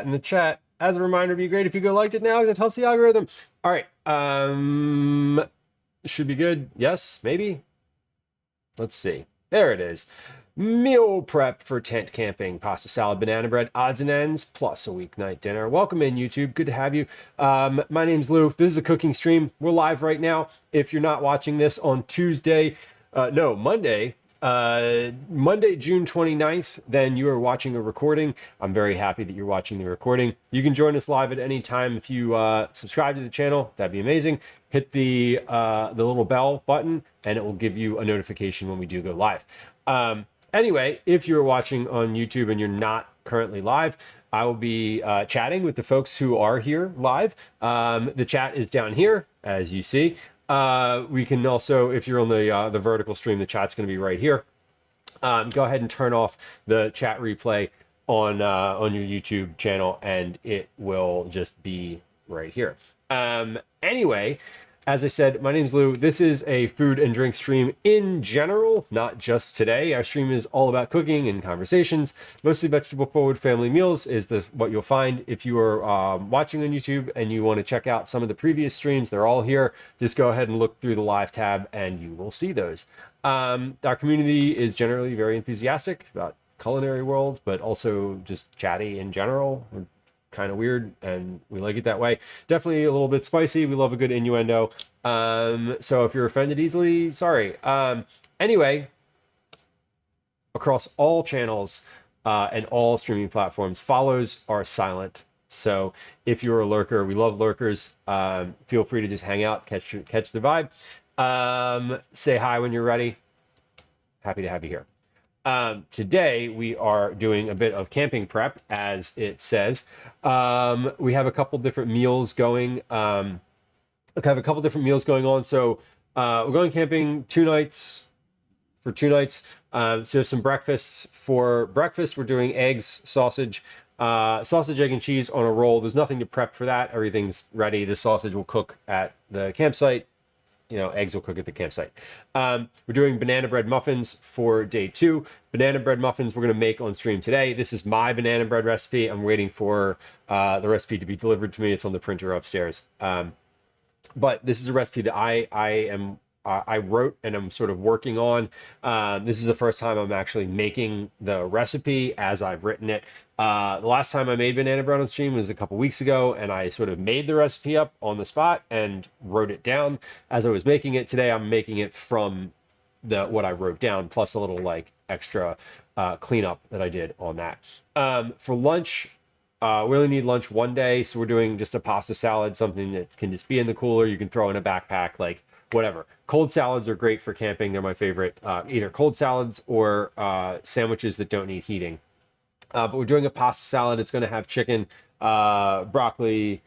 in the chat. As a reminder, it'd be great if you go liked it now because it helps the algorithm. All right. Should be good. Yes, maybe. Let's see. There it is. Meal prep for tent camping, pasta salad, banana bread, odds and ends, plus a weeknight dinner. Welcome in, YouTube. Good to have you. My name's Lou. This is a cooking stream. We're live right now. If you're not watching this on Tuesday, Monday, June 29th, then you are watching a recording. I'm very happy that you're watching the recording. You can join us live at any time if you subscribe to the channel. That'd be amazing. Hit the little bell button and it will give you a notification when we do go live. Anyway, if you're watching on YouTube and you're not currently live, I will be chatting with the folks who are here live. The chat is down here, as you see. We can also, if you're on the vertical stream, the chat's going to be right here. Go ahead and turn off the chat replay on your YouTube channel, and it will just be right here. Anyway, as I said, my name's Lou. This is a food and drink stream in general, not just today. Our stream is all about cooking and conversations. Mostly vegetable forward family meals is what you'll find. If you are watching on YouTube and you want to check out some of the previous streams, they're all here. Just go ahead and look through the live tab and you will see those. Our community is generally very enthusiastic about culinary world, but also just chatty in general. We're kind of weird and we like it that way. Definitely a little bit spicy. We love a good innuendo. So if you're offended easily, sorry. Anyway, across all channels and all streaming platforms, follows are silent. So if you're a lurker, we love lurkers. Feel free to just hang out, catch the vibe. Say hi when you're ready. Happy to have you here. Today we are doing a bit of camping prep, as it says. We have a couple different meals going. On. So we're going camping for 2 nights. So some breakfasts. For breakfast, we're doing eggs, sausage, egg, and cheese on a roll. There's nothing to prep for that. Everything's ready. The sausage will cook at the campsite. Eggs will cook at the campsite. We're doing banana bread muffins for day 2. Banana bread muffins we're going to make on stream today. This is my banana bread recipe. I'm waiting for the recipe to be delivered to me. It's on the printer upstairs. But this is a recipe that I wrote and I'm sort of working on. This is the first time I'm actually making the recipe as I've written it. The last time I made banana bread on stream was a couple weeks ago, and I sort of made the recipe up on the spot and wrote it down as I was making it. Today I'm making it from what I wrote down, plus a little like extra cleanup that I did on that. For lunch, we only need lunch one day, so we're doing just a pasta salad, something that can just be in the cooler. You can throw in a backpack, like whatever. Cold salads are great for camping. They're my favorite, either cold salads or sandwiches that don't need heating. But we're doing a pasta salad. It's going to have chicken, broccoli,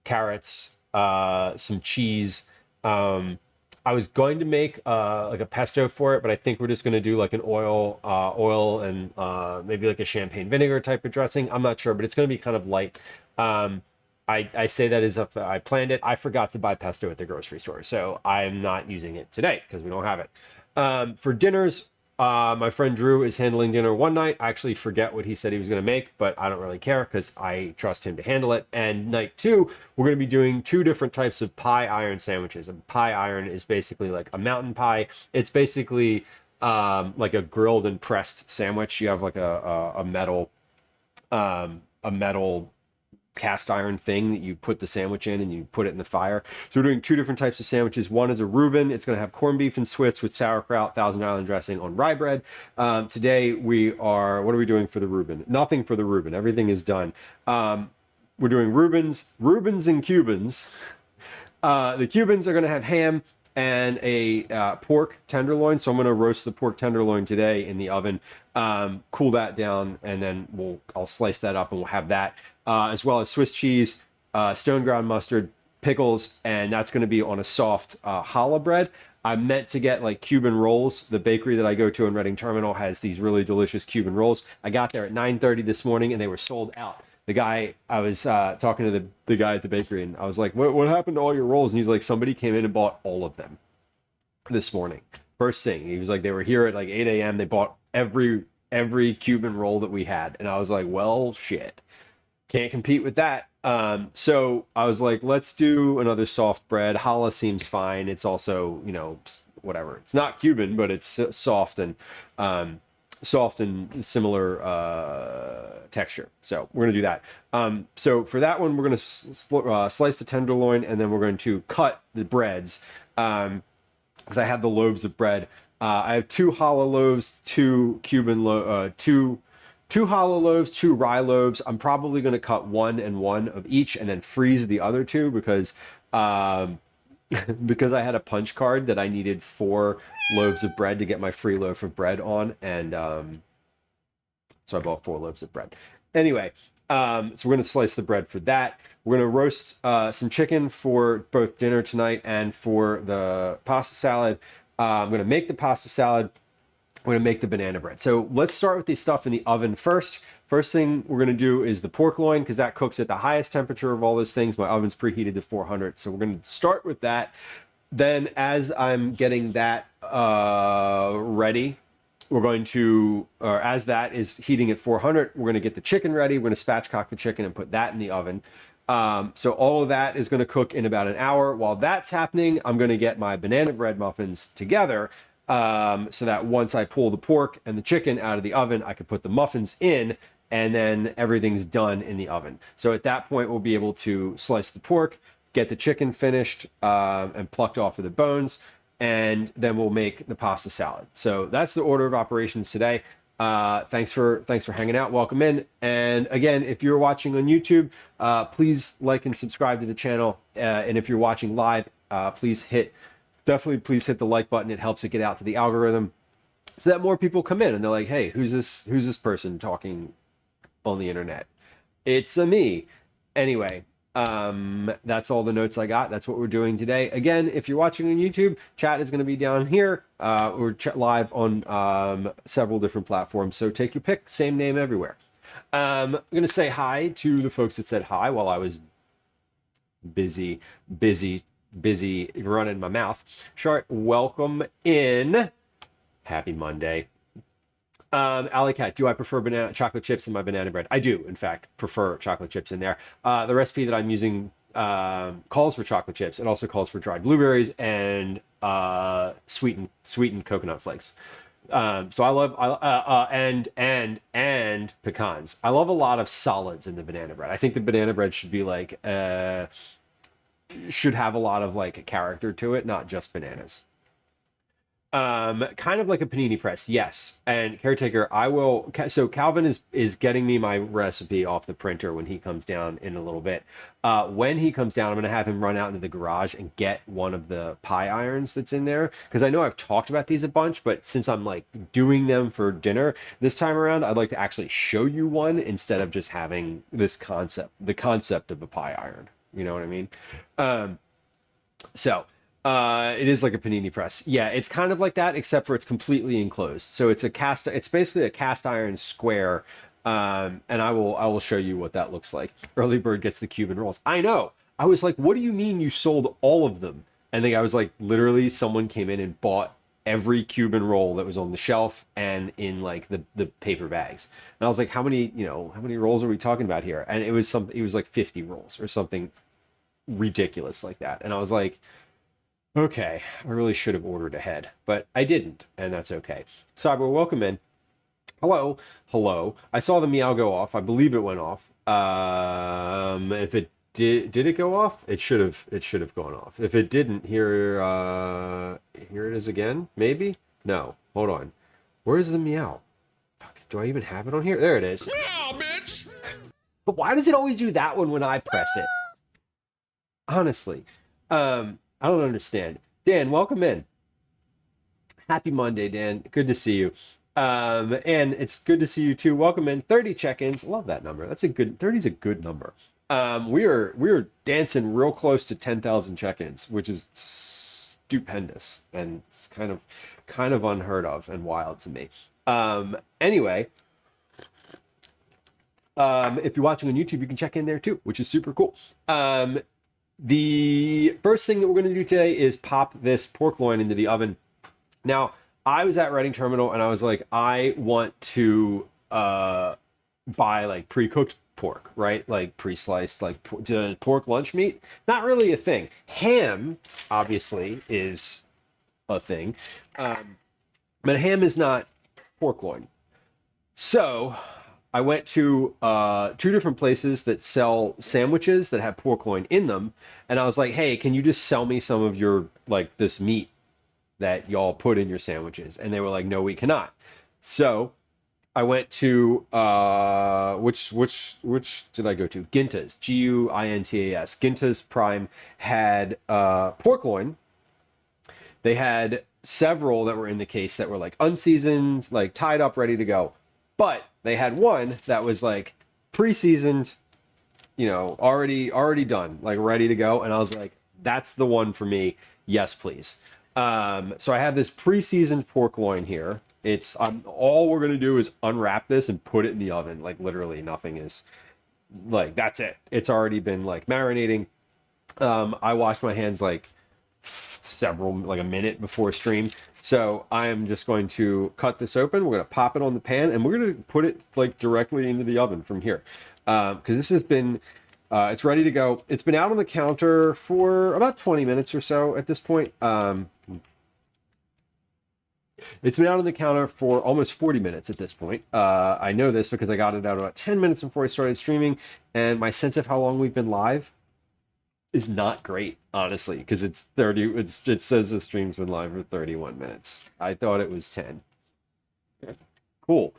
carrots, some cheese. I was going to make like a pesto for it, but I think we're just going to do like an oil and maybe like a champagne vinegar type of dressing. I'm not sure, but it's going to be kind of light. I say that as if I planned it. I forgot to buy pesto at the grocery store, so I'm not using it today because we don't have it. For dinners, my friend Drew is handling dinner one night. I actually forget what he said he was going to make, but I don't really care because I trust him to handle it. And night 2, we're going to be doing 2 different types of pie iron sandwiches. A pie iron is basically like a mountain pie. It's basically like a grilled and pressed sandwich. You have like a metal cast iron thing that you put the sandwich in and you put it in the fire. So we're doing 2 different types of sandwiches. One is a Reuben. It's going to have corned beef and Swiss with sauerkraut, Thousand Island dressing on rye bread. Today what are we doing for the Reuben? Nothing for the Reuben. Everything is done. We're doing Reubens and Cubans. The Cubans are going to have ham and a pork tenderloin. So I'm going to roast the pork tenderloin today in the oven, cool that down, and then I'll slice that up and we'll have that. As well as Swiss cheese, stone ground mustard, pickles, and that's going to be on a soft challah bread. I meant to get like Cuban rolls. The bakery that I go to in Reading Terminal has these really delicious Cuban rolls. I got there at 9:30 this morning and they were sold out. The guy, I was talking to the guy at the bakery and I was like, what happened to all your rolls? And he's like, somebody came in and bought all of them this morning. First thing, he was like, they were here at like 8 a.m. They bought every Cuban roll that we had. And I was like, well, shit. Can't compete with that. So I was like, let's do another soft bread. Challah seems fine. It's also, you know, whatever. It's not Cuban, but it's soft and similar texture. So we're gonna do that. So for that one, we're gonna slice the tenderloin, and then we're going to cut the breads because I have the loaves of bread. I have two challah loaves, two two challah loaves, two rye loaves. I'm probably going to cut one and one of each, and then freeze the other two because because I had a punch card that I needed 4 loaves of bread to get my free loaf of bread on, and so I bought 4 loaves of bread. Anyway, so we're going to slice the bread for that. We're going to roast some chicken for both dinner tonight and for the pasta salad. I'm going to make the pasta salad. I'm going to make the banana bread. So let's start with the stuff in the oven first. First thing we're going to do is the pork loin, because that cooks at the highest temperature of all those things. My oven's preheated to 400. So we're going to start with that. Then as I'm getting that ready, we're going to, or as that is heating at 400, we're going to get the chicken ready. We're going to spatchcock the chicken and put that in the oven. So all of that is going to cook in about an hour. While that's happening, I'm going to get my banana bread muffins together, so that once I pull the pork and the chicken out of the oven, I can put the muffins in, and then everything's done in the oven. So at that point, we'll be able to slice the pork, get the chicken finished and plucked off of the bones, and then we'll make the pasta salad. So that's the order of operations today. Thanks for hanging out. Welcome in. And again, if you're watching on YouTube, please like and subscribe to the channel. And if you're watching live, please hit the like button. It helps it get out to the algorithm so that more people come in and they're like, hey, who's this person talking on the internet? It's me. Anyway, that's all the notes I got. That's what we're doing today. Again, if you're watching on YouTube, chat is going to be down here. We're live on several different platforms, so take your pick. Same name everywhere. I'm going to say hi to the folks that said hi while I was busy running my mouth. Shart, welcome in. Happy Monday. Alley Cat, do I prefer chocolate chips in my banana bread? I do, in fact, prefer chocolate chips in there. The recipe that I'm using calls for chocolate chips. It also calls for dried blueberries and sweetened coconut flakes. So I love and pecans. I love a lot of solids in the banana bread. I think the banana bread should be like should have a lot of like a character to it, not just bananas. Kind of like a panini press, yes. And Caretaker, I will. So Calvin is getting me my recipe off the printer when he comes down in a little bit. When he comes down, I'm gonna have him run out into the garage and get one of the pie irons that's in there, because I know I've talked about these a bunch, but since I'm like doing them for dinner this time around, I'd like to actually show you one instead of just having this the concept of a pie iron. You know what I mean? It is like a panini press. Yeah, it's kind of like that, except for it's completely enclosed. So it's basically a cast iron square. And I will show you what that looks like. Early bird gets the Cuban rolls. I know. I was like, what do you mean you sold all of them? And the guy was like, literally someone came in and bought every Cuban roll that was on the shelf and in like the paper bags. And I was like, how many rolls are we talking about here? And it was like 50 rolls or something ridiculous like that. And I was like, okay, I really should have ordered ahead, but I didn't, and that's okay. Cyber, welcome in. Hello. I saw the meow go off. I believe it went off. If it did it go off? It should have gone off. If it didn't, here it is again. Maybe? No. Hold on. Where is the meow? Fuck. Do I even have it on here? There it is. Meow, bitch. But why does it always do that one when I press it? Honestly, I don't understand. Dan, welcome in. Happy Monday, Dan. Good to see you. And it's good to see you too. Welcome in. 30 check-ins. Love that number. 30 is a good number. We are dancing real close to 10,000 check-ins, which is stupendous, and it's kind of unheard of and wild to me. Anyway, if you're watching on YouTube, you can check in there too, which is super cool. The first thing that we're going to do today is pop this pork loin into the oven. Now, I was at Reading Terminal and I was like, I want to buy like pre-cooked pork, right? Like pre-sliced, like pork lunch meat, not really a thing. Ham, obviously, is a thing, but ham is not pork loin. So I went to two different places that sell sandwiches that have pork loin in them, and I was like, "Hey, can you just sell me some of your like this meat that y'all put in your sandwiches?" And they were like, "No, we cannot." So I went to which did I go to? Ginta's, Guintas. Ginta's Prime had pork loin. They had several that were in the case that were like unseasoned, like tied up, ready to go. But they had one that was like pre-seasoned, you know, already done, like ready to go. And I was like, that's the one for me. Yes, please. So I have this pre-seasoned pork loin here. It's all we're gonna do is unwrap this and put it in the oven. Like literally nothing is like that's it. It's already been like marinating. I washed my hands like like a minute before stream. So I am just going to cut this open. We're going to pop it on the pan and we're going to put it like directly into the oven from here. Because this has been, it's ready to go. It's been out on the counter for about 20 minutes or so at this point. It's been out on the counter for almost 40 minutes at this point. I know this because I got it out about 10 minutes before I started streaming. And my sense of how long we've been live is not great, honestly, because it's 30. It says the stream's been live for 31 minutes. I thought it was 10. Cool.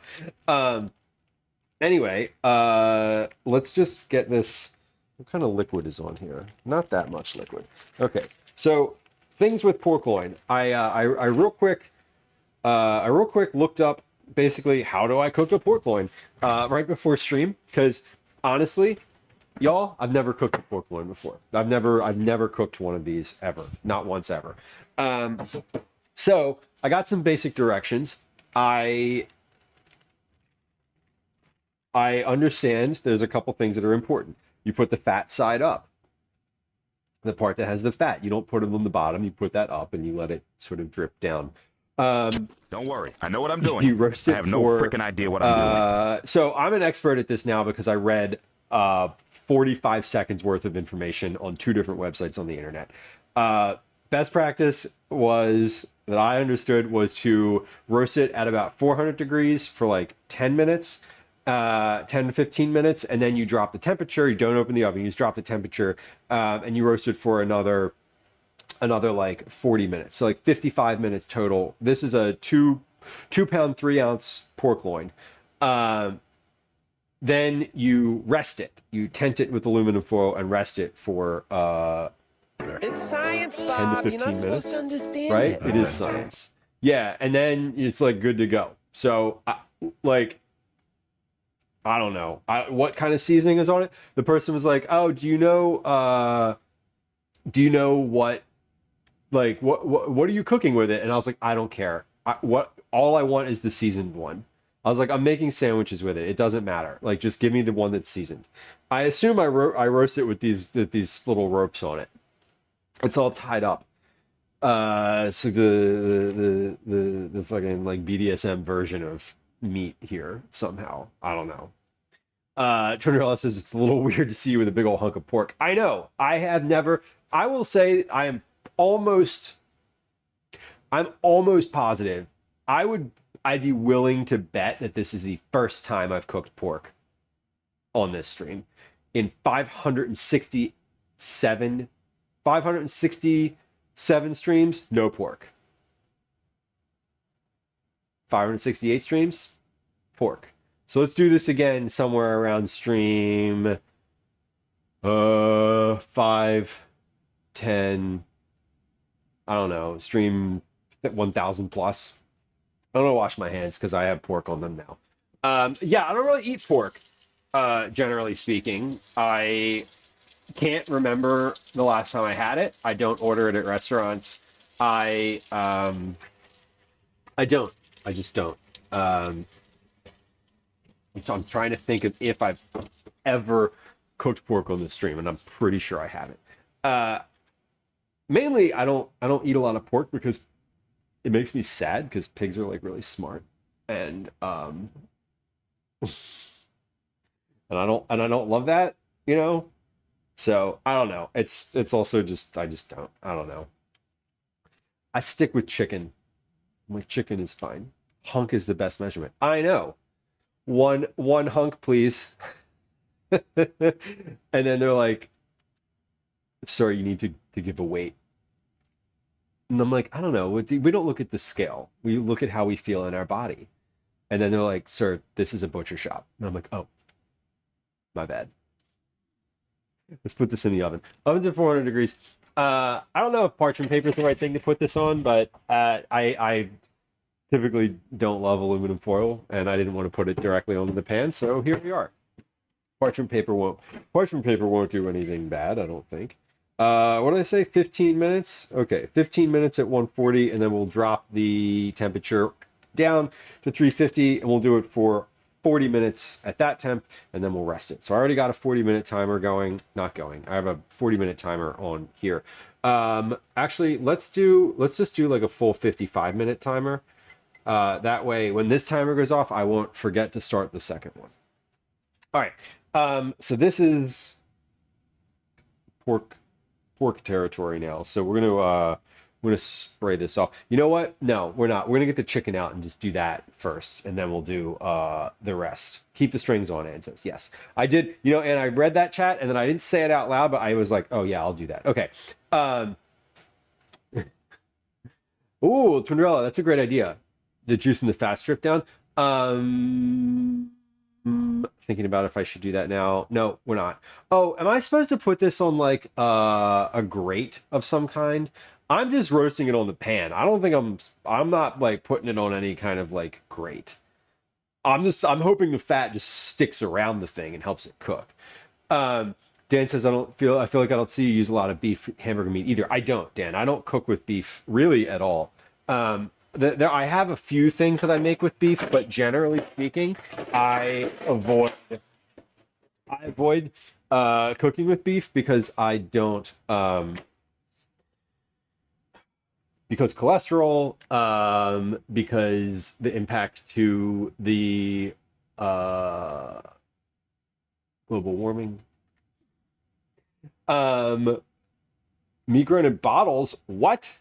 Anyway, let's just get this. What kind of liquid is on here? Not that much liquid. Okay, so things with pork loin. I real quick looked up basically how do I cook a pork loin right before stream, because honestly, y'all, I've never cooked a pork loin before. I've never cooked one of these ever, not once ever. So I got some basic directions. I understand there's a couple things that are important. You put the fat side up, the part that has the fat. You don't put it on the bottom. You put that up and you let it sort of drip down. Don't worry, I know what I'm doing. You roast it. I have no freaking idea what I'm doing. So I'm an expert at this now because I read 45 seconds worth of information on two different websites on the internet. Best practice was that I understood was to roast it at about 400 degrees for like 10 minutes, 10 to 15 minutes, and then you drop the temperature. You don't open the oven. You just drop the temperature, and you roast it for another like 40 minutes. So like 55 minutes total. This is a 2 pound 3 ounce pork loin. Then you rest it. You tent it with aluminum foil and rest it for it's science, 10 Bob. to 15 You're not minutes. supposed to understand Right? it. It is science. Yeah, and then it's like good to go. So like I don't know what kind of seasoning is on it. The person was like, "Oh, do you know what what are you cooking with it?" And I was like, "I don't care. All I want is the seasoned one." I was like, "I'm making sandwiches with it. It doesn't matter. Like, just give me the one that's seasoned." I assume I roast it with these little ropes on it. It's all tied up. So the fucking like BDSM version of meat here somehow. I don't know. Trinidad says it's a little weird to see you with a big old hunk of pork. I know. I have never. I will say I'm almost positive. I'd be willing to bet that this is the first time I've cooked pork on this stream. In 567 streams, no pork. 568 streams, pork. So let's do this again somewhere around stream 5, 10, I don't know, stream 1000 plus. I don't wash my hands because I have pork on them now. Yeah, I don't really eat pork, generally speaking. I can't remember the last time I had it. I don't order it at restaurants. I don't. I just don't. I'm trying to think of if I've ever cooked pork on the stream, and I'm pretty sure I haven't. Mainly, I don't eat a lot of pork because it makes me sad because pigs are like really smart, and and I don't love that, you know. So I don't know. It's also just I don't know. I stick with chicken. My chicken is fine. Hunk is the best measurement. I know. One hunk, please. And then they're like, sorry, you need to give a weight. And I'm like, I don't know. We don't look at the scale. We look at how we feel in our body. And then they're like, sir, this is a butcher shop. And I'm like, oh, my bad. Let's put this in the oven. Oven's at 400 degrees. I don't know if parchment paper is the right thing to put this on, but I typically don't love aluminum foil, and I didn't want to put it directly on the pan, so here we are. Parchment paper won't do anything bad, I don't think. What did I say? 15 minutes? Okay, 15 minutes at 140, and then we'll drop the temperature down to 350, and we'll do it for 40 minutes at that temp, and then we'll rest it. So I already got a 40-minute timer going. Not going. I have a 40-minute timer on here. Actually, let's just do like a full 55-minute timer. That way, when this timer goes off, I won't forget to start the second one. All right. So this is pork territory now. So we're gonna spray this off. You know what? No, we're not. We're gonna get the chicken out and just do that first, and then we'll do the rest. Keep the strings on, Ann says. Yes, I did. You know, and I read that chat, and then I didn't say it out loud, but I was like, oh yeah, I'll do that. Okay. Ooh, Twinderella, that's a great idea. The juice and the fat strip down. Thinking about if I should do that now. No, we're not. Oh, am I supposed to put this on like a grate of some kind? I'm just roasting it on the pan. I don't think I'm not like putting it on any kind of like grate. I'm hoping the fat just sticks around the thing and helps it cook. Dan says I feel like I don't see you use a lot of beef hamburger meat either. I don't, Dan. I don't cook with beef really at all. I have a few things that I make with beef, but generally speaking, I avoid cooking with beef because I don't because cholesterol, because the impact to the global warming. Meat grown in bottles. What?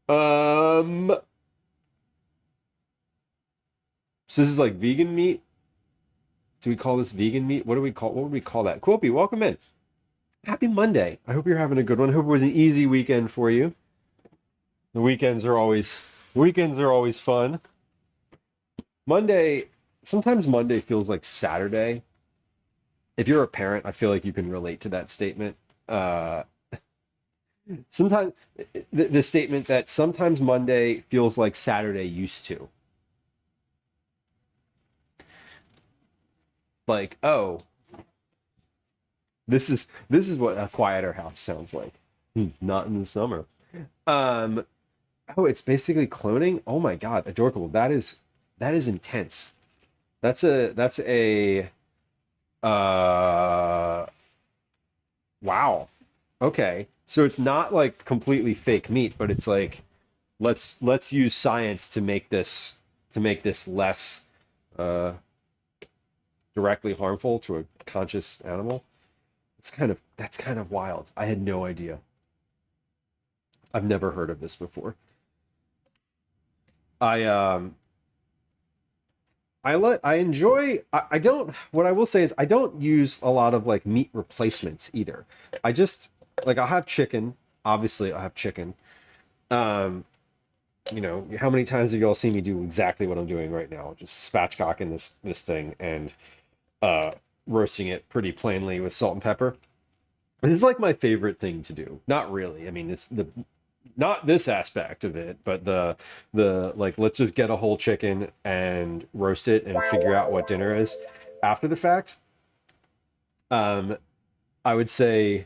So this is like vegan meat. Do we call this vegan meat? What would we call that? Quilpy, welcome in. Happy Monday. I hope you're having a good one. I hope it was an easy weekend for you. The weekends are always fun. Sometimes Monday feels like Saturday. If you're a parent, I feel like you can relate to that statement. Sometimes the statement that sometimes Monday feels like Saturday used to. Like, oh, this is what a quieter house sounds like. Not in the summer. Oh, it's basically cloning. Oh my God, adorable. That is intense. That's a wow. Okay. So it's not like completely fake meat, but it's like let's use science to make this less directly harmful to a conscious animal. That's kind of wild. I had no idea. I've never heard of this before. What I will say is I don't use a lot of like meat replacements either. I just like I'll have chicken. Obviously, I'll have chicken. You know, how many times have you all seen me do exactly what I'm doing right now? Just spatchcocking this thing and roasting it pretty plainly with salt and pepper. This is like my favorite thing to do. Not really. I mean, not this aspect of it, but the like let's just get a whole chicken and roast it and figure out what dinner is after the fact. I would say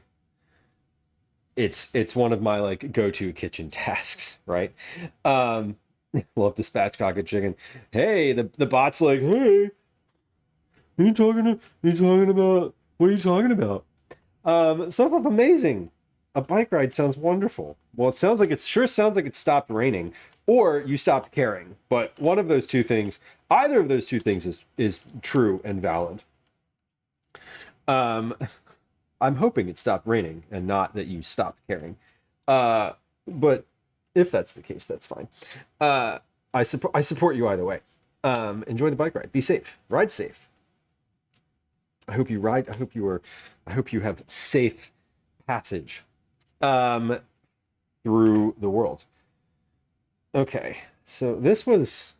it's one of my like go-to kitchen tasks, right? Love to spatchcock a chicken. Hey, the bot's like, hey, what are you talking about? What are you talking about? Stuff up amazing. A bike ride sounds wonderful. Well, it sure sounds like it stopped raining, or you stopped caring. But one of those two things, either of those two things is true and valid. I'm hoping it stopped raining and not that you stopped caring. But if that's the case, that's fine. I support you either way. Enjoy the bike ride. Be safe. Ride safe. I hope you ride. I hope you have safe passage through the world. Okay, so this was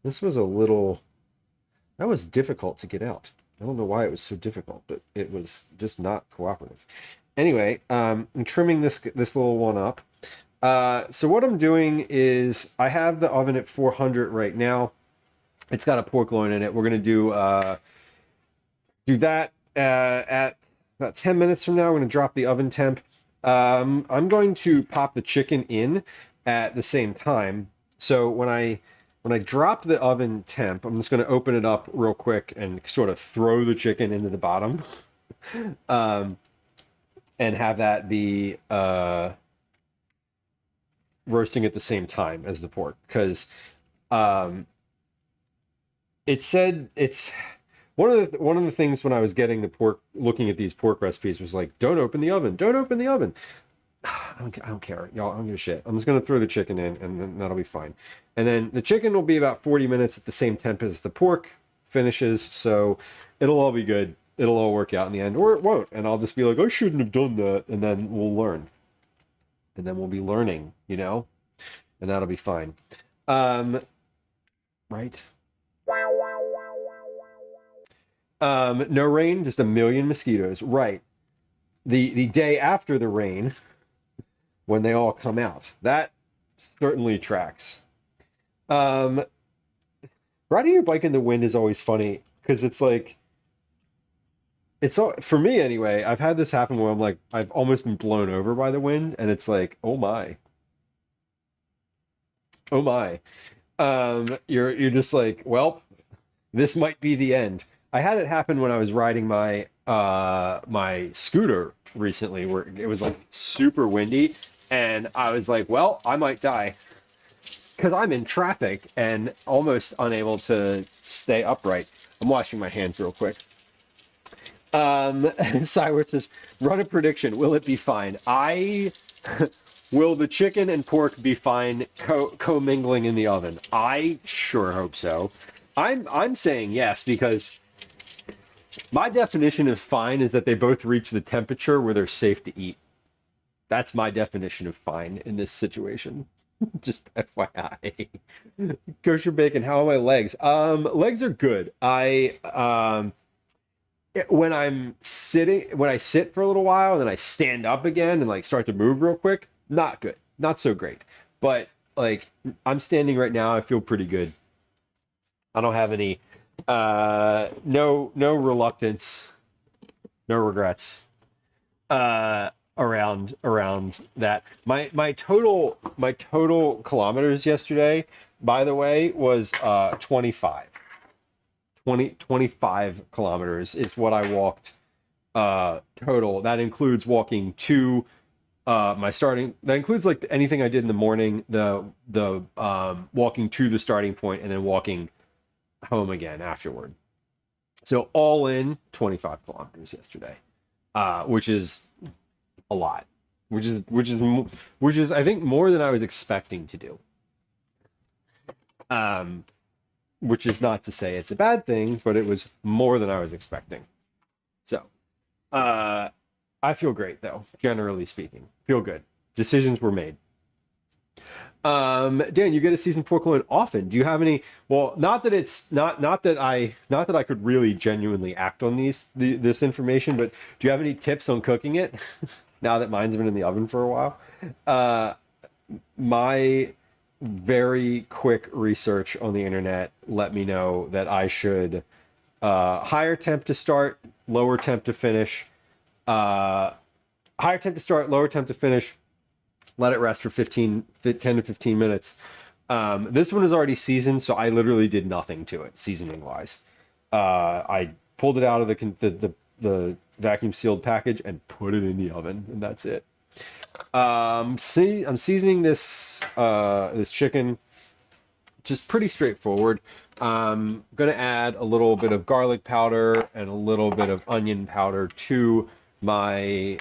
a little, that was difficult to get out. I don't know why it was so difficult, but it was just not cooperative. Anyway, I'm trimming this little one up. So what I'm doing is I have the oven at 400 right now. It's got a pork loin in it. We're going to do that at about 10 minutes from now. We're going to drop the oven temp. I'm going to pop the chicken in at the same time. So when I drop the oven temp, I'm just going to open it up real quick and sort of throw the chicken into the bottom, and have that be roasting at the same time as the pork, because it said it's one of the things when I was getting the pork, looking at these pork recipes, was like, don't open the oven, don't open the oven. I don't care, y'all. I don't give a shit. I'm just gonna throw the chicken in, and then that'll be fine. And then the chicken will be about 40 minutes at the same temp as the pork finishes, so it'll all be good. It'll all work out in the end, or it won't. And I'll just be like, I shouldn't have done that, and then we'll learn. And then we'll be learning, you know, and that'll be fine. Right. No rain, just a million mosquitoes. Right. The day after the rain, when they all come out, that certainly tracks. Riding your bike in the wind is always funny, because it's like, it's all, for me anyway, I've had this happen where I'm like, I've almost been blown over by the wind, and it's like, oh my. Oh my. You're just like, well, this might be the end. I had it happen when I was riding my my scooter recently, where it was like super windy, and I was like, well, I might die, because I'm in traffic and almost unable to stay upright. I'm washing my hands real quick. Cyward says, run a prediction. Will it be fine? Will the chicken and pork be fine co-mingling in the oven? I sure hope so. I'm saying yes, because my definition of fine is that they both reach the temperature where they're safe to eat. That's my definition of fine in this situation. Just FYI. Kosher bacon, how are my legs? Legs are good. When I sit for a little while and then I stand up again and like start to move real quick, not good. Not so great. But like, I'm standing right now, I feel pretty good. I don't have any no reluctance, no regrets around that. My total kilometers yesterday, by the way, was 25 kilometers is what I walked total. That includes walking to that includes like anything I did in the morning, the walking to the starting point, and then walking home again afterward. So all in 25 kilometers yesterday, which is a lot, which is I think more than I was expecting to do. Which is not to say it's a bad thing, but it was more than I was expecting. So, I feel great though, generally speaking. Feel good. Decisions were made. Dan, you get a seasoned pork loin often. Do you have any? Well, not that I could really genuinely act on this information, but do you have any tips on cooking it? Now that mine's been in the oven for a while. My very quick research on the internet let me know that I should higher temp to start, lower temp to finish. Higher temp to start, lower temp to finish. Let it rest for 10 to 15 minutes. This one is already seasoned, so I literally did nothing to it seasoning wise. I pulled it out of the vacuum sealed package and put it in the oven, and that's it. I'm seasoning this chicken just pretty straightforward. I'm going to add a little bit of garlic powder and a little bit of onion powder to my,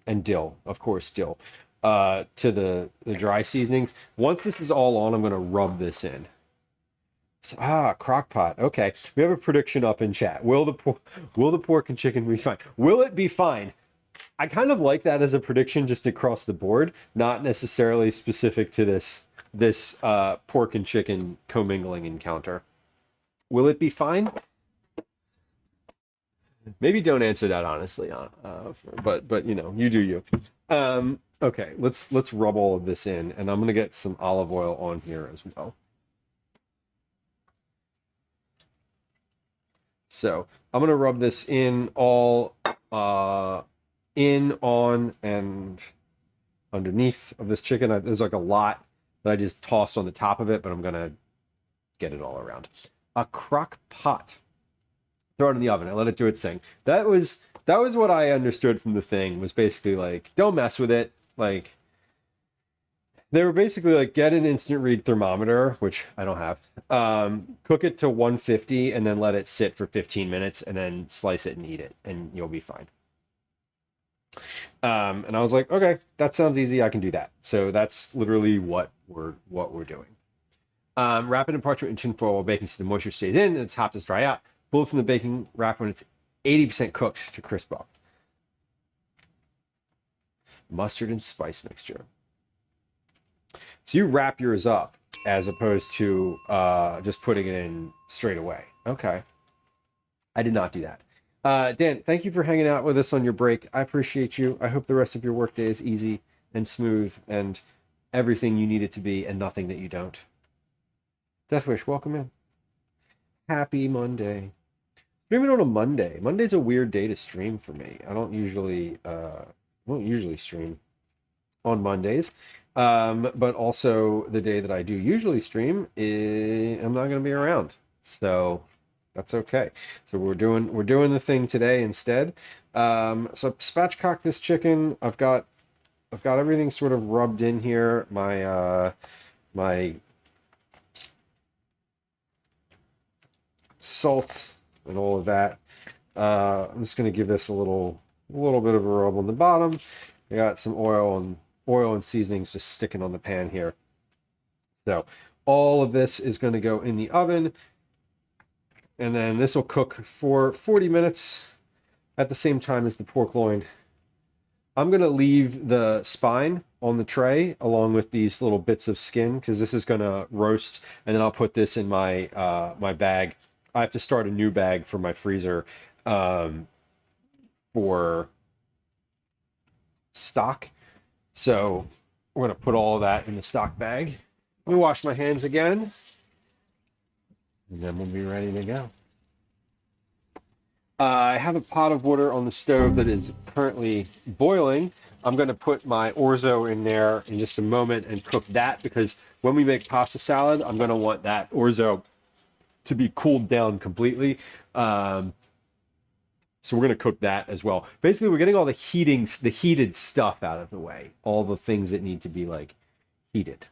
and dill, of course, dill, to the dry seasonings. Once this is all on, I'm going to rub this in. Crock pot. Okay, we have a prediction up in chat. Will the pork and chicken be fine? Will it be fine? I kind of like that as a prediction just across the board, not necessarily specific to this pork and chicken commingling encounter. Will it be fine? Maybe don't answer that honestly, but you know, you do you. Okay, let's rub all of this in, and I'm gonna get some olive oil on here as well. So I'm gonna rub this in all in, on, and underneath of this chicken. There's like a lot that I just tossed on the top of it, but I'm gonna get it all around. A crock pot. Throw it in the oven and let it do its thing. That was what I understood from the thing, was basically like, don't mess with it. Like, they were basically like, get an instant read thermometer, which I don't have. Cook it to 150 and then let it sit for 15 minutes and then slice it and eat it, and you'll be fine. And I was like, okay, that sounds easy. I can do that. So that's literally what we're doing. Wrap it in parchment and tinfoil while baking so the moisture stays in and the top does dry out. Pull it from the baking wrap when it's 80% cooked to crisp up. Mustard and spice mixture. So you wrap yours up as opposed to just putting it in straight away. Okay. I did not do that. Dan, thank you for hanging out with us on your break. I appreciate you. I hope the rest of your workday is easy and smooth and everything you need it to be and nothing that you don't. Deathwish, welcome in. Happy Monday. Streaming on a Monday. Monday's a weird day to stream for me. I don't usually stream on Mondays. But also the day that I do usually stream, I'm not going to be around. So that's okay. So we're doing the thing today instead. So spatchcock this chicken. I've got everything sort of rubbed in here. My salt and all of that. I'm just going to give this a little bit of a rub on the bottom. I got some oil and seasonings just sticking on the pan here. So all of this is going to go in the oven, and then this will cook for 40 minutes at the same time as the pork loin. I'm going to leave the spine on the tray along with these little bits of skin because this is going to roast, and then I'll put this in my my bag. I have to start a new bag for my freezer for stock. So we're going to put all of that in the stock bag. Let me wash my hands again, and then we'll be ready to go. I have a pot of water on the stove that is currently boiling. I'm going to put my orzo in there in just a moment and cook that, because when we make pasta salad, I'm going to want that orzo to be cooled down completely. So we're going to cook that as well. Basically, we're getting all the heated stuff out of the way. All the things that need to be like heated.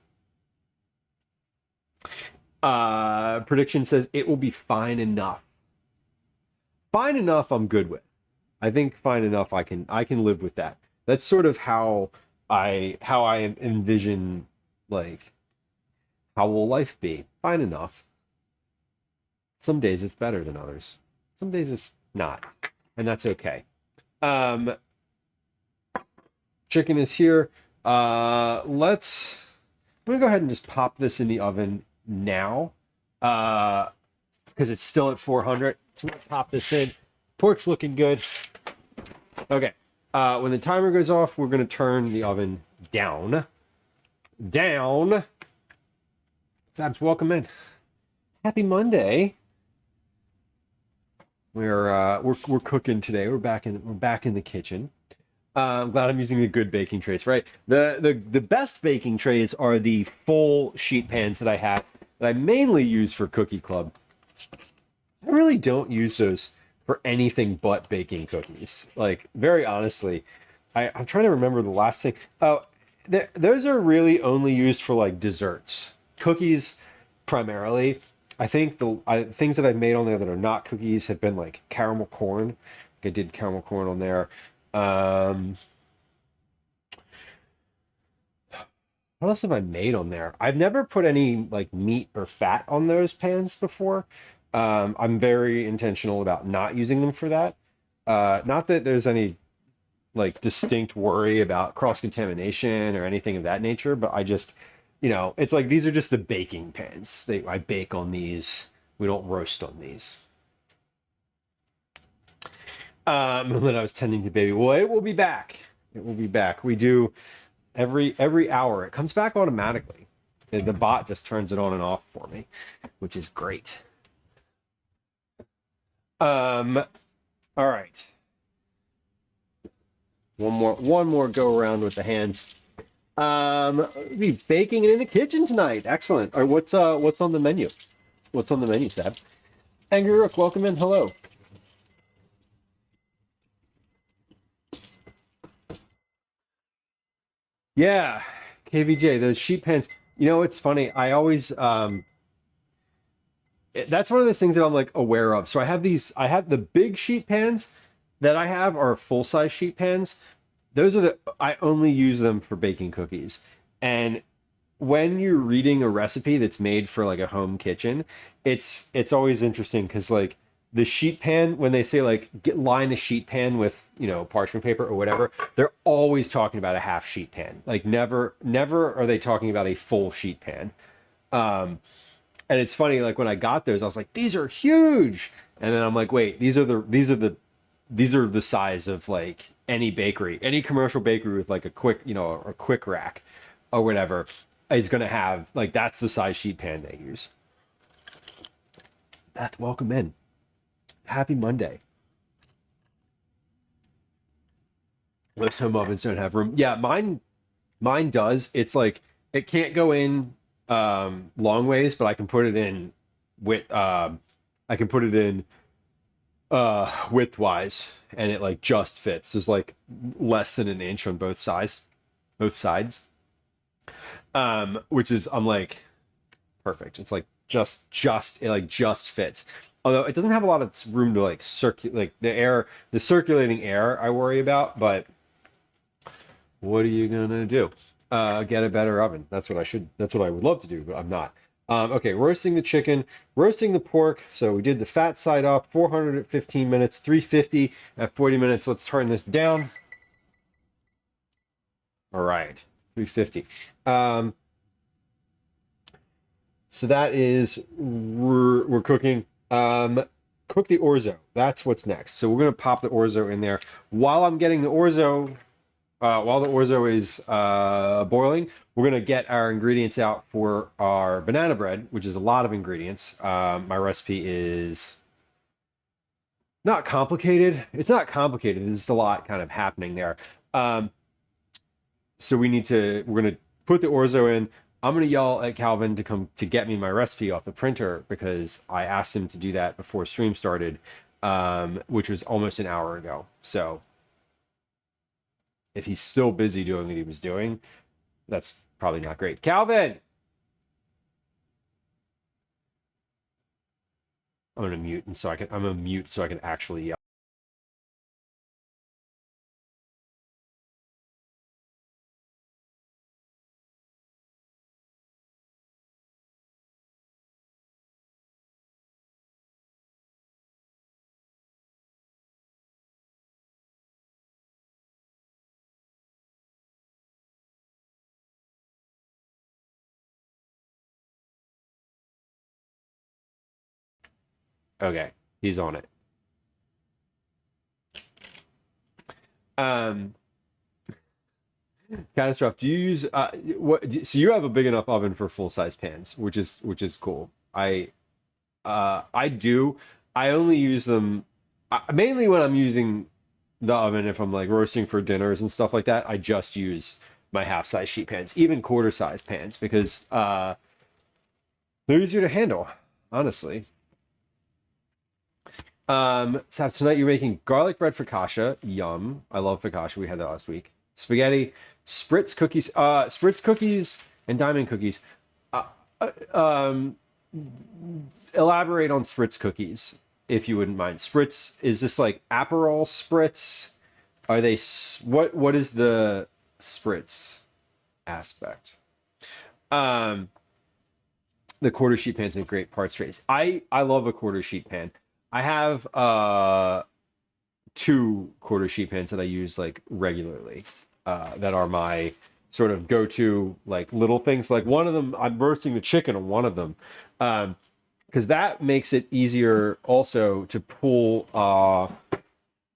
Prediction says it will be fine enough. Fine enough, I'm good with. I think fine enough, I can live with that. That's sort of how I envision, like, how will life be? Fine enough. Some days it's better than others. Some days it's not. And that's okay. Chicken is here. I'm gonna go ahead and just pop this in the oven now, because it's still at 400. So I'm gonna pop this in. Pork's looking good. Okay. When the timer goes off, we're gonna turn the oven down. Sabs, welcome in. Happy Monday. We're cooking today. We're back in the kitchen. I'm glad I'm using the good baking trays, right? The best baking trays are the full sheet pans that I have, that I mainly use for Cookie Club. I really don't use those for anything but baking cookies. Like, very honestly, I'm trying to remember the last thing. Oh, those are really only used for like desserts. cookies primarily. I think the things that I've made on there that are not cookies have been like caramel corn. I did caramel corn on there. What else have I made on there? I've never put any like meat or fat on those pans before. I'm very intentional about not using them for that. Not that there's any like distinct worry about cross-contamination or anything of that nature, but I just, it's like these are just the baking pans. I bake on these. We don't roast on these. When I was tending to baby, well, it will be back. It will be back. We do every hour. It comes back automatically. The bot just turns it on and off for me, which is great. All right. One more go around with the hands. We'll be baking in the kitchen tonight. Excellent. All right, what's on the menu? What's on the menu, Sab? Angry Rook, welcome in. Hello. Yeah, KVJ, those sheet pans. It's funny. I always that's one of those things that I'm like aware of. So I have the big sheet pans that I have are full-size sheet pans. I only use them for baking cookies. And when you're reading a recipe that's made for like a home kitchen, it's always interesting because like the sheet pan, when they say like line a sheet pan with parchment paper or whatever, they're always talking about a half sheet pan. Like never are they talking about a full sheet pan. And it's funny, like when I got those, I was like, these are huge. And then I'm like, wait, these are the size of like any bakery, any commercial bakery with like a quick, a quick rack or whatever is going to have, like, that's the size sheet pan they use. Beth, welcome in. Happy Monday. Most home ovens don't have room. Yeah, mine does. It's like, it can't go in long ways, but I can put it in widthwise, and it like just fits. There's like less than an inch on both sides, which is, I'm like, perfect. It's like it like just fits. Although it doesn't have a lot of room to like circulate, like the circulating air I worry about, but what are you gonna do? Get a better oven. That's what I would love to do, but I'm not. Okay, roasting the chicken, roasting the pork. So we did the fat side up, 400 at 15 minutes, 350 at 40 minutes. Let's turn this down. All right, 350. So that is, we're cooking. Cook the orzo. That's what's next. So we're gonna pop the orzo in there. While I'm getting the orzo, while the orzo is boiling, we're gonna get our ingredients out for our banana bread, which is a lot of ingredients. My recipe is not complicated. It's not complicated. There's just a lot kind of happening there. So we're gonna put the orzo in. I'm gonna yell at Calvin to come to get me my recipe off the printer because I asked him to do that before stream started, which was almost an hour ago. So if he's still busy doing what he was doing, that's probably not great. Calvin! I'm gonna mute so I can actually yell. Okay, he's on it. Catastrophe. Do you use so you have a big enough oven for full-size pans, which is cool. I do. I only use them mainly when I'm using the oven, if I'm like roasting for dinners and stuff like that. I just use my half-size sheet pans, even quarter-size pans, because they're easier to handle, honestly. So tonight you're making garlic bread focaccia. Yum. I love focaccia. We had that last week. Spaghetti, spritz cookies and diamond cookies. Elaborate on spritz cookies, if you wouldn't mind. Spritz, is this like Aperol spritz? Are they, what is the spritz aspect? The quarter sheet pans make great part trays. I love a quarter sheet pan. I have 2 quarter sheet pans that I use like regularly, that are my sort of go-to like little things. Like one of them, I'm roasting the chicken on one of them, because that makes it easier also to pull.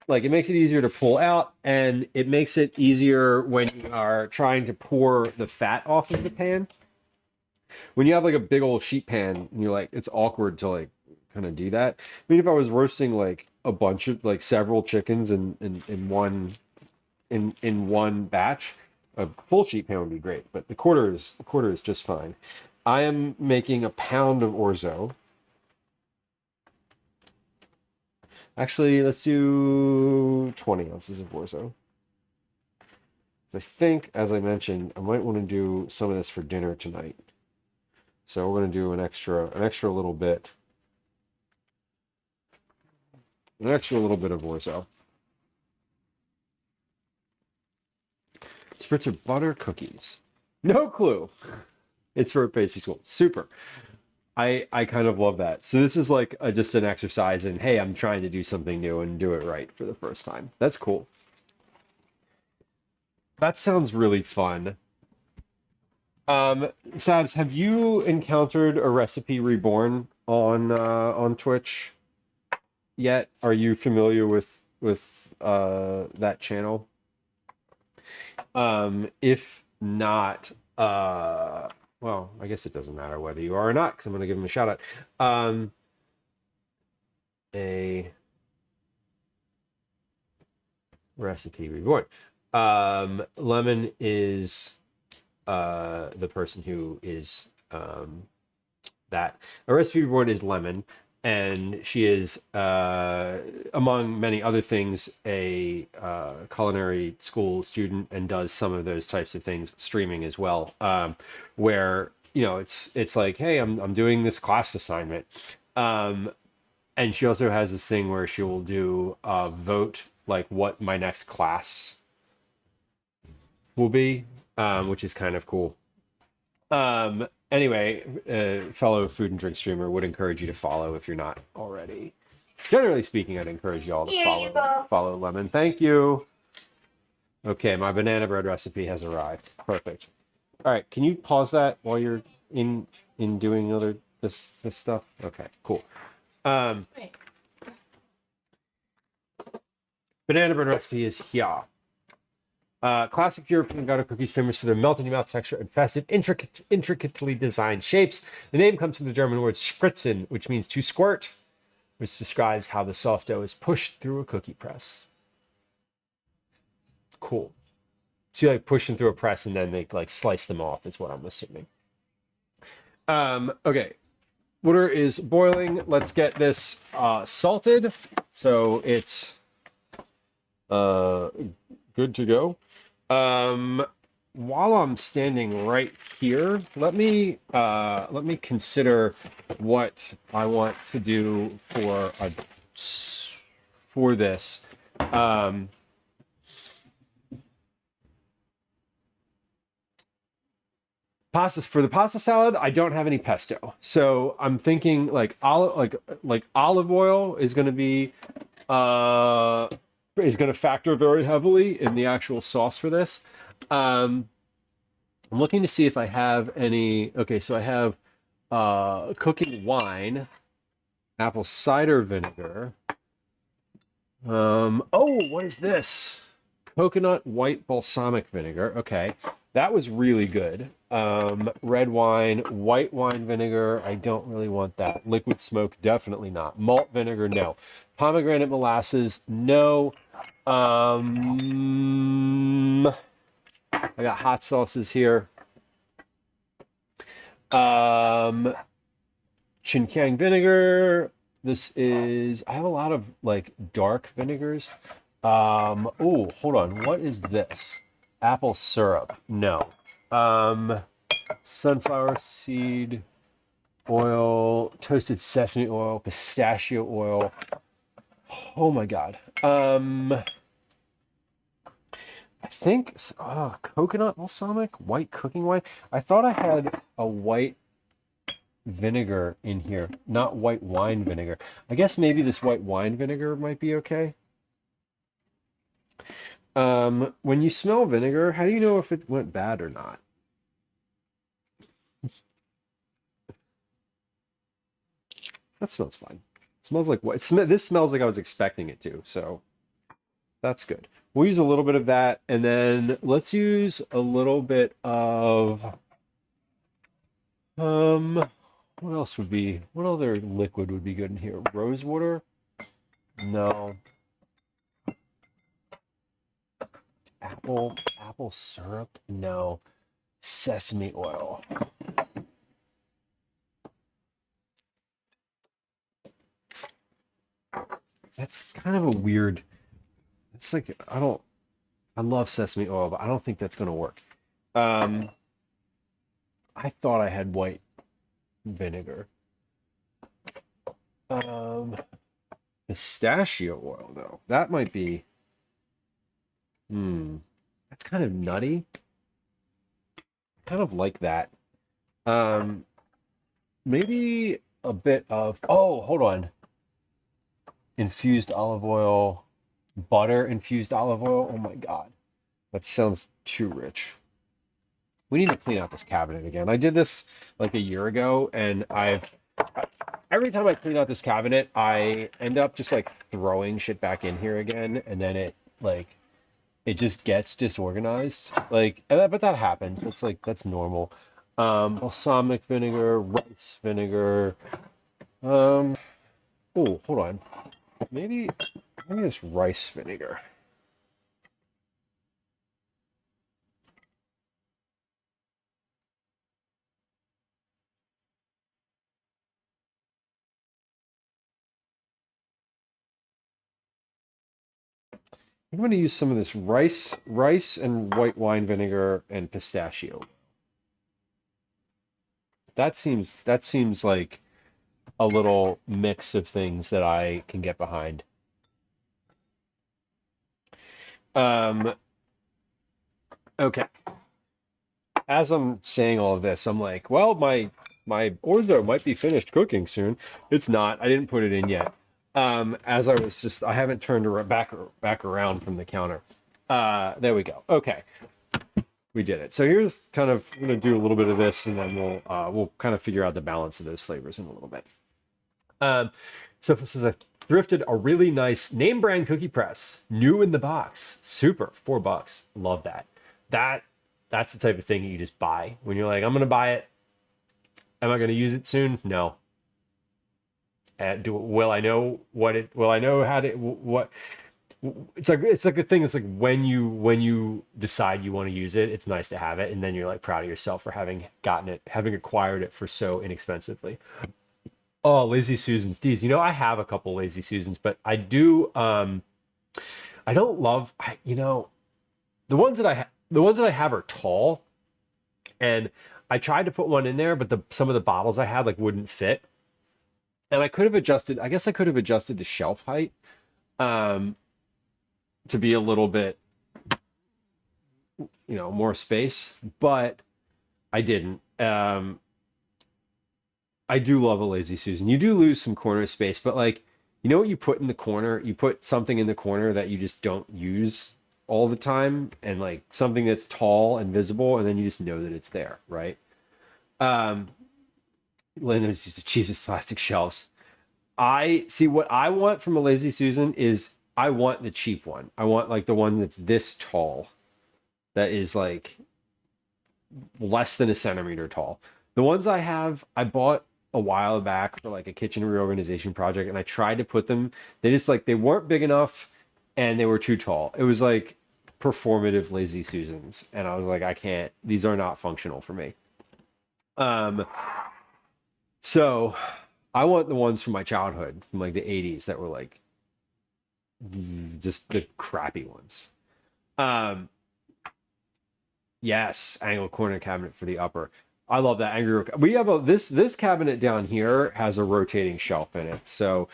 Like it makes it easier to pull out, and it makes it easier when you are trying to pour the fat off of the pan. When you have like a big old sheet pan, and you're like, it's awkward to like kind of do that. I mean, if I was roasting like a bunch of like several chickens in one batch, a full sheet pan would be great. But the quarter is just fine. I am making a pound of orzo. Actually, let's do 20 ounces of orzo. I think, as I mentioned, I might want to do some of this for dinner tonight. So we're going to do an extra little bit. An extra little bit of orzo. Spritzer butter cookies. No clue. It's for a pastry school. Super. I kind of love that. So this is like just an exercise in, hey, I'm trying to do something new and do it right for the first time. That's cool. That sounds really fun. Sabs, have you encountered a recipe reborn on Twitch yet? Are you familiar with that channel? If not, well, I guess it doesn't matter whether you are or not, because I'm going to give him a shout out. A recipe reborn. Lemon is the person who is that. A recipe reborn is Lemon, and she is, among many other things, a culinary school student, and does some of those types of things streaming as well, where, you know, it's like, hey, I'm doing this class assignment, and she also has this thing where she will do vote like what my next class will be, which is kind of cool. Anyway, fellow food and drink streamer, would encourage you to follow if you're not already. Generally speaking, I'd encourage you all to follow Lemon. Thank you. Okay, my banana bread recipe has arrived. Perfect. All right, can you pause that while you're in doing this stuff? Okay, cool. Banana bread recipe is here. Classic European gouda cookies, famous for their melt-in-your-mouth texture and festive, intricately designed shapes. The name comes from the German word spritzen, which means to squirt, which describes how the soft dough is pushed through a cookie press. Cool. So you like push them through a press and then they like slice them off, is what I'm assuming. Okay. Water is boiling. Let's get this salted so it's good to go. While I'm standing right here, let me consider what I want to do for this. For the pasta salad, I don't have any pesto, so I'm thinking like olive oil is going to be is going to factor very heavily in the actual sauce for this. I'm looking to see if I have any. Okay, so I have cooking wine, apple cider vinegar. Oh, what is this? Coconut white balsamic vinegar. Okay, that was really good. Red wine, white wine vinegar. I don't really want that. Liquid smoke, definitely not. Malt vinegar, no. Pomegranate molasses, no. I got hot sauces here. Chinkiang vinegar. This is, I have a lot of like dark vinegars. Oh, hold on. What is this? Apple syrup. No. Sunflower seed. oil, toasted sesame oil, pistachio oil. Oh my God. I think coconut balsamic, white cooking wine. I thought I had a white vinegar in here, not white wine vinegar. I guess maybe this white wine vinegar might be okay. When you smell vinegar, how do you know if it went bad or not? That smells fine. It smells like what? This smells like I was expecting it to, so that's good. We'll use a little bit of that, and then let's use a little bit of what else would be? What other liquid would be good in here? Rose water? No. Apple syrup? No. Sesame oil. That's kind of a weird. It's like I love sesame oil, but I don't think that's gonna work. I thought I had white vinegar. Pistachio oil though. That might be. That's kind of nutty. I kind of like that. Maybe a bit of. Oh, hold on. Infused olive oil, butter infused olive oil. Oh my God, that sounds too rich. We need to clean out this cabinet again. I did this like a year ago, and every time I clean out this cabinet, I end up just like throwing shit back in here again, and then it just gets disorganized. But that happens. That's normal. Balsamic vinegar, rice vinegar. Oh, hold on. Maybe this rice vinegar. I'm going to use some of this rice and white wine vinegar and pistachio. That seems like a little mix of things that I can get behind. Okay. As I'm saying all of this, I'm like, well, my orzo might be finished cooking soon. It's not. I didn't put it in yet. As I haven't turned back around from the counter. There we go. Okay. We did it. So here's kind of, I'm going to do a little bit of this, and then we'll kind of figure out the balance of those flavors in a little bit. So this is a thrifted, a really nice name brand cookie press, new in the box, super, $4. Love that. That's the type of thing you just buy when you're like, I'm gonna buy it. Am I gonna use it soon? No. Will I know what it? Will I know how to? What? It's like the thing. It's like when you decide you want to use it, it's nice to have it, and then you're like proud of yourself for having gotten it, having acquired it for so inexpensively. Oh, Lazy Susans. These, I have a couple Lazy Susans, but I do. I don't love. The ones that I have are tall, and I tried to put one in there, but some of the bottles I had wouldn't fit, and I could have adjusted. I guess I could have adjusted the shelf height, to be a little bit, more space, but I didn't. I do love a Lazy Susan. You do lose some corner space, but what you put in the corner, you put something in the corner that you just don't use all the time, and something that's tall and visible, and then you just know that it's there, right? Linda's used the cheapest plastic shelves. I see what I want from a Lazy Susan is I want the cheap one. I want the one that's this tall, that is less than a centimeter tall. The ones I have, I bought a while back for a kitchen reorganization project, and I tried to put them. They just they weren't big enough, and they were too tall. It was performative Lazy Susans, and I was like, I can't. These are not functional for me. So I want the ones from my childhood, from the 80s, that were just the crappy ones. Yes, angled corner cabinet for the upper. I love that Angry Rook. We have this cabinet down here has a rotating shelf in it. So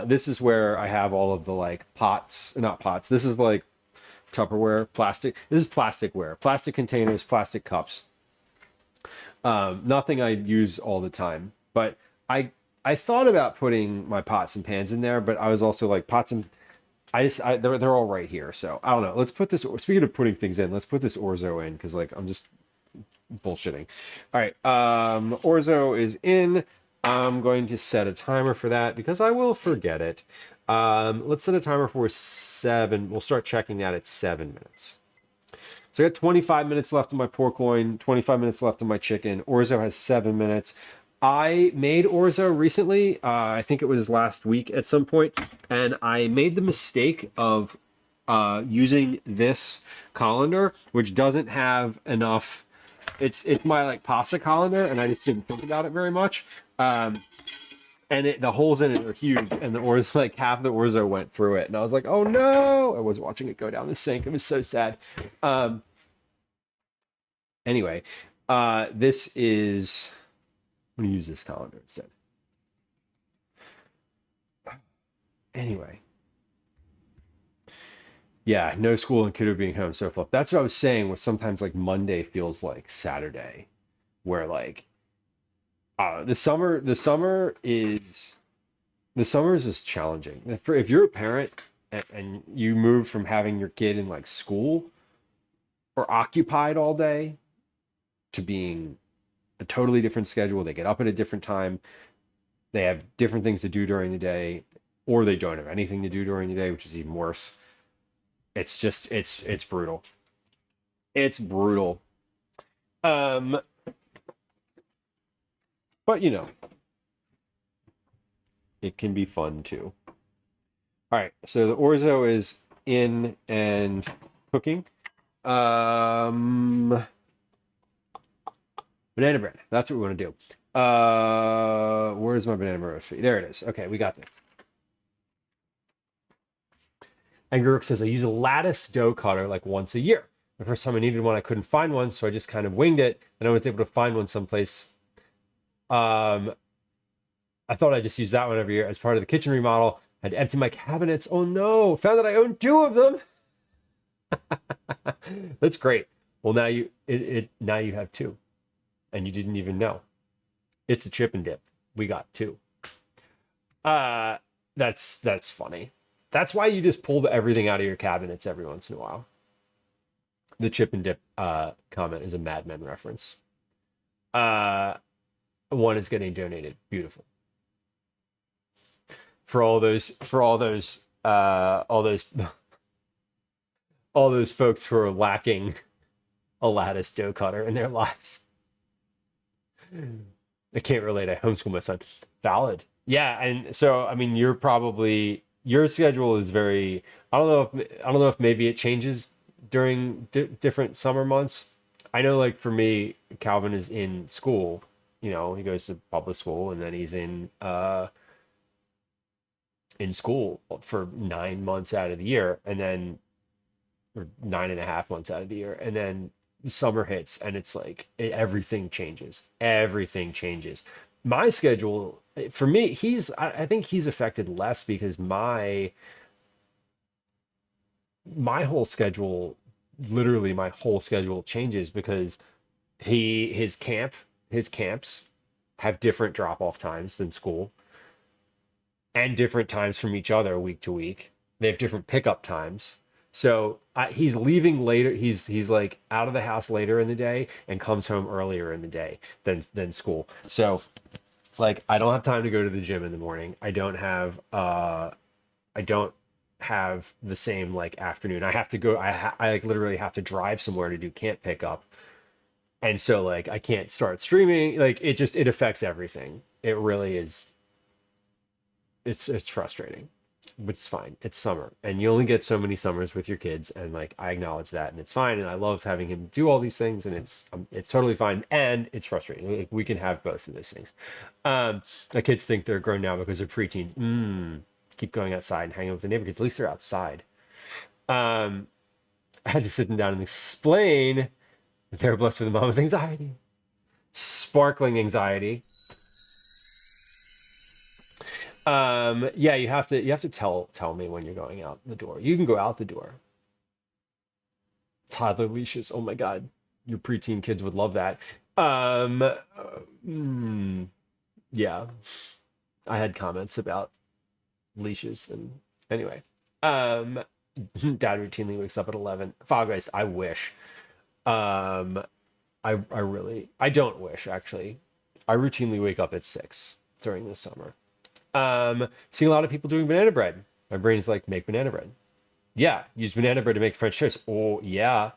this is where I have all of the like pots, not pots. This is like Tupperware, plastic. This is plasticware, plastic containers, plastic cups. Nothing I use all the time, but I thought about putting my pots and pans in there, but I was also like pots and they're all right here. So I don't know. Let's put this, speaking of putting things in, let's put this orzo in because like I'm just bullshitting. All right. Orzo is in. I'm going to set a timer for that because I will forget it. Let's set a timer for 7. We'll start checking that at 7 minutes. So I got 25 minutes left on my pork loin, 25 minutes left on my chicken. Orzo has 7 minutes. I made orzo recently. I think it was last week at some point, and I made the mistake of using this colander, which doesn't have enough. It's my like pasta colander, and I just didn't think about it very much. And the holes in it are huge, and the orzo, like half the orzo went through it, and I was like, oh no! I was watching it go down the sink. It was so sad. Anyway, this is. I'm gonna use this colander instead. Anyway. Yeah, no school and kiddo being home, so flip. That's what I was saying, where sometimes like Monday feels like Saturday, where like the summer is just challenging. If you're a parent and you move from having your kid in like school or occupied all day to being a totally different schedule, they get up at a different time, they have different things to do during the day, or they don't have anything to do during the day, which is even worse. It's just it's brutal. It's brutal. But you know, it can be fun too. All right, so the orzo is in and cooking. Banana bread. That's what we want to do. Where's my banana bread recipe? There it is. Okay, we got this. Angry Rook says, I use a lattice dough cutter like once a year. The first time I needed one, I couldn't find one, so I just kind of winged it, and I was able to find one someplace. I thought I'd just use that one every year. As part of the kitchen remodel, I had to empty my cabinets. Oh no, found that I own 2 of them. That's great. Well, now you have 2. And you didn't even know. It's a chip and dip. We got 2. That's funny. That's why you just pull everything out of your cabinets every once in a while. The chip and dip comment is a Mad Men reference. One is getting donated. Beautiful. For all those folks who are lacking a lattice dough cutter in their lives. I can't relate. I homeschool my son. Valid. Yeah, and so I mean, your schedule is very. I don't know if maybe it changes during different summer months. I know, like for me, Calvin is in school. You know, he goes to public school, and then he's in school for 9 months out of the year, and then or 9.5 months out of the year, and then summer hits and it's like everything changes. My schedule, for me, I think he's affected less because my whole schedule, literally my whole schedule changes because his camps have different drop-off times than school and different times from each other week to week. They have different pickup times. So he's leaving later. He's like out of the house later in the day and comes home earlier in the day than school. So like I don't have time to go to the gym in the morning. I don't have the same like afternoon. I have to go. I like literally have to drive somewhere to do camp pickup. And so like I can't start streaming. Like it affects everything. It really is. It's frustrating. But it's fine. It's summer, and you only get so many summers with your kids, and like I acknowledge that, and it's fine, and I love having him do all these things, and it's totally fine, and it's frustrating. Like, we can have both of those things. The kids think they're grown now because they're preteens. Keep going outside and hanging with the neighbor kids. At least they're outside. I had to sit them down and explain that they're blessed with a mom with anxiety. sparkling anxiety. Yeah, you have to tell me when you're going out the door. You can go out the door. Toddler leashes. Oh my God, your preteen kids would love that. Yeah, I had comments about leashes, and anyway, dad routinely wakes up at 11. Fog Ice, I wish. I don't wish, actually. I routinely wake up at 6 during the summer. Seeing a lot of people doing banana bread. My brain's like, make banana bread. Yeah, use banana bread to make French toast. Oh yeah,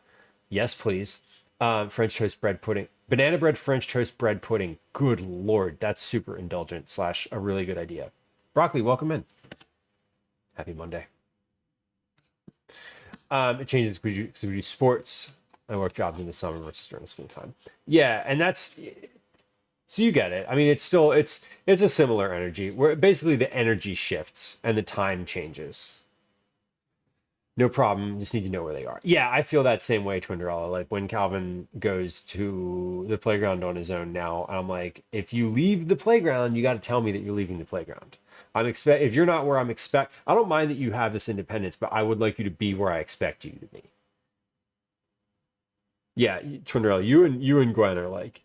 yes please. French toast bread pudding, banana bread French toast bread pudding. Good Lord, that's super indulgent / a really good idea. Broccoli, welcome in. Happy Monday. It changes because we do sports. I work jobs in the summer versus during school time. Yeah, and that's, so you get it. I mean, it's a similar energy where basically the energy shifts and the time changes. No problem. Just need to know where they are. Yeah, I feel that same way, Twinderella. Like when Calvin goes to the playground on his own now, I'm like, if you leave the playground, you got to tell me that you're leaving the playground. If you're not where I don't mind that you have this independence, but I would like you to be where I expect you to be. Yeah, Twinderella, you and Gwen are like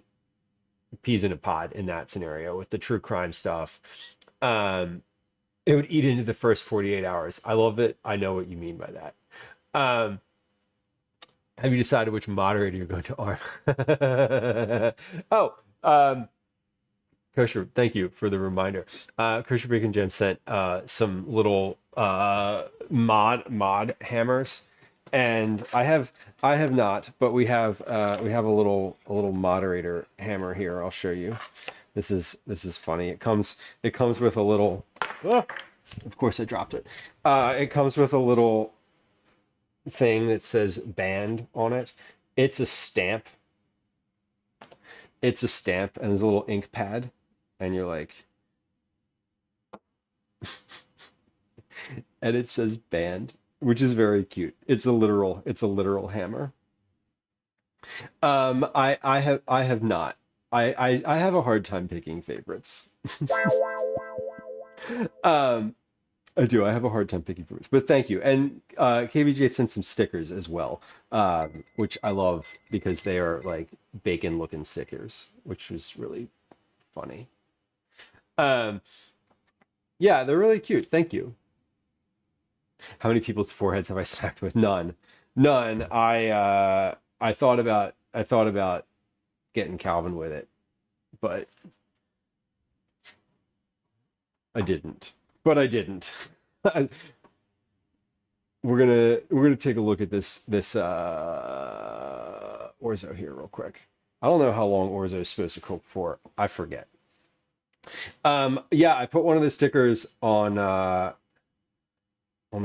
peas in a pod in that scenario with the true crime stuff. It would eat into the first 48 hours. I love that. I know what you mean by that. Have you decided which moderator you're going to arm? Kosher, thank you for the reminder. Kosher Bacon Jam sent some little mod hammers, and I have not, but we have a little moderator hammer here. I'll show you. This is funny. It comes with a little. Oh, of course, I dropped it. It comes with a little thing that says "banned" on it. It's a stamp. And there's a little ink pad, and you're like, and it says "banned," which is very cute. It's a literal hammer. I have not. I have a hard time picking favorites. I do. I have a hard time picking favorites, but thank you. And KBJ sent some stickers as well, which I love because they are like bacon looking stickers, which was really funny. Yeah, they're really cute. Thank you. How many people's foreheads have I smacked with? None. I thought about getting Calvin with it, but I didn't. We're gonna take a look at this orzo here real quick. I don't know how long orzo is supposed to cook for. I forget. Yeah, I put one of the stickers on the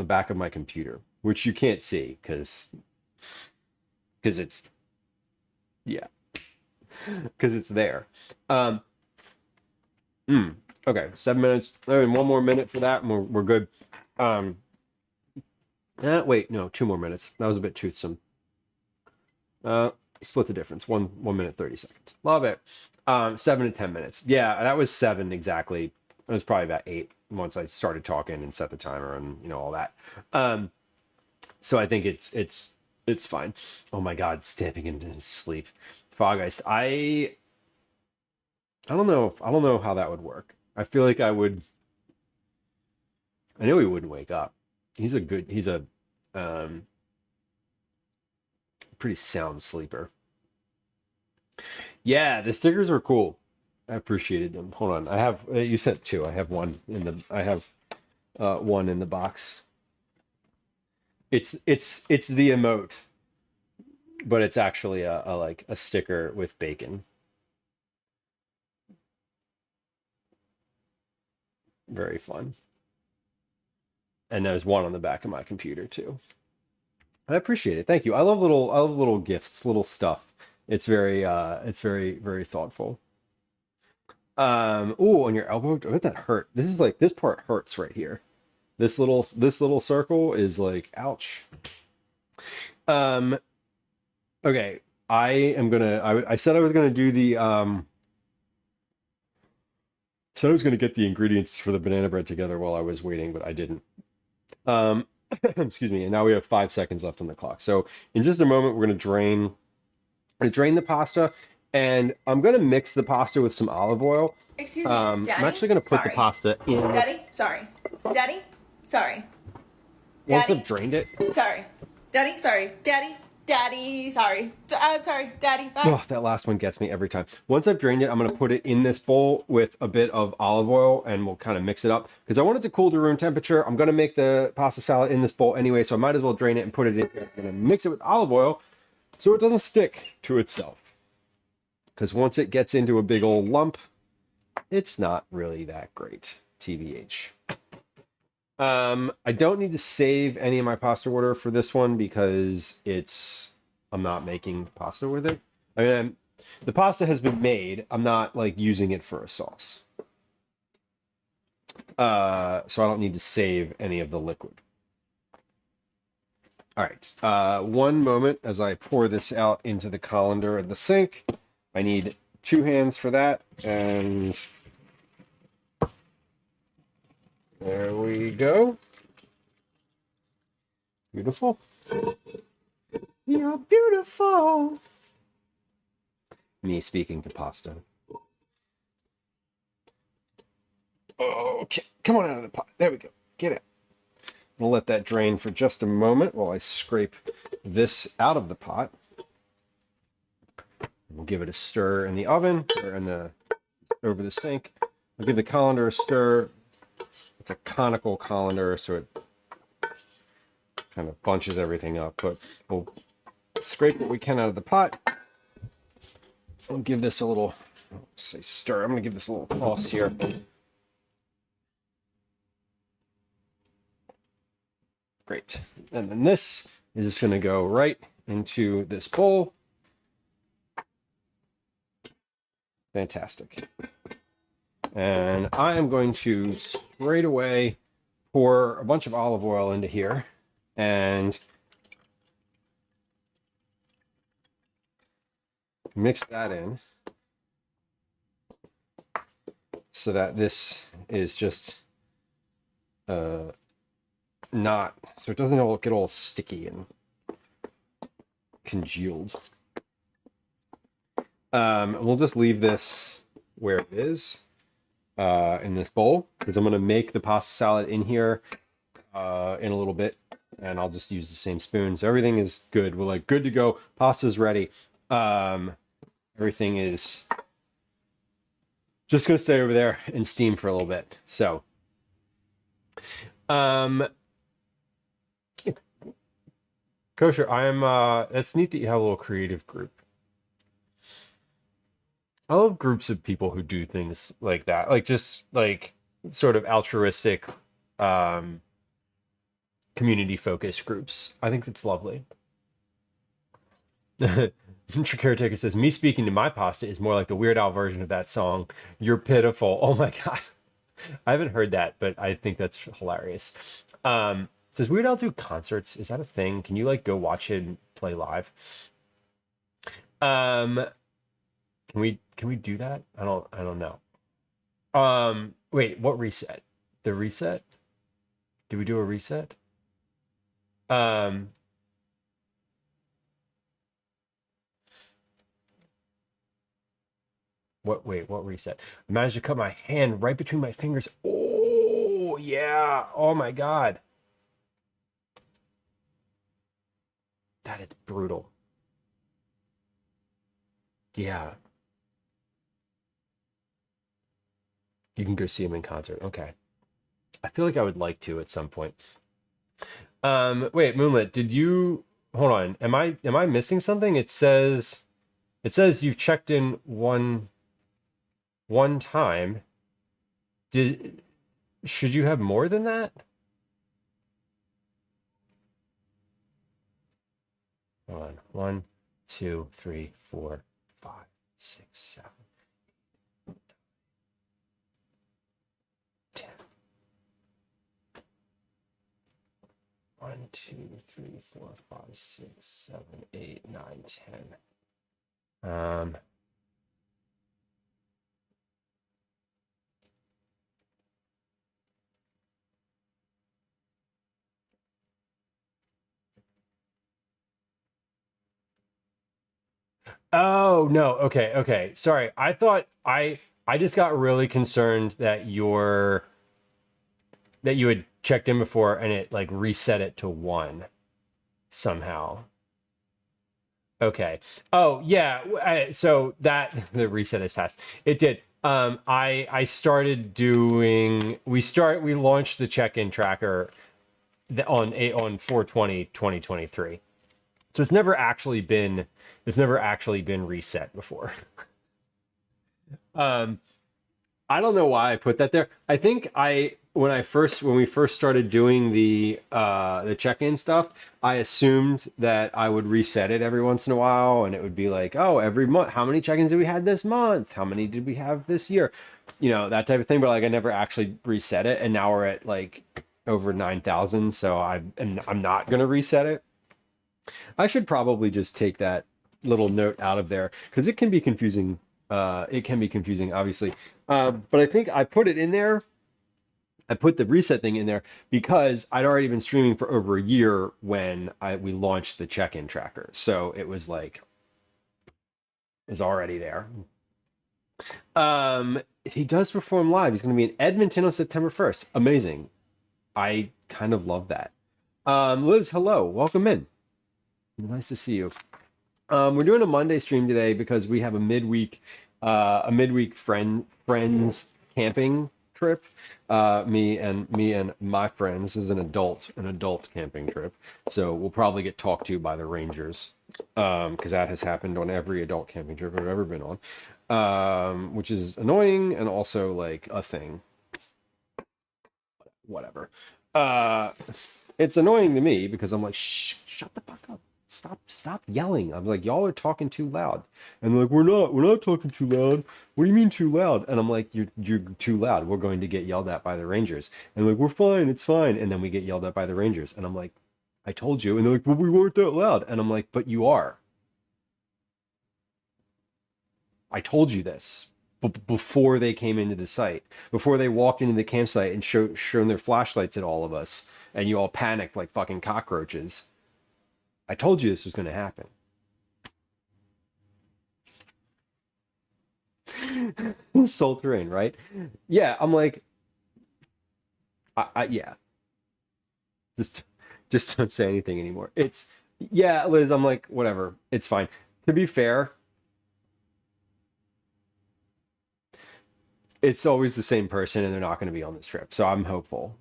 back of my computer, which you can't see because it's there. Okay, 7 minutes. One more minute for that, and we're good. Wait, no, 2 more minutes. That was a bit toothsome. Split the difference. 1 minute 30 seconds. Love it. 7 to 10 minutes. Yeah, that was 7 exactly. It was probably about 8 once I started talking and set the timer and all that. So I think it's fine. Oh my God, stamping into his sleep. Fog Ice. I don't know how that would work. I feel like I would. I know he wouldn't wake up. He's a pretty sound sleeper. Yeah, the stickers are cool. I appreciated them. Hold on, I have you sent 2. I have one in the one in the box. It's the emote, but it's actually a sticker with bacon. Very fun. And there's one on the back of my computer too. I appreciate it. Thank you. I love little gifts, little stuff. It's very very thoughtful. Oh, on your elbow, don't that hurt. This is like, this part hurts right here. This little circle is like, ouch. Okay, I said I was gonna do the So I was going to get the ingredients for the banana bread together while I was waiting, but I didn't. Excuse me. And now we have 5 seconds left on the clock. So in just a moment, we're going to drain the pasta, and I'm going to mix the pasta with some olive oil. Excuse me, Daddy? I'm actually going to put the pasta in. Daddy? Sorry. Daddy? Sorry. Once Daddy? I've drained it. Sorry. Daddy? Sorry. Daddy? Daddy? Sorry. I'm sorry. Daddy? Bye. Oh, that last one gets me every time. Once I've drained it, I'm going to put it in this bowl with a bit of olive oil, and we'll kind of mix it up because I want it to cool to room temperature. I'm going to make the pasta salad in this bowl anyway, so I might as well drain it and put it in here. I'm going to mix it with olive oil so it doesn't stick to itself. Because once it gets into a big old lump, it's not really that great, TBH. I don't need to save any of my pasta water for this one because I'm not making pasta with it. I mean, the pasta has been made. I'm not like using it for a sauce. So I don't need to save any of the liquid. All right. One moment as I pour this out into the colander in the sink. I need 2 hands for that, and there we go. Beautiful. You're beautiful. Me speaking to pasta. Okay, come on out of the pot. There we go. Get it. I'll let that drain for just a moment while I scrape this out of the pot. We'll give it a stir in the oven or over the sink. I'll give the colander a stir. It's a conical colander, so it kind of bunches everything up. But we'll scrape what we can out of the pot. I'll give this a little, say stir. I'm going to give this a little toss here. Great. And then this is just going to go right into this bowl. Fantastic. And I am going to straight away pour a bunch of olive oil into here and mix that in so that this is just not, so it doesn't all get all sticky and congealed. We'll just leave this where it is in this bowl because I'm going to make the pasta salad in here in a little bit, and I'll just use the same spoon. So everything is good. We're like good to go. Pasta's ready. Everything is just going to stay over there and steam for a little bit. So, Kosher, it's neat that you have a little creative group. I love groups of people who do things like that, like just like sort of altruistic, community focused groups. I think it's lovely. Caretaker says, me speaking to my pasta is more like the Weird Al version of that song, You're Pitiful. Oh my God. I haven't heard that, but I think that's hilarious. Does Weird Al do concerts? Is that a thing? Can you like go watch him play live? Can we do that? I don't know. Wait, what reset? The reset? Did we do a reset? What reset? I managed to cut my hand right between my fingers. Oh, yeah. Oh my God. That is brutal. Yeah. You can go see him in concert. Okay. I feel like I would like to at some point. Wait, Moonlit, hold on. Am I missing something? It says you've checked in one time. Should you have more than that? Hold on. 1, 2, 3, 4, 5, 6, 7, 10. 1, 2, 3, 4, 5, 6, 7, 8, 9, 10. Oh no. Okay. Okay. Sorry. I thought I just got really concerned that you had checked in before and it like reset it to 1 somehow. Okay. Oh yeah. So that the reset has passed. It did. I started doing. We launched the check-in tracker on 4/20/2023. So it's never actually been reset before. Um, I don't know why I put that there. I think when we first started doing the check-in stuff, I assumed that I would reset it every once in a while and it would be like, "Oh, every month, how many check-ins did we have this month? How many did we have this year?" You know, that type of thing, but like I never actually reset it and now we're at like over 9,000, so I'm not going to reset it. I should probably just take that little note out of there because it can be confusing. It can be confusing, obviously. But I think I put it in there. I put the reset thing in there because I'd already been streaming for over a year when we launched the check-in tracker. So it was like, is already there. He does perform live. He's going to be in Edmonton on September 1st. Amazing. I kind of love that. Liz, hello. Welcome in. Nice to see you. We're doing a Monday stream today because we have a midweek friends camping trip. Me and my friends. This is an adult camping trip. So we'll probably get talked to by the Rangers, because that has happened on every adult camping trip I've ever been on, which is annoying and also like a thing. Whatever. It's annoying to me because I'm like, shh, shut the fuck up. Stop yelling. I'm like, y'all are talking too loud. And they're like, we're not talking too loud. What do you mean too loud? And I'm like, you're too loud. We're going to get yelled at by the Rangers. And they're like, we're fine, it's fine. And then we get yelled at by the Rangers. And I'm like, I told you. And they're like, well, we weren't that loud. And I'm like, but you are. I told you this before they came into the site, before they walked into the campsite and shown their flashlights at all of us, and you all panicked like fucking cockroaches. I told you this was going to happen. Soul terrain, right? Yeah, I'm like, yeah. Just don't say anything anymore. Yeah, Liz, I'm like, whatever. It's fine. To be fair, it's always the same person and they're not going to be on this trip. So I'm hopeful.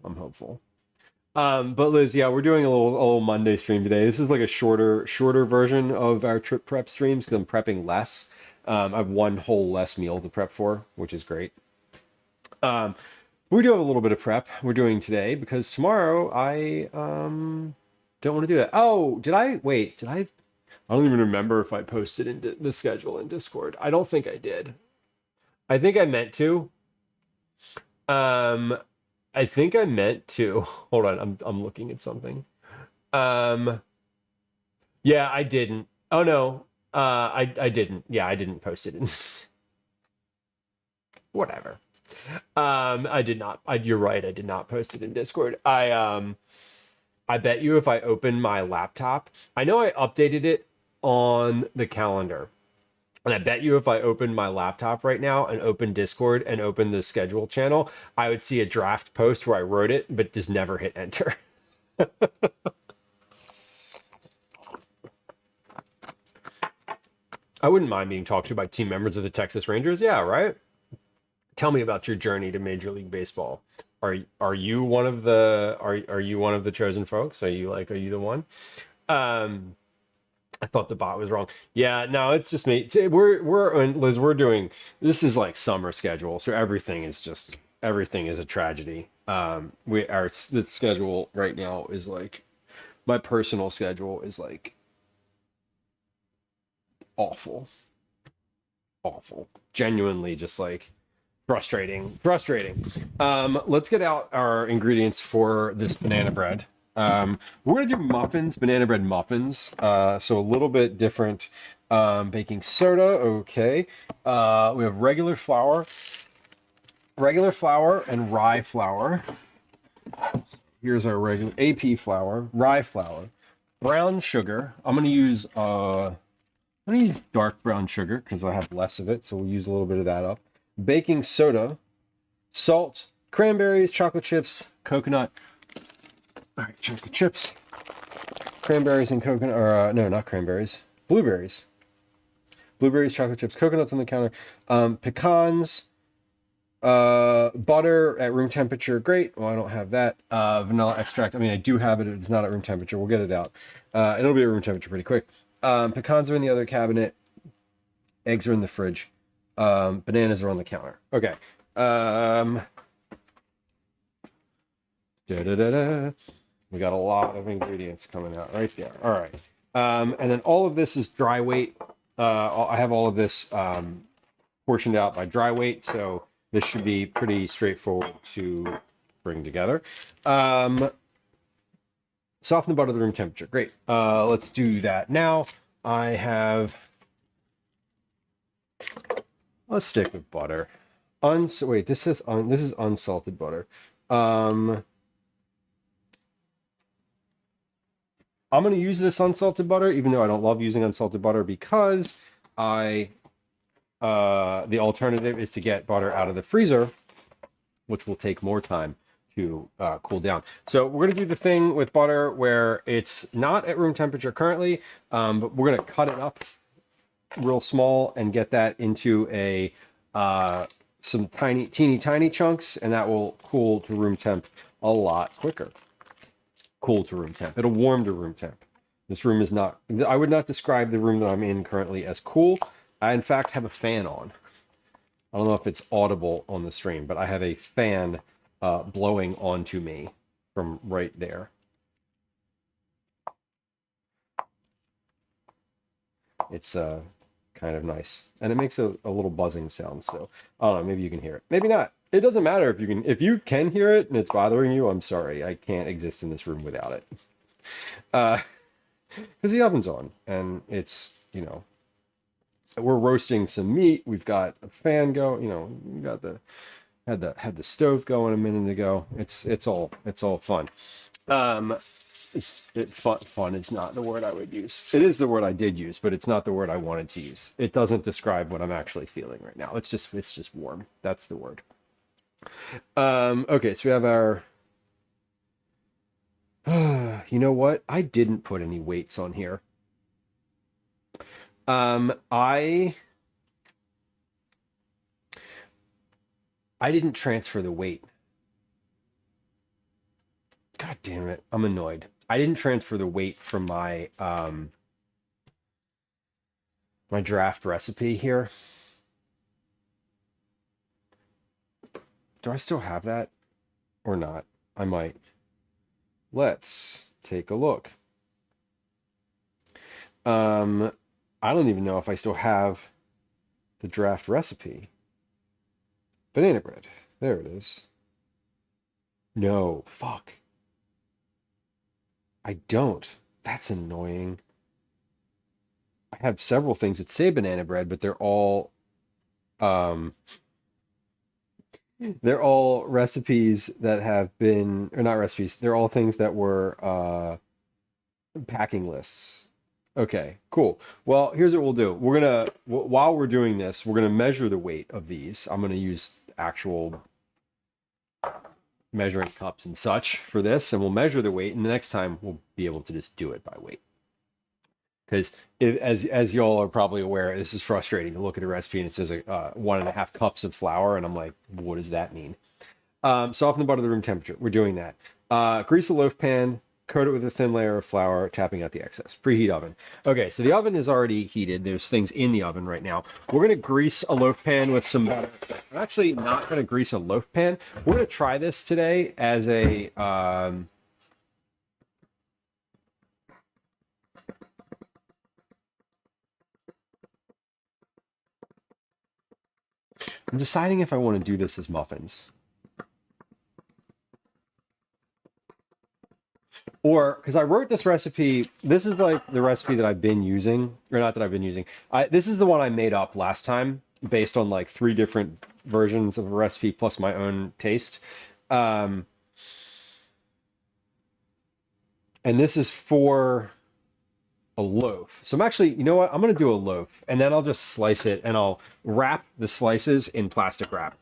But Liz, yeah, we're doing a little Monday stream today. This is like a shorter version of our trip prep streams because I'm prepping less. I have one whole less meal to prep for, which is great. We do have a little bit of prep we're doing today because tomorrow I don't want to do that. Oh, wait, I don't even remember if I posted in the schedule in Discord. I don't think I did. I think I meant to. I think I meant to. Hold on, I'm looking at something. Yeah, I didn't. Oh no. I didn't. Yeah, I didn't post it in. Whatever. I did not. You're right. I did not post it in Discord. I bet you if I open my laptop, I know I updated it on the calendar. And I bet you if I open my laptop right now and open Discord and open the schedule channel, I would see a draft post where I wrote it, but just never hit enter. I wouldn't mind being talked to by team members of the Texas Rangers. Yeah, right? Tell me about your journey to Major League Baseball. Are you one of the are you one of the chosen folks? Are you the one? I thought the bot was wrong. Yeah, no, it's just me. Liz, we're doing, this is like summer schedule, so everything is a tragedy. The schedule right now is like, my personal schedule is like awful, genuinely just like frustrating. Let's get out our ingredients for this banana bread. We're gonna do muffins, banana bread muffins. So a little bit different. Baking soda, okay. We have regular flour and rye flour. Here's our regular AP flour, rye flour, brown sugar. I'm gonna use I'm going to use dark brown sugar because I have less of it, so we'll use a little bit of that up. Baking soda, salt, cranberries, chocolate chips, coconut. All right, chocolate chips, cranberries and coconut, or no, not cranberries, blueberries. Blueberries, chocolate chips, coconuts on the counter, pecans, butter at room temperature. Great. Well, I don't have that. Vanilla extract. I mean, I do have it. It's not at room temperature. We'll get it out. And it'll be at room temperature pretty quick. Pecans are in the other cabinet. Eggs are in the fridge. Bananas are on the counter. Okay. We got a lot of ingredients coming out right there. All right. And then all of this is dry weight. I have all of this portioned out by dry weight, so this should be pretty straightforward to bring together. Soften the butter to room temperature. Great. Let's do that now. Let's stick with butter. Wait, this is unsalted butter. I'm going to use this unsalted butter, even though I don't love using unsalted butter, because the alternative is to get butter out of the freezer, which will take more time to cool down. So we're going to do the thing with butter where it's not at room temperature currently, but we're going to cut it up real small and get that into some teeny tiny chunks, and that will cool to room temp a lot quicker. Cool to room temp. It'll warm to room temp. This room is not, I would not describe the room that I'm in currently as cool. I, in fact, have a fan on. I don't know if it's audible on the stream, but I have a fan blowing onto me from right there. It's kind of nice. And it makes a little buzzing sound, so I don't know, maybe you can hear it. Maybe not. It doesn't matter if you can hear it and it's bothering you, I'm sorry. I can't exist in this room without it. Because the oven's on and it's, you know, we're roasting some meat. We've got a fan go, you know, we got had the stove going a minute ago. It's all fun. Fun is not the word I would use. It is the word I did use, but it's not the word I wanted to use. It doesn't describe what I'm actually feeling right now. It's just warm. That's the word. Okay, so we have our you know what? I didn't put any weights on here. I didn't transfer the weight. God damn it. I'm annoyed. I didn't transfer the weight from my my draft recipe here. Do I still have that or not? I might. Let's take a look. I don't even know if I still have the draft recipe. Banana bread. There it is. No, fuck. I don't. That's annoying. I have several things that say banana bread, but they're all recipes that have been, or not recipes, they're all things that were packing lists. Okay, cool. Well, here's what we'll do. We're gonna, while we're doing this, we're gonna measure the weight of these. I'm gonna use actual measuring cups and such for this, and we'll measure the weight, and the next time we'll be able to just do it by weight. Because as y'all are probably aware, this is frustrating to look at a recipe and it says 1.5 cups of flour, and I'm like, what does that mean? Soften the butter to room temperature. We're doing that. Grease a loaf pan, coat it with a thin layer of flour, tapping out the excess. Preheat oven. Okay, so the oven is already heated. There's things in the oven right now. We're going to grease a loaf pan with some butter. I'm actually not going to grease a loaf pan. We're going to try this today as a... I'm deciding if I want to do this as muffins. Or, because I wrote this recipe, this is like the recipe that I've been using, or not that I've been using. This is the one I made up last time, based on like 3 different versions of a recipe, plus my own taste. And this is for a loaf. So I'm actually, you know what? I'm going to do a loaf, and then I'll just slice it, and I'll wrap the slices in plastic wrap.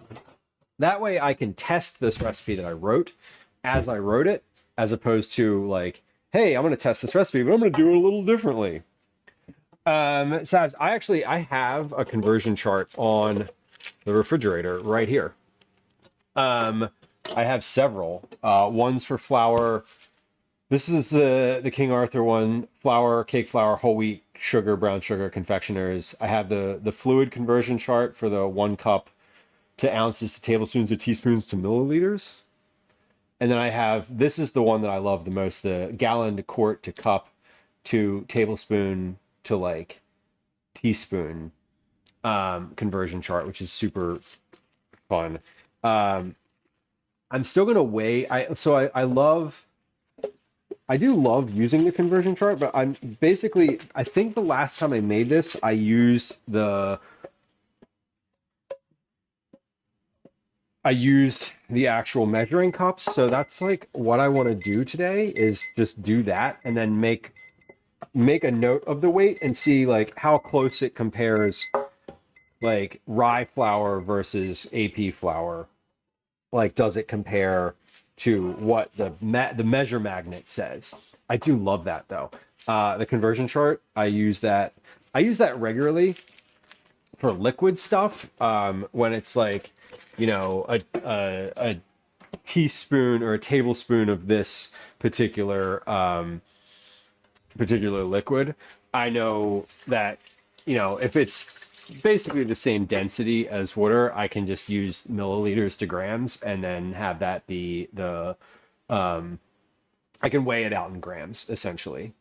That way I can test this recipe that I wrote as I wrote it, as opposed to like, hey, I'm going to test this recipe, but I'm going to do it a little differently. Sabs, I have a conversion chart on the refrigerator right here. I have several. One's for flour. This is the King Arthur one: flour, cake flour, whole wheat, sugar, brown sugar, confectioners. I have the fluid conversion chart for the 1 cup to ounces to tablespoons to teaspoons to milliliters. And then I have, this is the one that I love the most, the gallon to quart to cup to tablespoon to like teaspoon conversion chart, which is super fun. I'm still gonna weigh. I do love using the conversion chart, but I think the last time I made this, I used the actual measuring cups. So that's like what I want to do today, is just do that and then make a note of the weight and see like how close it compares, like rye flour versus AP flour. Like, does it compare to what the measure magnet says? I do love that though. The conversion chart, I use that regularly for liquid stuff. When it's like, you know, a teaspoon or a tablespoon of this particular liquid, I know that, you know, if it's basically the same density as water, I can just use milliliters to grams and then have that be the I can weigh it out in grams essentially.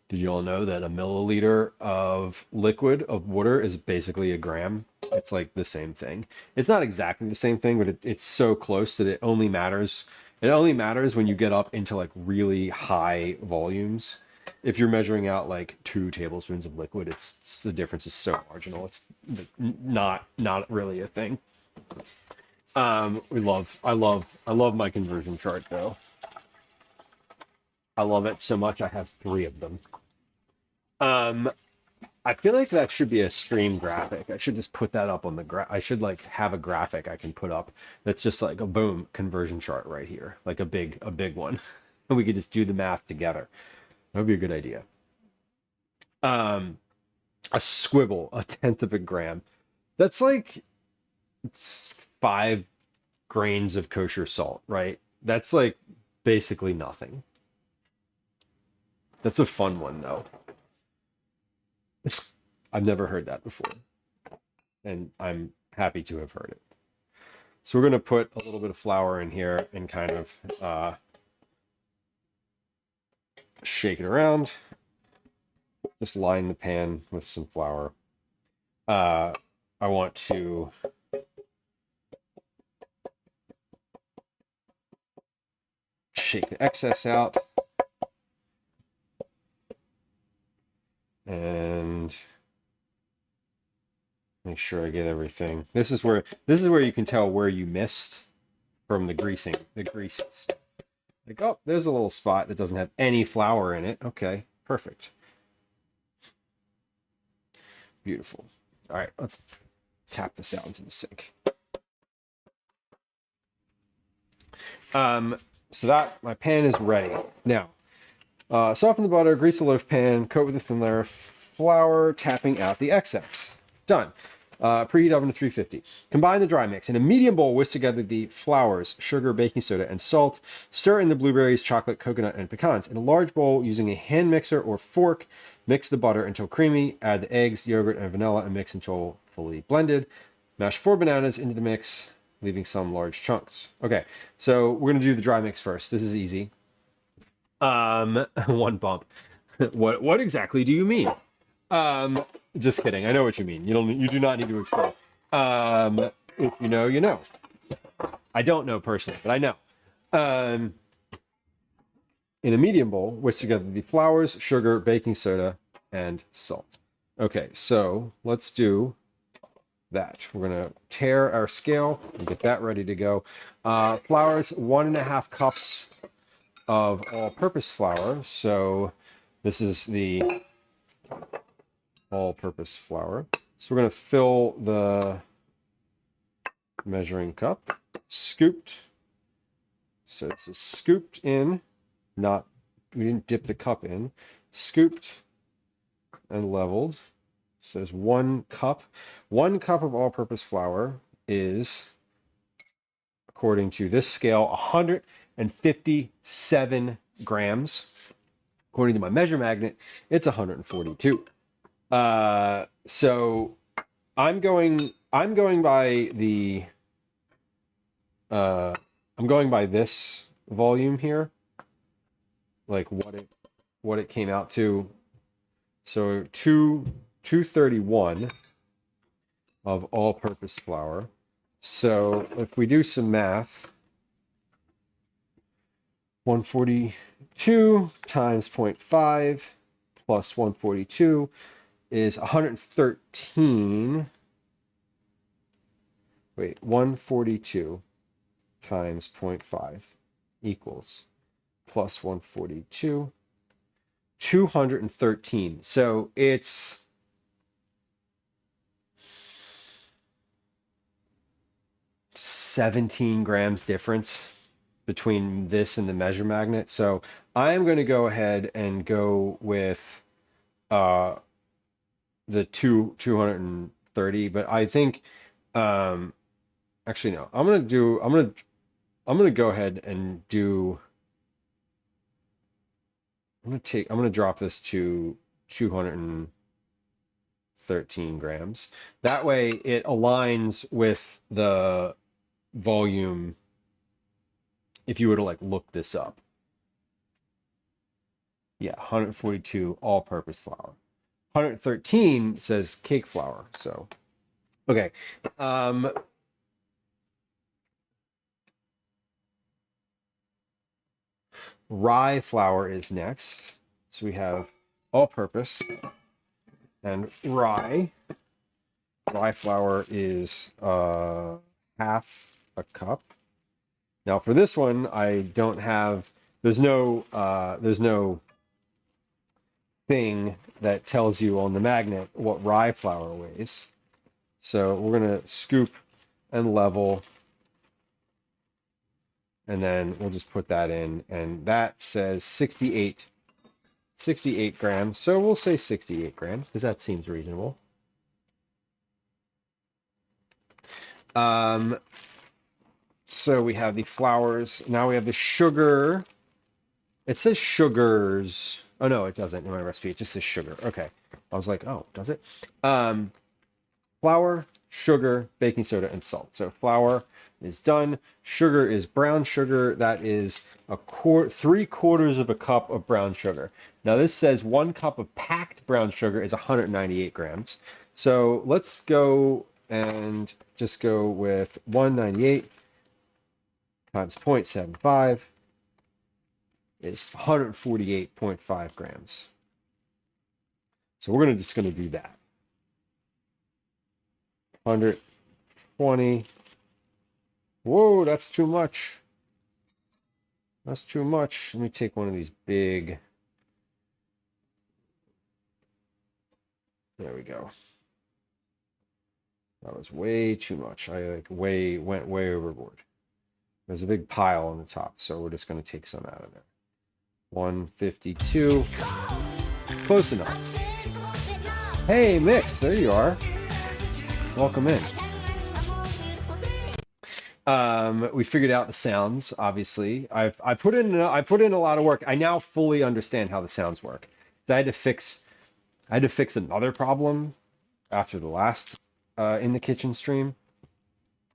Did you all know that a milliliter of liquid of water is basically a gram? It's like the same thing. It's not exactly the same thing, but it's so close that it only matters when you get up into like really high volumes. If you're measuring out like 2 tablespoons of liquid, it's the difference is so marginal. It's not really a thing. I love my conversion chart though. I love it so much. I have 3 of them. I feel like that should be a stream graphic. I should just put that up on the I should like have a graphic I can put up that's just like a boom conversion chart right here, like a big one, and we could just do the math together. That would be a good idea. A squibble, 1/10 of a gram. That's like, it's 5 grains of kosher salt, right? That's like basically nothing. That's a fun one though. I've never heard that before, and I'm happy to have heard it. So we're going to put a little bit of flour in here and kind of shake it around. Just line the pan with some flour. I want to shake the excess out. And make sure I get everything. This is where you can tell where you missed from the grease stuff. Like, oh, there's a little spot that doesn't have any flour in it. Okay, perfect. Beautiful. All right, let's tap this out into the sink. So that my pan is ready. Now, soften the butter, grease the loaf pan, coat with a thin layer of flour, tapping out the excess. Done. Preheat oven to 350. Combine the dry mix. In a medium bowl, whisk together the flours, sugar, baking soda, and salt. Stir in the blueberries, chocolate, coconut, and pecans. In a large bowl, using a hand mixer or fork, mix the butter until creamy. Add the eggs, yogurt, and vanilla, and mix until fully blended. Mash 4 bananas into the mix, leaving some large chunks. Okay, so we're going to do the dry mix first. This is easy. One bump. What exactly do you mean? Just kidding. I know what you mean. You do not need to explain. If you know, you know. I don't know personally, but I know. In a medium bowl, whisk together the flours, sugar, baking soda, and salt. Okay, so let's do that. We're gonna tear our scale and get that ready to go. Flours, 1.5 cups of all-purpose flour. So this is the all-purpose flour. So we're going to fill the measuring cup, scooped. So this is scooped in, not, we didn't dip the cup in, scooped and leveled. So there's 1 cup. 1 cup of all-purpose flour is, according to this scale, 157 grams. According to my measure magnet, it's 142. So I'm going by the I'm going by this volume here, like what it came out to. So 231 of all-purpose flour. So if we do some math, 142 times 0.5 plus 142 is 113. Wait, 142 times 0.5 equals plus 142, 213. So it's 17 grams difference between this and the measure magnet. So I'm going to go ahead and go with the 230, but I think actually no. I'm going to go ahead and do I'm going to drop this to 213 grams. That way it aligns with the volume if you were to like look this up. Yeah, 142 all-purpose flour. 113 says cake flour. So, okay. Rye flour is next. So we have all-purpose and rye. Rye flour is half a cup. Now for this one, I don't have. There's no thing that tells you on the magnet what rye flour weighs. So we're gonna scoop and level, and then we'll just put that in, and that says 68 grams. So we'll say 68 grams because that seems reasonable. So we have the flours. Now we have the sugar. It says sugars. Oh no, it doesn't in my recipe. It just says sugar. Okay. I was like, oh, does it? Flour, sugar, baking soda, and salt. So flour is done. Sugar is brown sugar. That is 3/4 of a cup of brown sugar. Now this says 1 cup of packed brown sugar is 198 grams. So let's go and just go with 198 times 0.75 is 148.5 grams. So we're just going to do that. 120. Whoa, that's too much. That's too much. Let me take one of these big. There we go. That was way too much. I went way overboard. There's a big pile on the top, so we're just going to take some out of there. 152. Close enough. Hey, Mix, there you are. Welcome in. We figured out the sounds. Obviously, I put in a lot of work. I now fully understand how the sounds work. So I had to fix another problem after the last in the kitchen stream.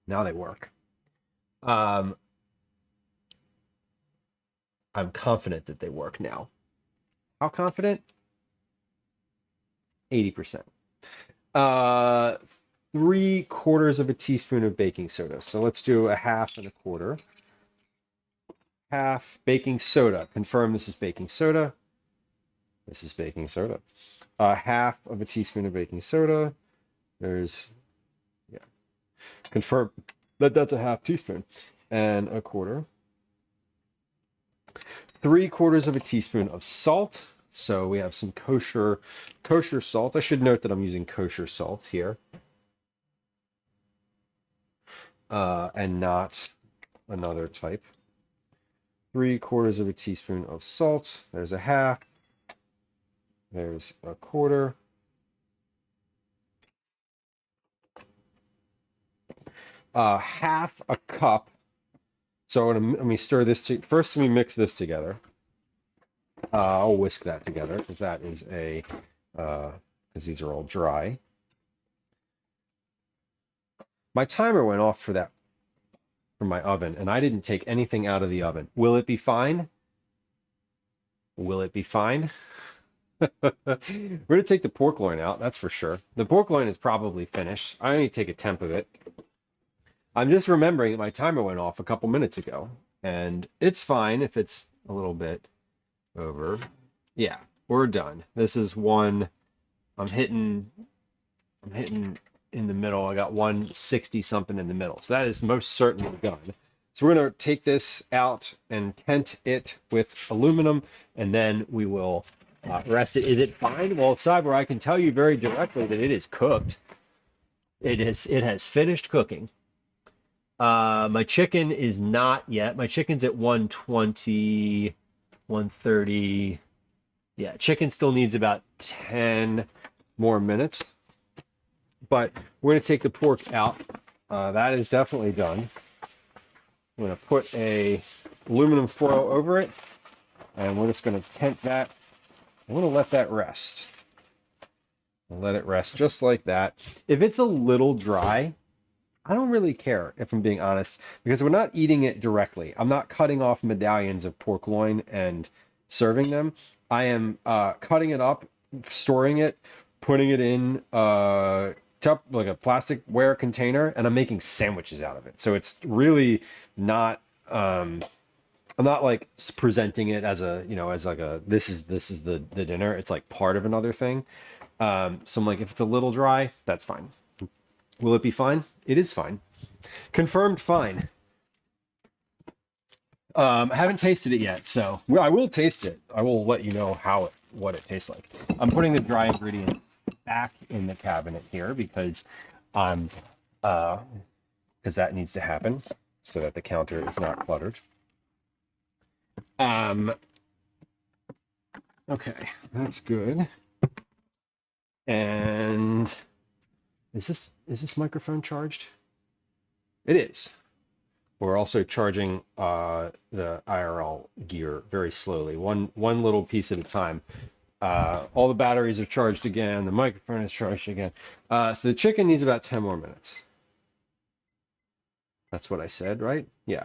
Now they work. I'm confident that they work now. How confident? 80%. 3/4 of a teaspoon of baking soda. So let's do 1/2 and 1/4. Half baking soda. Confirm this is baking soda. This is baking soda. 1/2 of a teaspoon of baking soda. There's, yeah. Confirm that that's a 1/2 teaspoon. And 1/4. 3/4 of a teaspoon of salt. So we have some kosher salt. I should note that I'm using kosher salt here. And not another type. 3/4 teaspoon of salt. There's a half. There's a quarter. Half a cup. So let me stir this. First, let me mix this together. I'll whisk that together because that is because these are all dry. My timer went off for my oven, and I didn't take anything out of the oven. Will it be fine? Will it be fine? We're going to take the pork loin out, that's for sure. The pork loin is probably finished. I only take a tenth of it. I'm just remembering that my timer went off a couple minutes ago, and it's fine if it's a little bit over. Yeah, we're done. This is one. I'm hitting in the middle. I got 160 something in the middle. So that is most certainly done. So we're going to take this out and tent it with aluminum, and then we will rest it. Is it fine? Well, Cyber, I can tell you very directly that it is cooked. It has finished cooking. My chicken is not yet. My chicken's at 120, 130. Yeah, chicken still needs about 10 more minutes. But we're going to take the pork out. That is definitely done. I'm going to put a aluminum foil over it, and we're just going to tent that. I'm going to let that rest. I'll let it rest just like that. If it's a little dry, I don't really care, if I'm being honest, because we're not eating it directly. I'm not cutting off medallions of pork loin and serving them. I am cutting it up, storing it, putting it in like a plasticware container, and I'm making sandwiches out of it. So it's really not I'm not like presenting it as a, as like a this is the dinner. It's like part of another thing. So I'm like, if it's a little dry, that's fine. Will it be fine? It is fine. Confirmed fine. I haven't tasted it yet, so I will taste it. I will let you know what it tastes like. I'm putting the dry ingredients back in the cabinet here because that needs to happen so that the counter is not cluttered. Okay, that's good. And is this microphone charged? It is. We're also charging the IRL gear very slowly, one little piece at a time. All the batteries are charged again. The microphone is charged again. So the chicken needs about 10 more minutes. That's what I said, right? Yeah.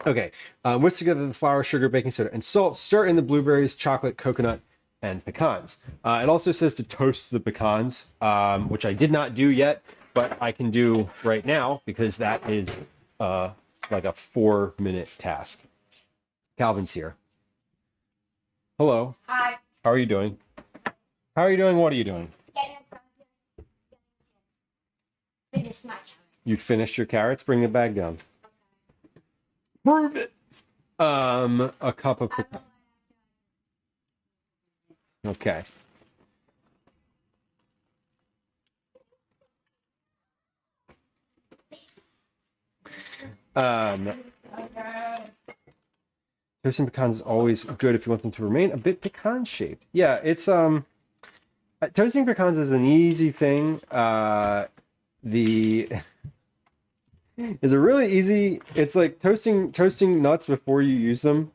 Okay. Whisk together the flour, sugar, baking soda, and salt. Stir in the blueberries, chocolate, coconut, and pecans. It also says to toast the pecans, which I did not do yet, but I can do right now because that is like a 4-minute task. Calvin's here. Hello. Hi. How are you doing? How are you doing? What are you doing? Finish my carrot. You finished your carrots? Bring the bag down. Prove it. A cup of pecans. Okay. Toasting pecans is always good if you want them to remain a bit pecan shaped. Yeah, it's toasting pecans is an easy thing. Is a really easy. It's like toasting nuts before you use them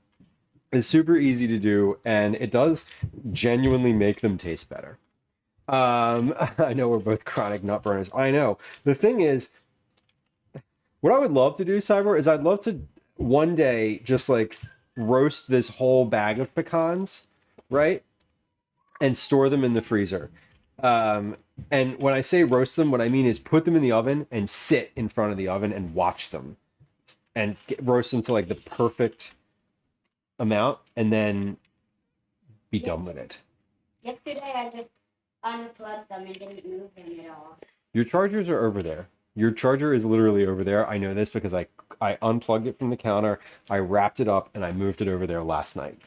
is super easy to do, and it does genuinely make them taste better. I know we're both chronic nut burners. I know. The thing is, what I would love to do, Cyber, is I'd love to one day just like roast this whole bag of pecans, right? And store them in the freezer. And when I say roast them, what I mean is put them in the oven and sit in front of the oven and watch them and roast them to like the perfect amount and then be done with it. Yesterday I just unplugged them and didn't move them at all. Your chargers are over there. Your charger is literally over there. I know this because I unplugged it from the counter, I wrapped it up, and I moved it over there last night.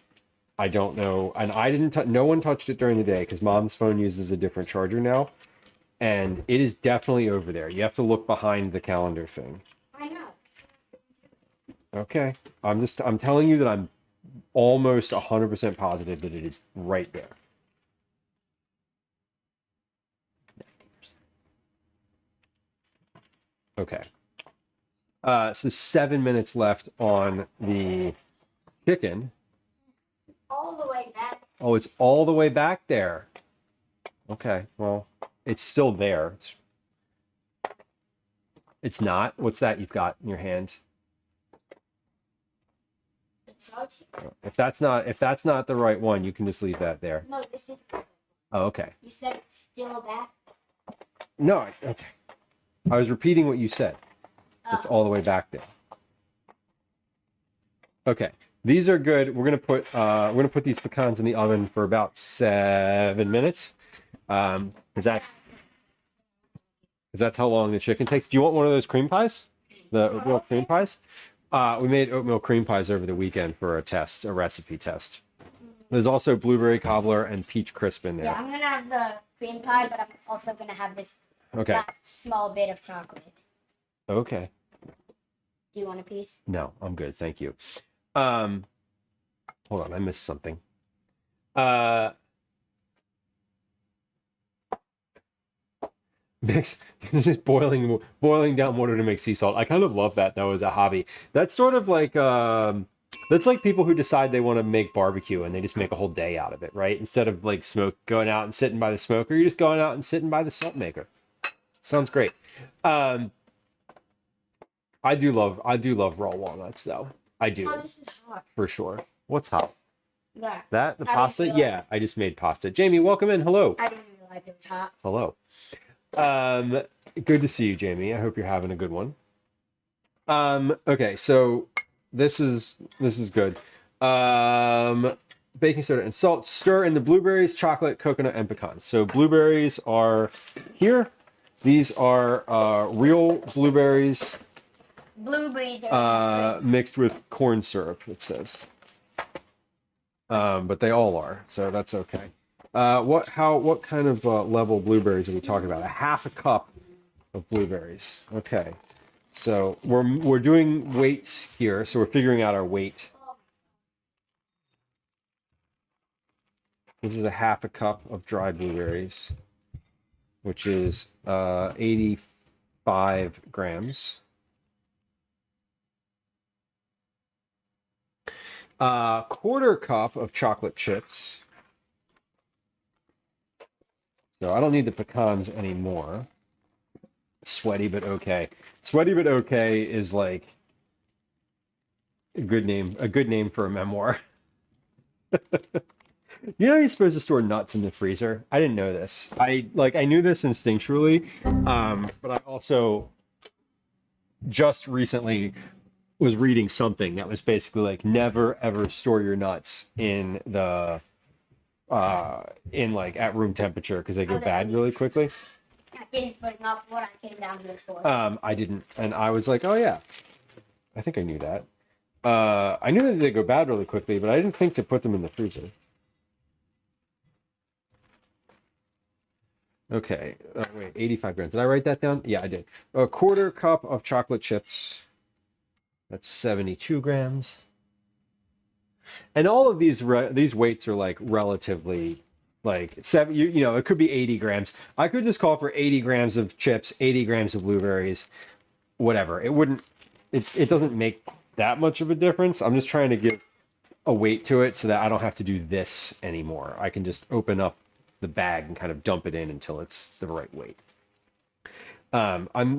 I don't know, and I didn't. No one touched it during the day because Mom's phone uses a different charger now, and it is definitely over there. You have to look behind the calendar thing. I know. Okay, I'm telling you that I'm almost 100% positive that it is right there. Okay. So 7 minutes left on the chicken. All the way back. Oh, it's all the way back there. Okay, well, it's still there. It's not. What's that you've got in your hand? It's out here. If that's not the right one, you can just leave that there. No, this is. Oh, okay. You said it's still back. No, okay. I was repeating what you said. It's all the way back there. Okay, these are good. We're gonna put these pecans in the oven for about 7 minutes. Is that's how long the chicken takes. Do you want one of those cream pies? The oatmeal cream pies? We made oatmeal cream pies over the weekend for a recipe test. There's also blueberry cobbler and peach crisp in there. Yeah, I'm gonna have the cream pie, but I'm also gonna have this last small bit of chocolate. Okay. Do you want a piece? No, I'm good. Thank you. Hold on, I missed something. Mix just boiling down water to make sea salt. I kind of love that though as a hobby. That's sort of like that's like people who decide they want to make barbecue and they just make a whole day out of it, right? Instead of like going out and sitting by the smoker, you're just going out and sitting by the salt maker. Sounds great. I do love raw walnuts though. I do. Oh, this is hot. For sure. What's hot? That. The pasta? Yeah, I just made pasta. Jamie, welcome in. Hello. I didn't realize it was hot. Hello. Good to see you, Jamie. I hope you're having a good one. Okay, so this is good. Baking soda and salt. Stir in the blueberries, chocolate, coconut, and pecans. So blueberries are here. These are real blueberries. Blueberries. Mixed with corn syrup, it says. But they all are, so that's okay. What kind of level blueberries are we talking about? A half a cup of blueberries. Okay. So we're doing weights here, so we're figuring out our weight. This is a half a cup of dry blueberries, which is 85 grams. Quarter cup of chocolate chips. So I don't need the pecans anymore. Sweaty but okay. Sweaty but okay is like a good name for a memoir. You know you're supposed to store nuts in the freezer? I didn't know this. I knew this instinctually, but I also just recently was reading something that was basically like never ever store your nuts in the at room temperature because they go bad really quickly. I didn't bring up what I came down here for. I didn't, and I was like, oh yeah, I think I knew that. I knew that they go bad really quickly, but I didn't think to put them in the freezer. Okay, wait, 85 grams. Did I write that down? Yeah, I did. A quarter cup of chocolate chips. That's 72 grams. And all of these weights are like relatively like it could be 80 grams. I could just call for 80 grams of chips, 80 grams of blueberries, whatever. It doesn't make that much of a difference. I'm just trying to give a weight to it so that I don't have to do this anymore. I can just open up the bag and kind of dump it in until it's the right weight.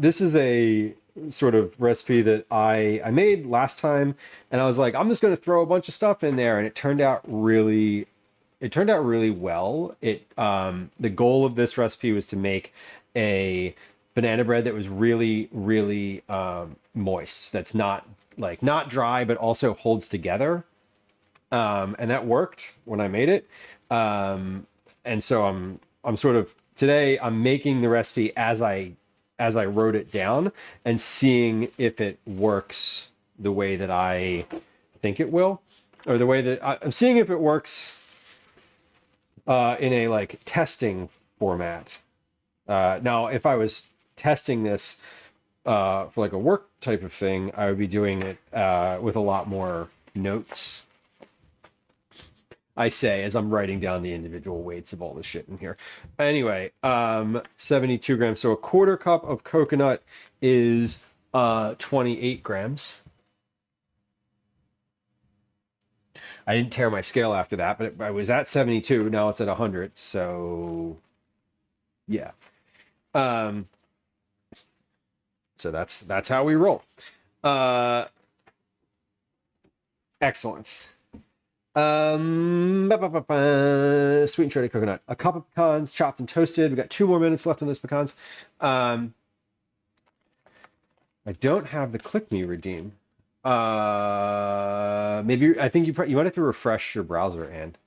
This is a sort of recipe that I made last time, and I was like, I'm just going to throw a bunch of stuff in there, and it turned out really well. The goal of this recipe was to make a banana bread that was really, really moist. That's not dry, but also holds together. And that worked when I made it. And so I'm sort of today I'm making the recipe as I wrote it down and seeing if it works the way that I think it will. or the way that I'm seeing if it works in a like testing format. Now, if I was testing this for like a work type of thing, I would be doing it with a lot more notes. I say as I'm writing down the individual weights of all the shit in here. Anyway, 72 grams. So a quarter cup of coconut is 28 grams. I didn't tear my scale after that, but I was at 72. Now it's at 100. So yeah. So that's how we roll. Excellent. Sweet and shredded coconut. A cup of pecans, chopped and toasted. We got 2 more minutes left on those pecans. I don't have the click me redeem. Maybe I think you might have to refresh your browser, and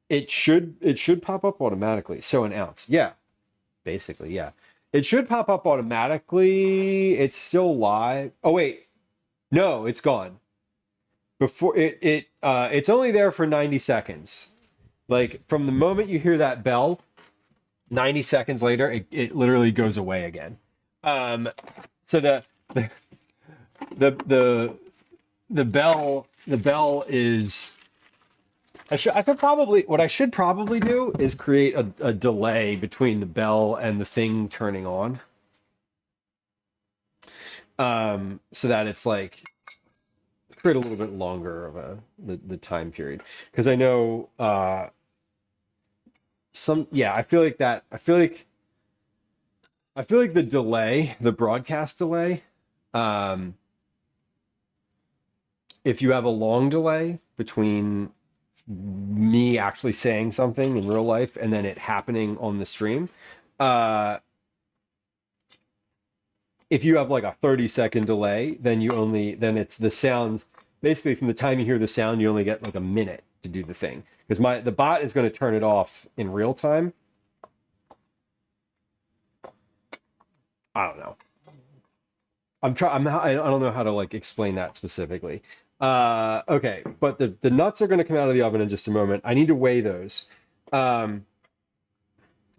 it should pop up automatically. So an ounce, yeah, basically, yeah, it should pop up automatically. It's still live. Oh wait, no, it's gone. Before it's only there for 90 seconds. Like from the moment you hear that bell, 90 seconds later, it literally goes away again. So the bell is. What I should probably do is create a delay between the bell and the thing turning on. So that it's like create a little bit longer of the time period, because I know I feel like the delay, the broadcast delay, if you have a long delay between me actually saying something in real life and then it happening on the stream, if you have like a 30-second delay, then it's the sound. Basically, from the time you hear the sound, you only get like a minute to do the thing, because the bot is going to turn it off in real time. I don't know. I don't know how to like explain that specifically. Okay, but the nuts are going to come out of the oven in just a moment. I need to weigh those. I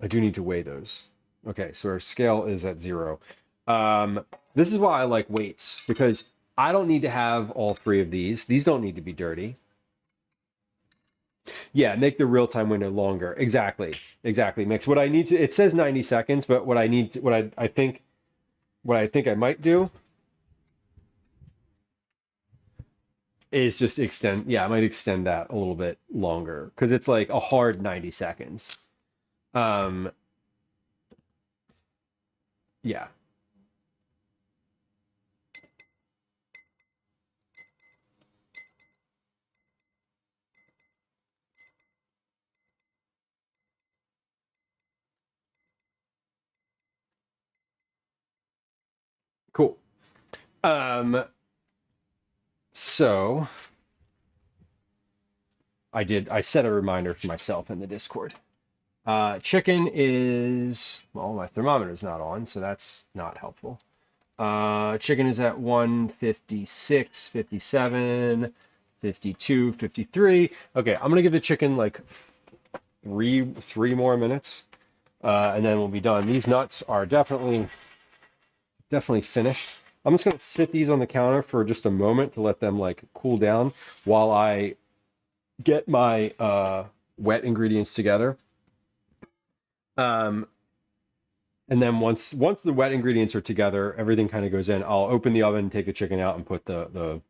do need to weigh those. Okay, so our scale is at 0. This is why I like weights, because I don't need to have all 3 of these. These don't need to be dirty. Yeah, make the real-time window longer. Exactly, Mix. What I need to, it says 90 seconds, but what I think I might do is just extend. Yeah, I might extend that a little bit longer, because it's like a hard 90 seconds. Yeah. Cool. So I set a reminder for myself in the Discord. Chicken is, well, my thermometer's not on, so that's not helpful. Chicken is at 156, 57, 52, 53. Okay, I'm gonna give the chicken like three more minutes, and then we'll be done. These nuts are definitely finished. I'm just gonna sit these on the counter for just a moment to let them like cool down while I get my wet ingredients together. And then once the wet ingredients are together, everything kind of goes in. I'll open the oven, take the chicken out, and put the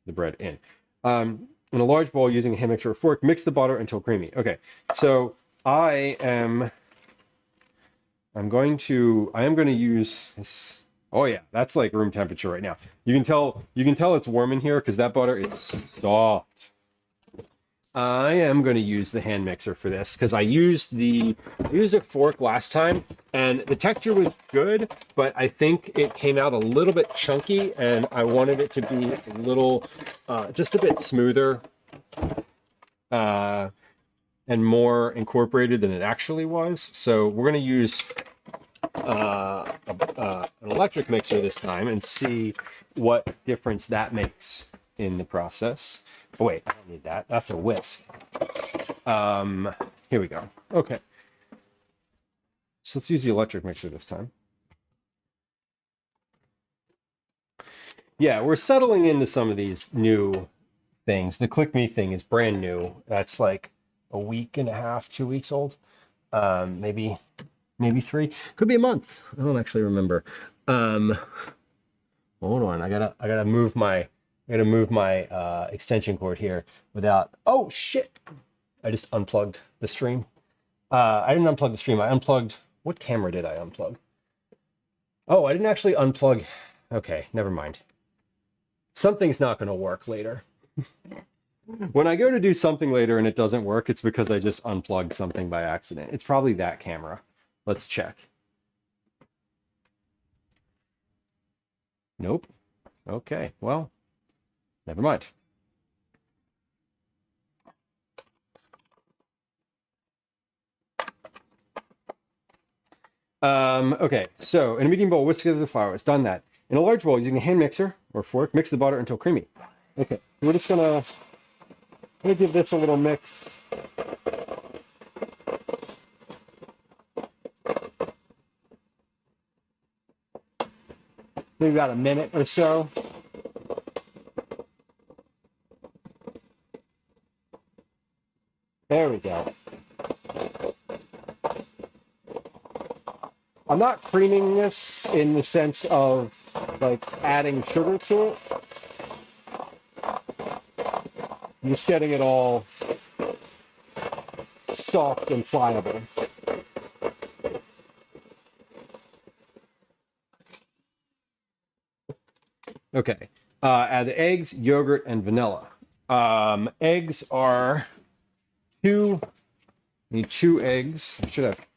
bread in. In a large bowl, using a hand mixer or fork, mix the butter until creamy. Okay, so I am going to use this. Oh yeah, that's like room temperature right now. You can tell it's warm in here because that butter is soft. I am going to use the hand mixer for this because I used a fork last time and the texture was good, but I think it came out a little bit chunky and I wanted it to be a little, just a bit smoother and more incorporated than it actually was. So we're going to use an electric mixer this time and see what difference that makes in the process. Oh wait, I don't need that. That's a whisk. Here we go. Okay. So let's use the electric mixer this time. Yeah, we're settling into some of these new things. The Click Me thing is brand new. That's like a week and a half, 2 weeks old. Maybe 3. Could be a month. I don't actually remember. Hold on. I gotta move my extension cord here without. Oh shit! I just unplugged the stream. I didn't unplug the stream. I unplugged. What camera did I unplug? Oh, I didn't actually unplug. Okay, never mind. Something's not going to work later. When I go to do something later and it doesn't work, it's because I just unplugged something by accident. It's probably that camera. Let's check. Nope. Okay, well, never mind. Okay, so in a medium bowl, whisk together the flour. It's done that. In a large bowl, using a hand mixer or fork, mix the butter until creamy. Okay, so we're just gonna give this a little mix. Maybe about a minute or so. There we go. I'm not creaming this in the sense of like adding sugar to it. I'm just getting it all soft and pliable. Okay, add the eggs, yogurt, and vanilla. Eggs are need 2 eggs.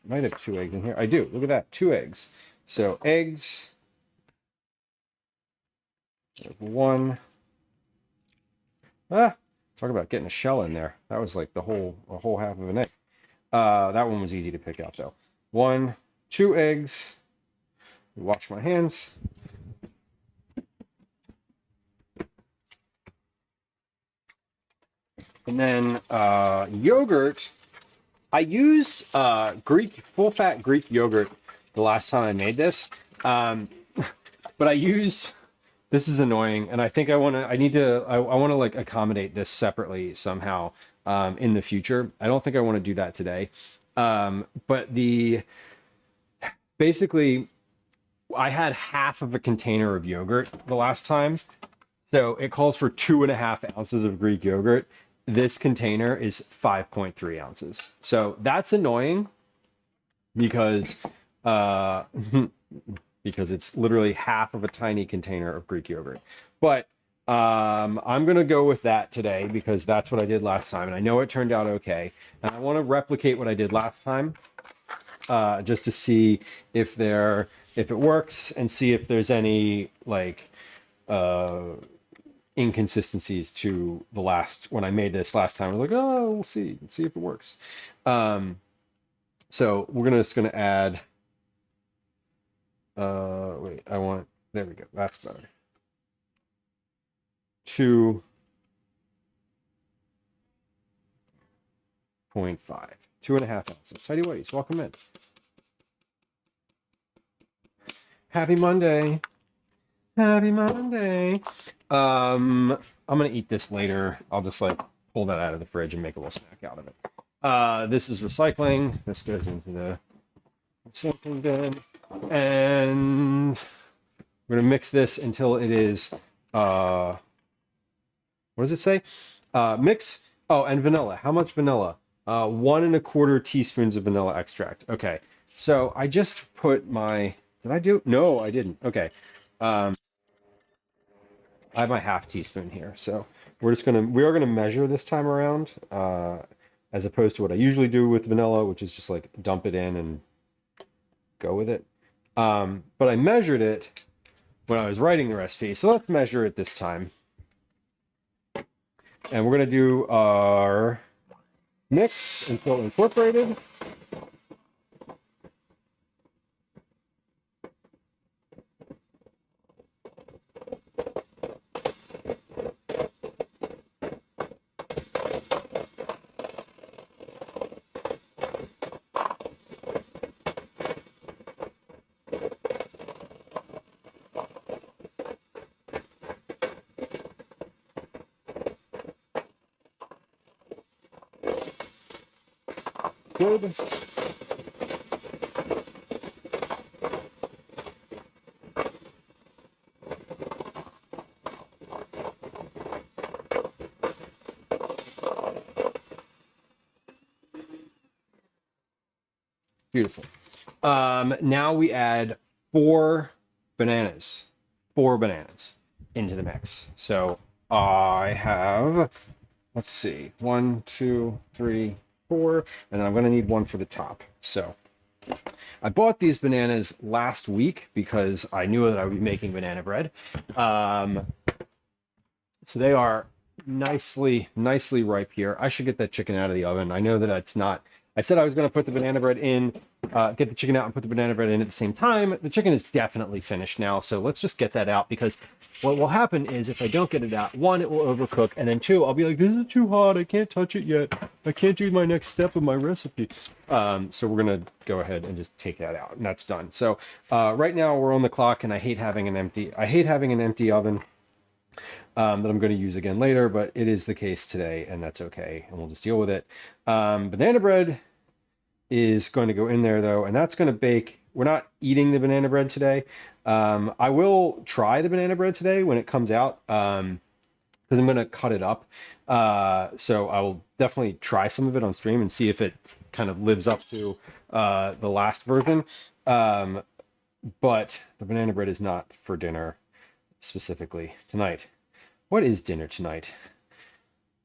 Might have 2 eggs in here. I do. Look at that, 2 eggs. So eggs. 1. Talk about getting a shell in there. That was like a whole half of an egg. That one was easy to pick out though. 1, 2 eggs. Wash my hands. And then yogurt. I used full-fat Greek yogurt the last time I made this, but this is annoying, and I think I want to like accommodate this separately somehow in the future. I don't think I want to do that today, but basically, I had half of a container of yogurt the last time, so it calls for 2.5 ounces of Greek yogurt. This container is 5.3 ounces. So that's annoying because because it's literally half of a tiny container of Greek yogurt. But I'm going to go with that today because that's what I did last time. And I know it turned out okay. And I want to replicate what I did last time just to see if it works and see if there's any like inconsistencies to the when I made this last time. I was like, oh, we'll see if it works. So we're just gonna add. Wait, there we go. That's better. 2.5, 2.5 ounces. Tidy Whities, welcome in. Happy Monday. Happy Monday. I'm gonna eat this later. I'll just like pull that out of the fridge and make a little snack out of it. This is recycling. This goes into the recycling bin, and we're gonna mix this until it is what does it say? Mix. Oh, and vanilla. How much vanilla? 1.25 teaspoons of vanilla extract. Okay. So I just put my. Did I do? No, I didn't. Okay. I have my half teaspoon here, so we are gonna measure this time around, as opposed to what I usually do with vanilla, which is just like dump it in and go with it. But I measured it when I was writing the recipe, so let's measure it this time. And we're gonna do our mix until incorporated. good. Beautiful. Now we add four bananas into the mix. So I have, let's see, 1, 2, 3, 4, and then I'm going to need one for the top. So I bought these bananas last week because I knew that I would be making banana bread. So they are nicely ripe here. I should get that chicken out of the oven. I know that it's not. I said I was going to put the banana bread in, get the chicken out and put the banana bread in at the same time. The chicken is definitely finished now, so let's just get that out, because what will happen is if I don't get it out, one, it will overcook, and then two, I'll be like, this is too hot, I can't touch it yet. I can't do my next step of my recipe. So we're going to go ahead and just take that out, and that's done. So right now we're on the clock, and I hate having an empty oven. That I'm going to use again later, but it is the case today, and that's okay, and we'll just deal with it. Banana bread is going to go in there, though, and that's going to bake. We're not eating the banana bread today. I will try the banana bread today when it comes out, because I'm going to cut it up. So I will definitely try some of it on stream and see if it kind of lives up to the last version. But the banana bread is not for dinner specifically tonight. What is dinner tonight?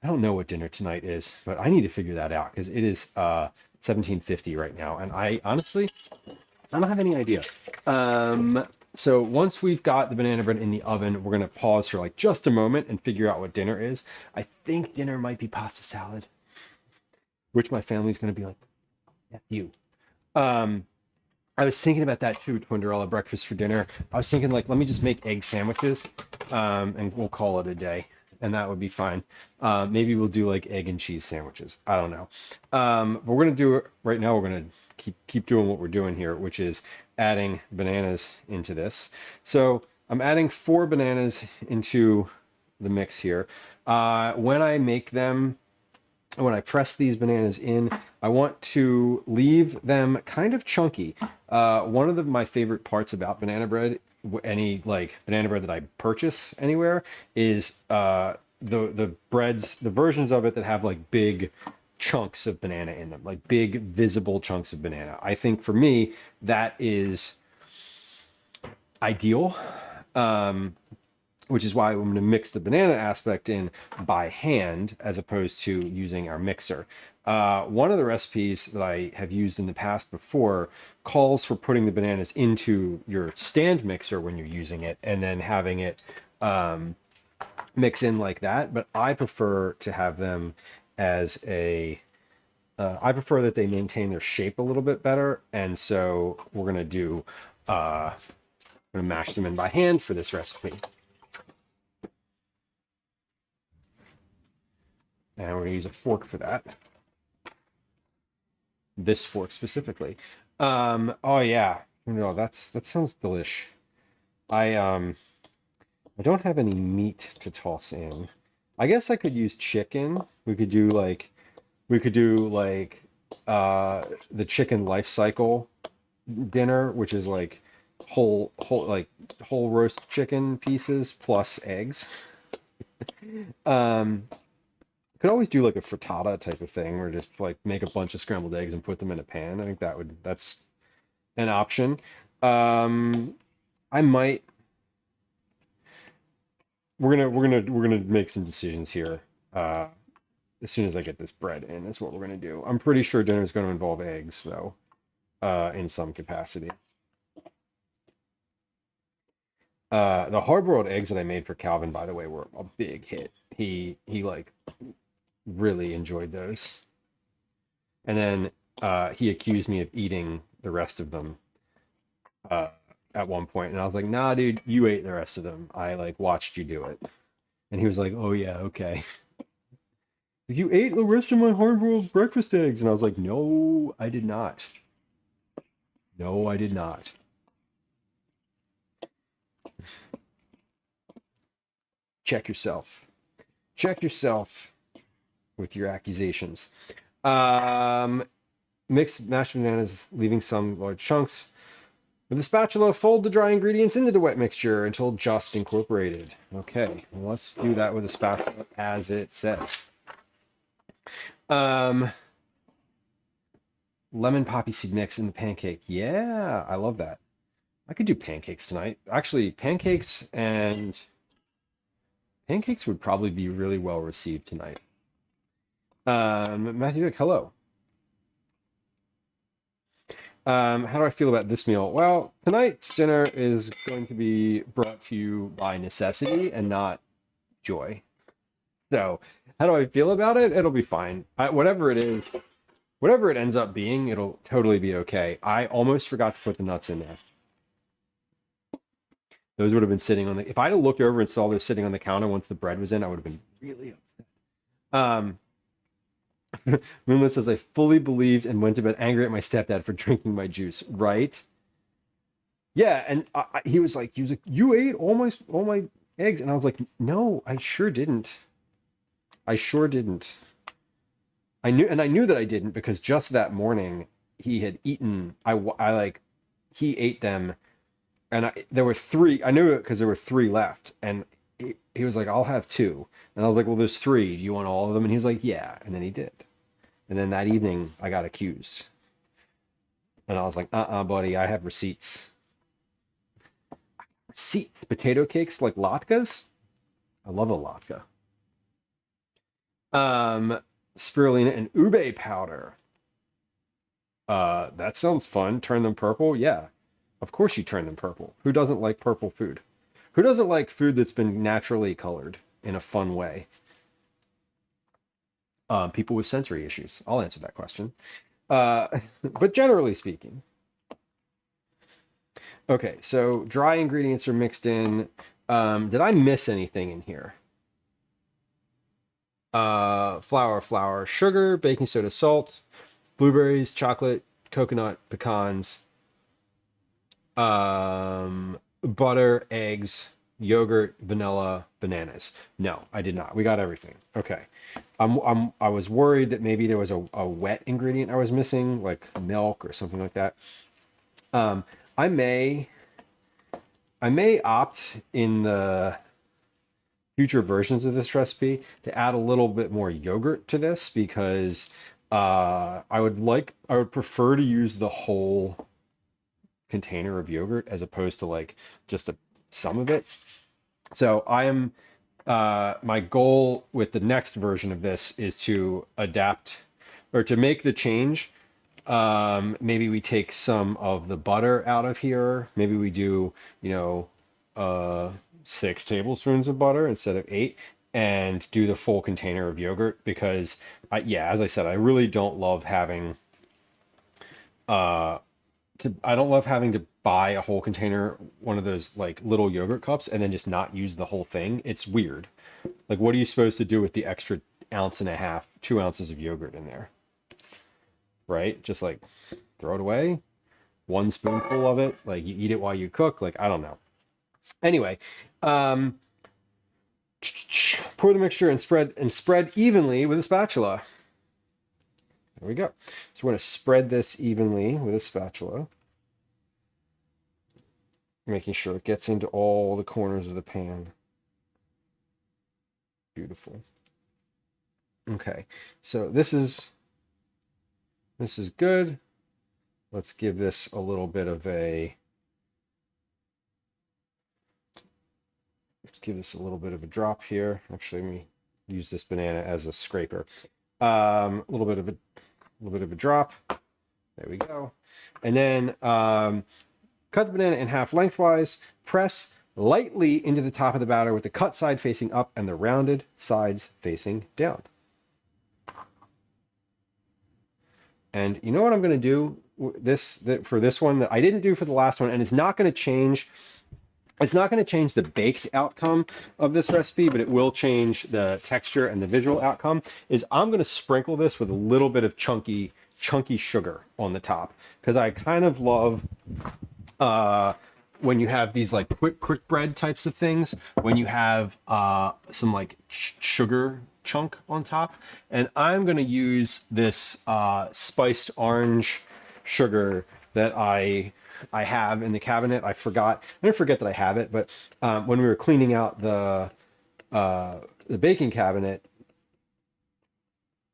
I don't know what dinner tonight is, but I need to figure that out, because it is 17:50 right now, and I honestly don't have any idea. So once we've got the banana bread in the oven, we're gonna pause for like just a moment and figure out what dinner is. I think dinner might be pasta salad, which my family's gonna be like, F you. I was thinking about that too, Twinderella breakfast for dinner. I was thinking, like, let me just make egg sandwiches, and we'll call it a day, and that would be fine. Maybe we'll do like egg and cheese sandwiches. I don't know. But we're gonna do it right now. We're gonna keep doing what we're doing here, which is adding bananas into this. So I'm adding 4 bananas into the mix here. When I press these bananas in, I want to leave them kind of chunky. One of my favorite parts about banana bread, any like banana bread that I purchase anywhere, is the versions of it that have like big chunks of banana in them, like big visible chunks of banana. I think for me that is ideal. Which is why I'm going to mix the banana aspect in by hand as opposed to using our mixer. One of the recipes that I have used in the past before calls for putting the bananas into your stand mixer when you're using it and then having it mix in like that. But I prefer to have them as I prefer that they maintain their shape a little bit better. And so we're going to I'm going to mash them in by hand for this recipe. And we're going to use a fork for that. This fork specifically. Oh yeah. No, that sounds delish. I don't have any meat to toss in. I guess I could use chicken. We could do like the chicken life cycle dinner, which is like whole roast chicken pieces plus eggs. Could always do like a frittata type of thing, or just like make a bunch of scrambled eggs and put them in a pan. I think that's an option. I might. We're gonna make some decisions here. As soon as I get this bread in, is what we're gonna do. I'm pretty sure dinner is going to involve eggs, though, in some capacity. The hard-boiled eggs that I made for Calvin, by the way, were a big hit. He like really enjoyed those, and then he accused me of eating the rest of them at one point, and I was like, nah dude, you ate the rest of them. I like watched you do it. And he was like, oh yeah, okay. You ate the rest of my hard-boiled breakfast eggs. And I was like, no I did not. No I did not. Check yourself with your accusations. Mix mashed bananas, leaving some large chunks. With a spatula, fold the dry ingredients into the wet mixture until just incorporated. Okay, well, let's do that with a spatula as it says. Lemon poppy seed mix in the pancake. Yeah, I love that. I could do pancakes tonight. Actually, pancakes would probably be really well received tonight. Matthew, hello. How do I feel about this meal? Well, tonight's dinner is going to be brought to you by necessity and not joy. So, how do I feel about it? It'll be fine. Whatever it is, whatever it ends up being, it'll totally be okay. I almost forgot to put the nuts in there. Those would have been sitting on the... If I'd have looked over and saw those sitting on the counter once the bread was in, I would have been really upset. Moonless says, I fully believed and went to bed angry at my stepdad for drinking my juice. Right? Yeah, and he was like, you ate all my eggs, and I was like, no, I sure didn't. I knew that I didn't, because just that morning he had eaten. He ate them, and there were 3. I knew it because there were 3 left, and he was like, I'll have 2. And I was like, well, there's 3. Do you want all of them? And he was like, yeah. And then he did. And then that evening, I got accused. And I was like, buddy, I have receipts. Receipts? Potato cakes like latkes? I love a latke. Spirulina and ube powder. That sounds fun. Turn them purple? Yeah. Of course you turn them purple. Who doesn't like purple food? Who doesn't like food that's been naturally colored in a fun way? People with sensory issues. I'll answer that question. But generally speaking. Okay, so dry ingredients are mixed in. Did I miss anything in here? Flour, sugar, baking soda, salt, blueberries, chocolate, coconut, pecans, butter, eggs, yogurt, vanilla, bananas. No, I did not. We got everything. Okay. I was worried that maybe there was a wet ingredient I was missing, like milk or something like that. I may opt in the future versions of this recipe to add a little bit more yogurt to this, because I would prefer to use the whole container of yogurt as opposed to like just some of it. So I am my goal with the next version of this is to adapt, or to make the change. Maybe we take some of the butter out of here. Maybe we do 6 tablespoons of butter instead of 8, and do the full container of yogurt, because as I said, I really don't love having I don't love having to buy a whole container, one of those like little yogurt cups, and then just not use the whole thing. It's weird. Like, what are you supposed to do with the extra 1.5 ounces, 2 ounces of yogurt in there? Right? Just like throw it away. 1 spoonful of it. Like, you eat it while you cook. Like, I don't know. Anyway, pour the mixture and spread evenly with a spatula. There we go. So we're going to spread this evenly with a spatula, making sure it gets into all the corners of the pan. Beautiful. Okay, so this is good. Let's give this a little bit of a drop here. Actually, let me use this banana as a scraper. A little bit of a drop. There we go. And then cut the banana in half lengthwise. Press lightly into the top of the batter with the cut side facing up and the rounded sides facing down. And you know what I'm going to do for this one that I didn't do for the last one, and it's not going to change. It's not going to change the baked outcome of this recipe, but it will change the texture and the visual outcome, is I'm going to sprinkle this with a little bit of chunky sugar on the top, because I kind of love when you have these like quick bread types of things, when you have some like sugar chunk on top. And I'm going to use this spiced orange sugar that I have in the cabinet. I didn't forget that I have it, but when we were cleaning out the baking cabinet,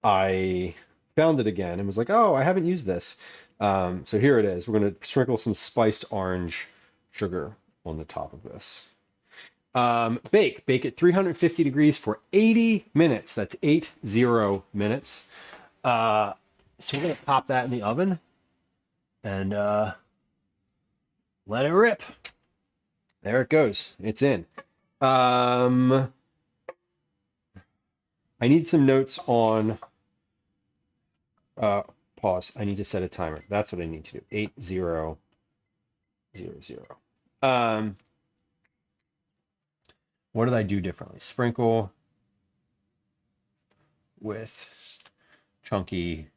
I found it again and was like, oh, I haven't used this. So here it is. We're going to sprinkle some spiced orange sugar on the top of this. Bake at 350 degrees for 80 minutes. That's 80 minutes. So we're going to pop that in the oven and let it rip. There it goes. It's in. I need some notes on pause. I need to set a timer. That's what I need to do. 8000. What did I do differently? Sprinkle with chunky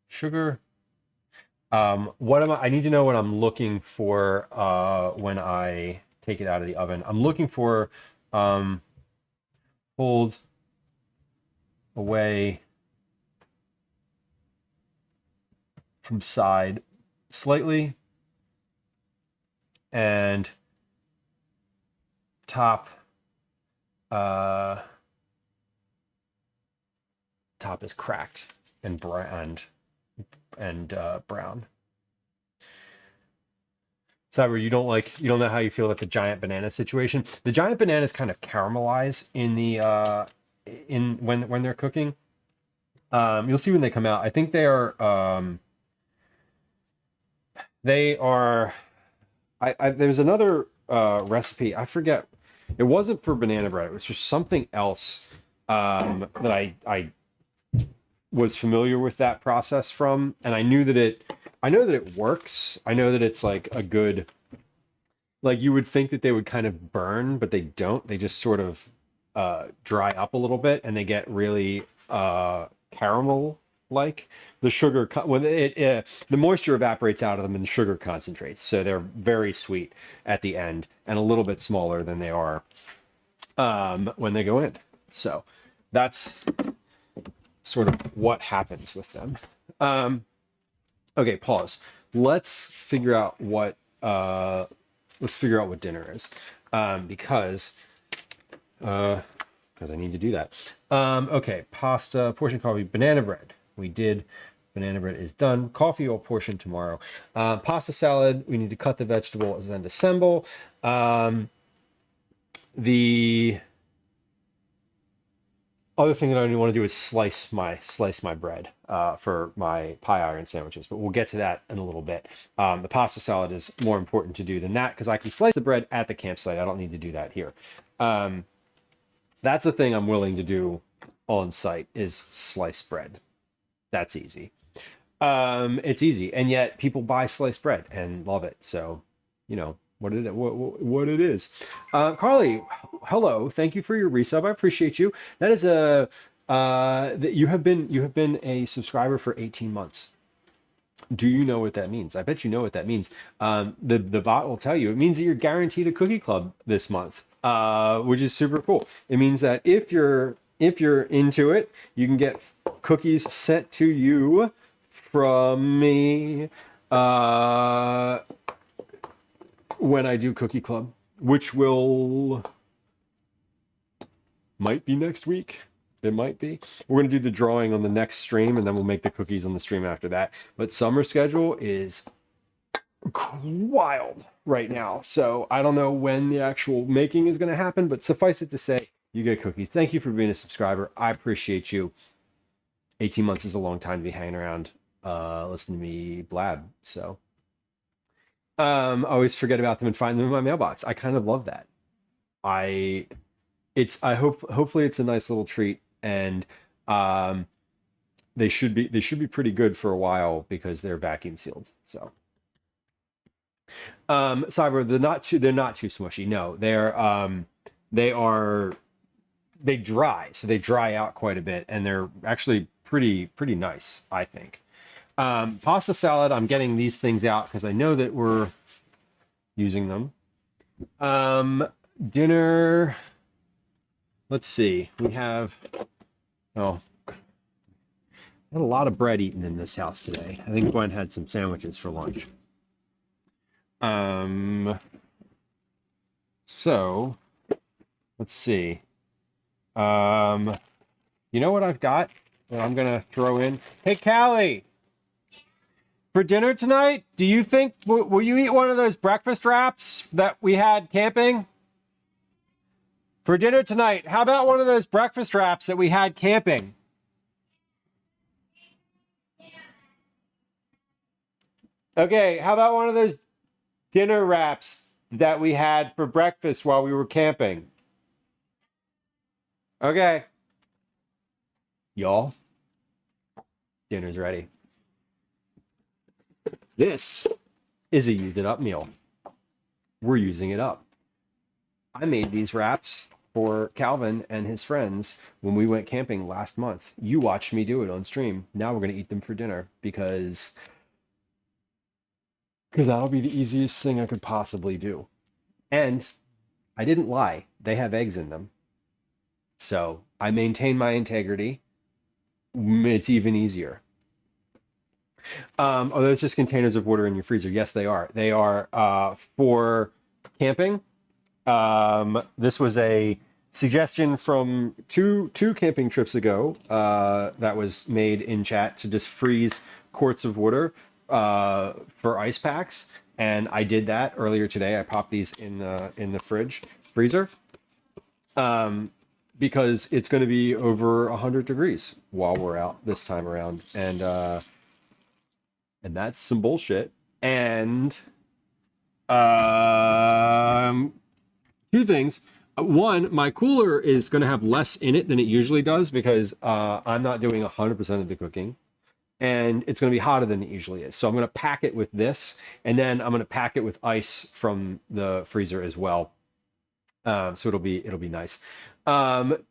sugar. What am I need to know what I'm looking for when I take it out of the oven. I'm looking for hold away from side slightly and top is cracked and brown. Cyber, you don't know how you feel about the giant banana situation. The giant bananas kind of caramelize in the when they're cooking. You'll see when they come out. I think they are there's another recipe. I forget. It wasn't for banana bread. It was for something else that I was familiar with that process from, and I know that it works. I know that it's like a good, like you would think that they would kind of burn, but they don't. They just sort of dry up a little bit, and they get really caramel like. The sugar when the moisture evaporates out of them and the sugar concentrates, so they're very sweet at the end and a little bit smaller than they are when they go in. So that's sort of what happens with them. Okay, pause. Let's figure out what dinner is, because I need to do that. Okay, pasta, portion coffee, banana bread. We did. Banana bread is done. Coffee or portion tomorrow. Pasta salad. We need to cut the vegetables and assemble. The other thing that I want to do is slice my bread for my pie iron sandwiches, but we'll get to that in a little bit. The pasta salad is more important to do than that because I can slice the bread at the campsite. I don't need to do that here. That's the thing I'm willing to do on site is slice bread. That's easy. It's easy, and yet people buy sliced bread and love it. So, you know what it is. Carly, hello. Thank you for your resub. I appreciate you. That is that you have been a subscriber for 18 months. Do you know what that means? I bet you know what that means. The bot will tell you. It means that you're guaranteed a cookie club this month, which is super cool. It means that if you're into it, you can get cookies sent to you from me when I do Cookie Club, which might be next week. It might be. We're going to do the drawing on the next stream, and then we'll make the cookies on the stream after that. But summer schedule is wild right now, so I don't know when the actual making is going to happen, but suffice it to say, you get cookies. Thank you for being a subscriber. I appreciate you. 18 months is a long time to be hanging around listening to me blab. So I always forget about them and find them in my mailbox. I kind of love that. Hopefully it's a nice little treat, and they should be pretty good for a while because they're vacuum sealed. So Cyber, they're not too smushy. No, they dry, so they dry out quite a bit, and they're actually pretty nice, I think. Pasta salad, I'm getting these things out because I know that we're using them. Dinner, let's see. We have, oh, had a lot of bread eaten in this house today. I think Gwen had some sandwiches for lunch. So let's see. You know what I've got that I'm gonna throw in? Hey, Callie, for dinner tonight, do you think will you eat one of those breakfast wraps that we had camping? For dinner tonight, how about one of those breakfast wraps that we had camping? Okay, how about one of those dinner wraps that we had for breakfast while we were camping? Okay. Y'all, dinner's ready. This is a used it up meal. We're using it up. I made these wraps for Calvin and his friends when we went camping last month. You watched me do it on stream. Now we're going to eat them for dinner because that'll be the easiest thing I could possibly do. And I didn't lie. They have eggs in them. So I maintain my integrity. It's even easier. Are those just containers of water in your freezer? Yes, they are. They are for camping. This was a suggestion from two camping trips ago that was made in chat to just freeze quarts of water for ice packs, and I did that earlier today. I popped these in the freezer, because it's going to be over 100 degrees while we're out this time around, and that's some bullshit. And two things. One, my cooler is going to have less in it than it usually does because I'm not doing 100% of the cooking. And it's going to be hotter than it usually is. So I'm going to pack it with this, and then I'm going to pack it with ice from the freezer as well. So it'll be nice. But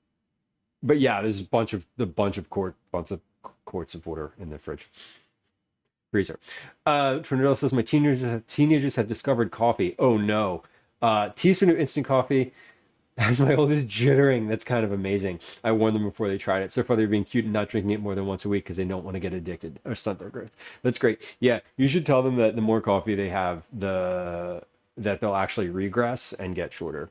yeah, there's a bunch of quarts of water in the freezer. Trinidad says my teenagers have discovered coffee. Oh no. Teaspoon of instant coffee has my oldest jittering. That's kind of amazing. I warned them before they tried it. So far they're being cute and not drinking it more than once a week because they don't want to get addicted or stunt their growth. That's great. Yeah, you should tell them that the more coffee they have, that they'll actually regress and get shorter.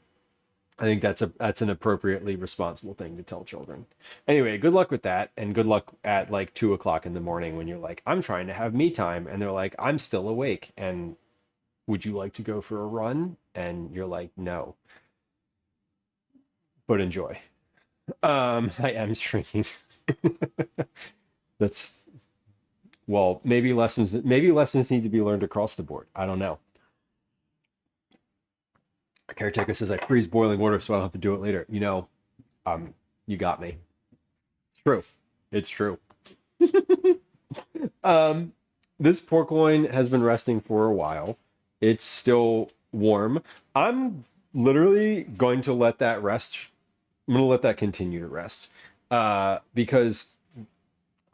I think that's an appropriately responsible thing to tell children. Anyway, good luck with that, and good luck at like 2 o'clock in the morning when you're like, I'm trying to have me time, and they're like, I'm still awake, and would you like to go for a run? And you're like, no, but enjoy. I am streaming. Maybe lessons need to be learned across the board. I don't know. Caretaker says I freeze boiling water so I don't have to do it later. You got me. It's true. This pork loin has been resting for a while. It's still warm. I'm literally going to let that rest. I'm going to let that continue to rest because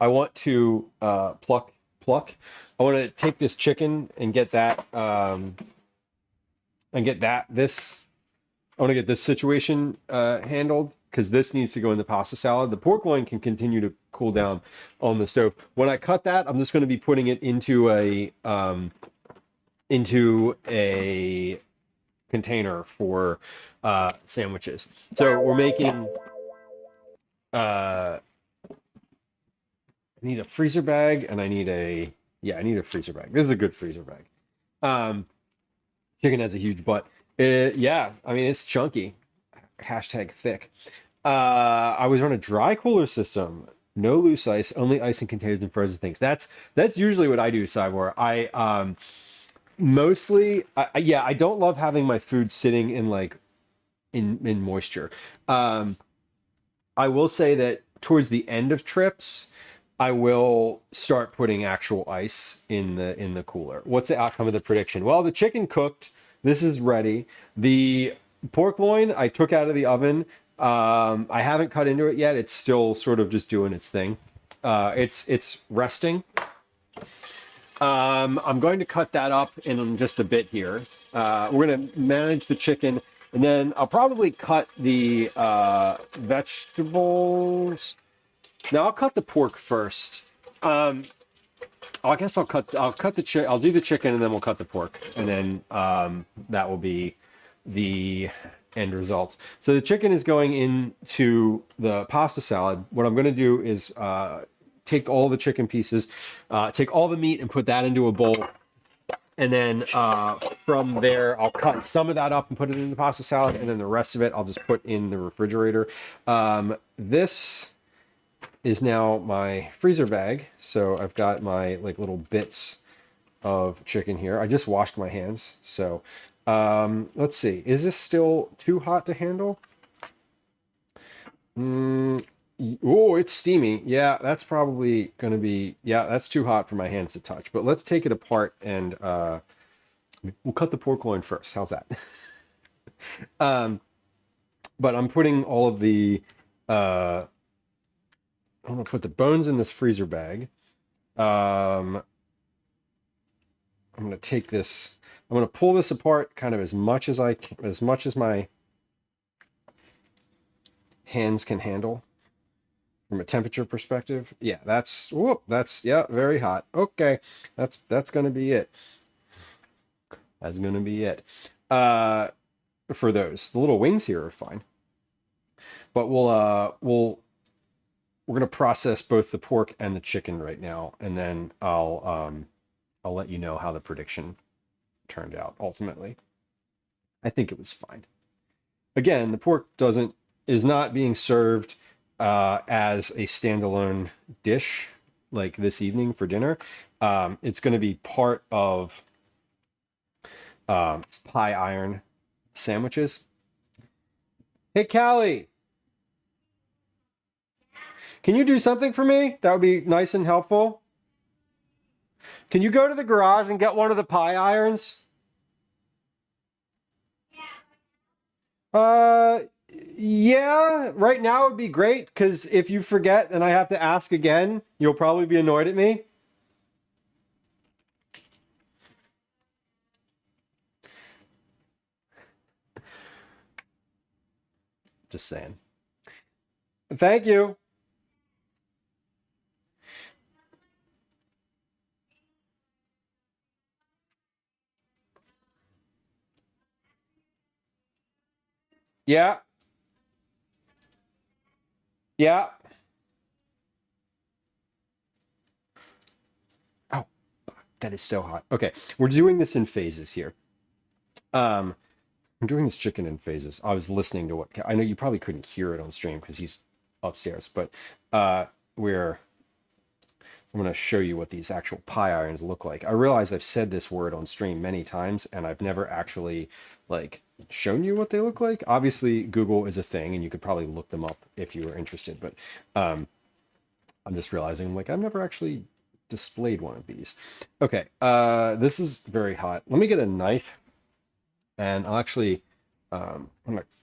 I want to pluck. I want to take this chicken and get that I want to get this situation handled because this needs to go in the pasta salad. The pork loin can continue to cool down on the stove. When I cut that, I'm just going to be putting it into a container for sandwiches. So we're making I need a freezer bag, and I need a freezer bag. This is a good freezer bag. Chicken has a huge butt. Yeah, I mean, it's chunky. Hashtag thick. I was on a dry cooler system. No loose ice, only ice in containers and frozen things. That's usually what I do, Cyborg. I don't love having my food sitting in in moisture. I will say that towards the end of trips, I will start putting actual ice in the cooler. What's the outcome of the prediction? Well, the chicken cooked. This is ready. The pork loin I took out of the oven. I haven't cut into it yet. It's still sort of just doing its thing. It's resting. I'm going to cut that up in just a bit here. We're going to manage the chicken And then I'll probably cut the vegetables. No, I'll cut the pork first. I guess I'll cut the I'll do the chicken and then we'll cut the pork, and then that will be the end result. So the chicken is going into the pasta salad. What I'm going to do is take all the chicken pieces, take all the meat and put that into a bowl. And then from there, I'll cut some of that up and put it in the pasta salad. And then the rest of it, I'll just put in the refrigerator. This is now my freezer bag. So I've got my like little bits of chicken here. I just washed my hands. So let's see. Is this still too hot to handle? Oh, it's steamy. Yeah, that's probably going to be, yeah, that's too hot for my hands to touch. But let's take it apart and we'll cut the pork loin first. How's that? But I'm putting all of the, I'm going to put the bones in this freezer bag. I'm going to take this, I'm going to pull this apart kind of as much as my hands can handle. From a temperature perspective, yeah, that's yeah, very hot. Okay, that's gonna be it. That's gonna be it. For those, the little wings here are fine, but we're gonna process both the pork and the chicken right now, and then I'll let you know how the prediction turned out ultimately. I think it was fine. Again, the pork is not being served as a standalone dish like this evening for dinner. It's going to be part of pie iron sandwiches. Hey, Callie, can you do something for me? That would be nice and helpful. Can you go to the garage and get one of the pie irons? Yeah, right now would be great, because if you forget and I have to ask again, you'll probably be annoyed at me. Just saying. Thank you. Yeah. Yeah. Oh, that is so hot. Okay, we're doing this in phases here. I'm doing this chicken in phases. I was listening to what I know you probably couldn't hear it on stream because he's upstairs, but I'm going to show you what these actual pie irons look like. I realize I've said this word on stream many times and I've never actually like shown you what they look like. Obviously Google is a thing and you could probably look them up if you were interested, but I'm just realizing like I've never actually displayed one of these. Okay, this is very hot. Let me get a knife and I'll actually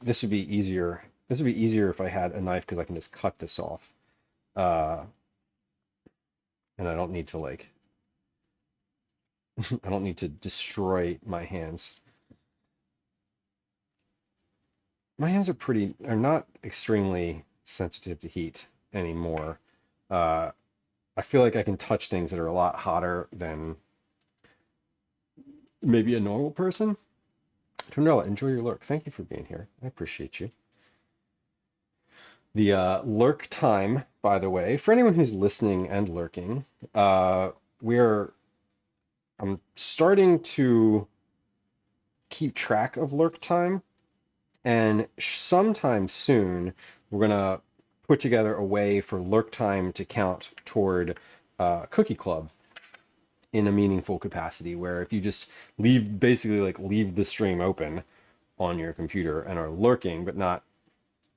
this would be easier. This would be easier if I had a knife because I can just cut this off. And I don't need to like, I don't need to destroy my hands. My hands are not extremely sensitive to heat anymore. I feel like I can touch things that are a lot hotter than maybe a normal person. Turnella, enjoy your lurk. Thank you for being here. I appreciate you. The lurk time, by the way, for anyone who's listening and lurking, I'm starting to keep track of lurk time, and sometime soon we're gonna put together a way for lurk time to count toward Cookie Club in a meaningful capacity, where if you just leave the stream open on your computer and are lurking but not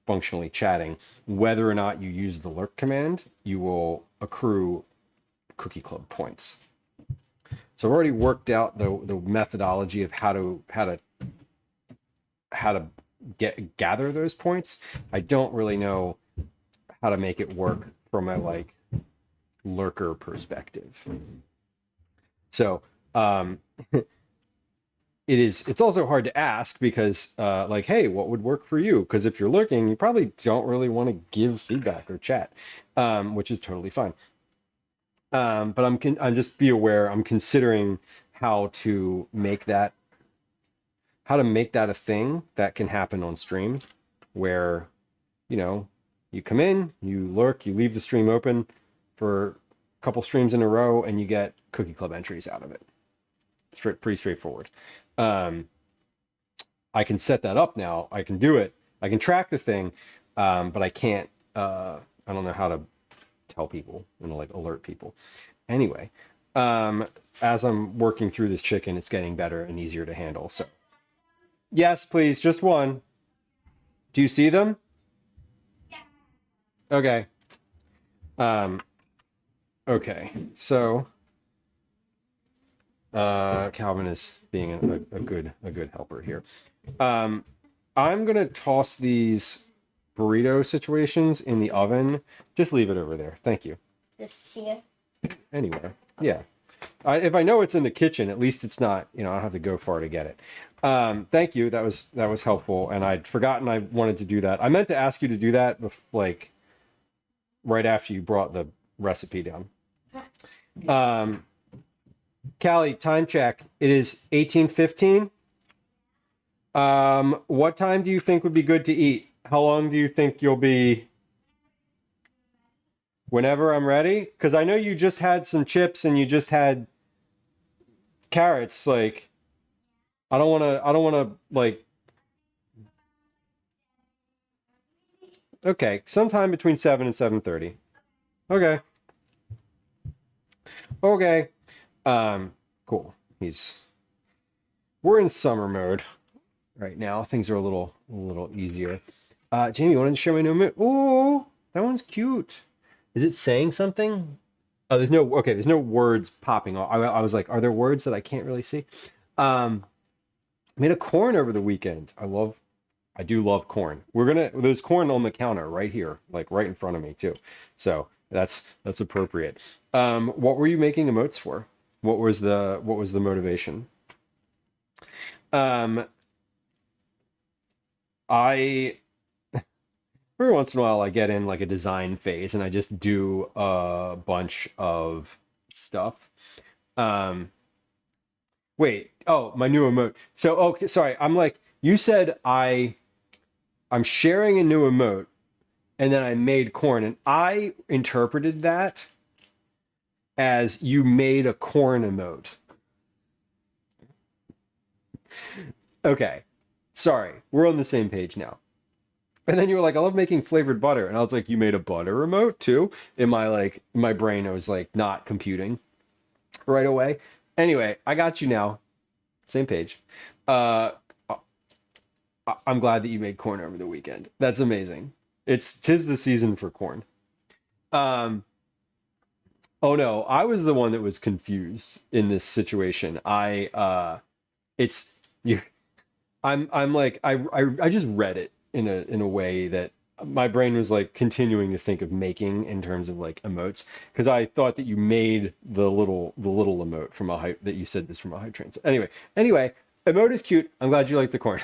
functionally chatting, whether or not you use the lurk command, you will accrue Cookie Club points. So I've already worked out the methodology of how to gather those points. I don't really know how to make it work from a like lurker perspective. So it's also hard to ask because like, hey, what would work for you? Because if you're looking, you probably don't really want to give feedback or chat, which is totally fine. But I'm just be aware, I'm considering how to make that a thing that can happen on stream where, you know, you come in, you lurk, you leave the stream open for a couple streams in a row, and you get Cookie Club entries out of it. Pretty straightforward. I can set that up now. I can do it. I can track the thing, but I can't. I don't know how to tell people and like alert people. Anyway, as I'm working through this chicken, it's getting better and easier to handle. So, yes, please, just one. Do you see them? Okay. Okay. So, Calvin is being a good helper here. I'm gonna toss these burrito situations in the oven. Just leave it over there. Thank you. This here. Anywhere. Yeah. If I know it's in the kitchen, at least it's not, you know, I don't have to go far to get it. Thank you. That was helpful. And I'd forgotten I wanted to do that. I meant to ask you to do that like right after you brought the recipe down. Callie, time check. It is 18:15. What time do you think would be good to eat? How long do you think you'll be? Whenever I'm ready? Because I know you just had some chips and you just had carrots. Like, I don't want to like. Okay, sometime between 7 and 7:30. Okay. Okay. Cool. We're in summer mode right now. Things are a little easier. Jamie, wanted to share my new move. Oh, that one's cute. Is it saying something? Oh, there's no words popping off. I was like, are there words that I can't really see? I made a corn over the weekend. I do love corn. There's corn on the counter right here, like right in front of me too. So that's appropriate. What were you making emotes for? What was the motivation? Every once in a while I get in like a design phase and I just do a bunch of stuff. Wait, oh, my new emote. So, okay, sorry. I'm like, you said I'm sharing a new emote and then I made corn and I interpreted that as you made a corn emote. Okay. Sorry. We're on the same page now. And then you were like, I love making flavored butter. And I was like, you made a butter emote too? My brain, I was like not computing right away. Anyway, I got you now. Same page. I'm glad that you made corn over the weekend. That's amazing. Tis the season for corn. Oh no, I was the one that was confused in this situation. I'm like, I just read it in a way that my brain was like continuing to think of making in terms of like emotes, because I thought that you made the little emote from that you said this from a high train. So anyway, emote is cute. I'm glad you like the corn.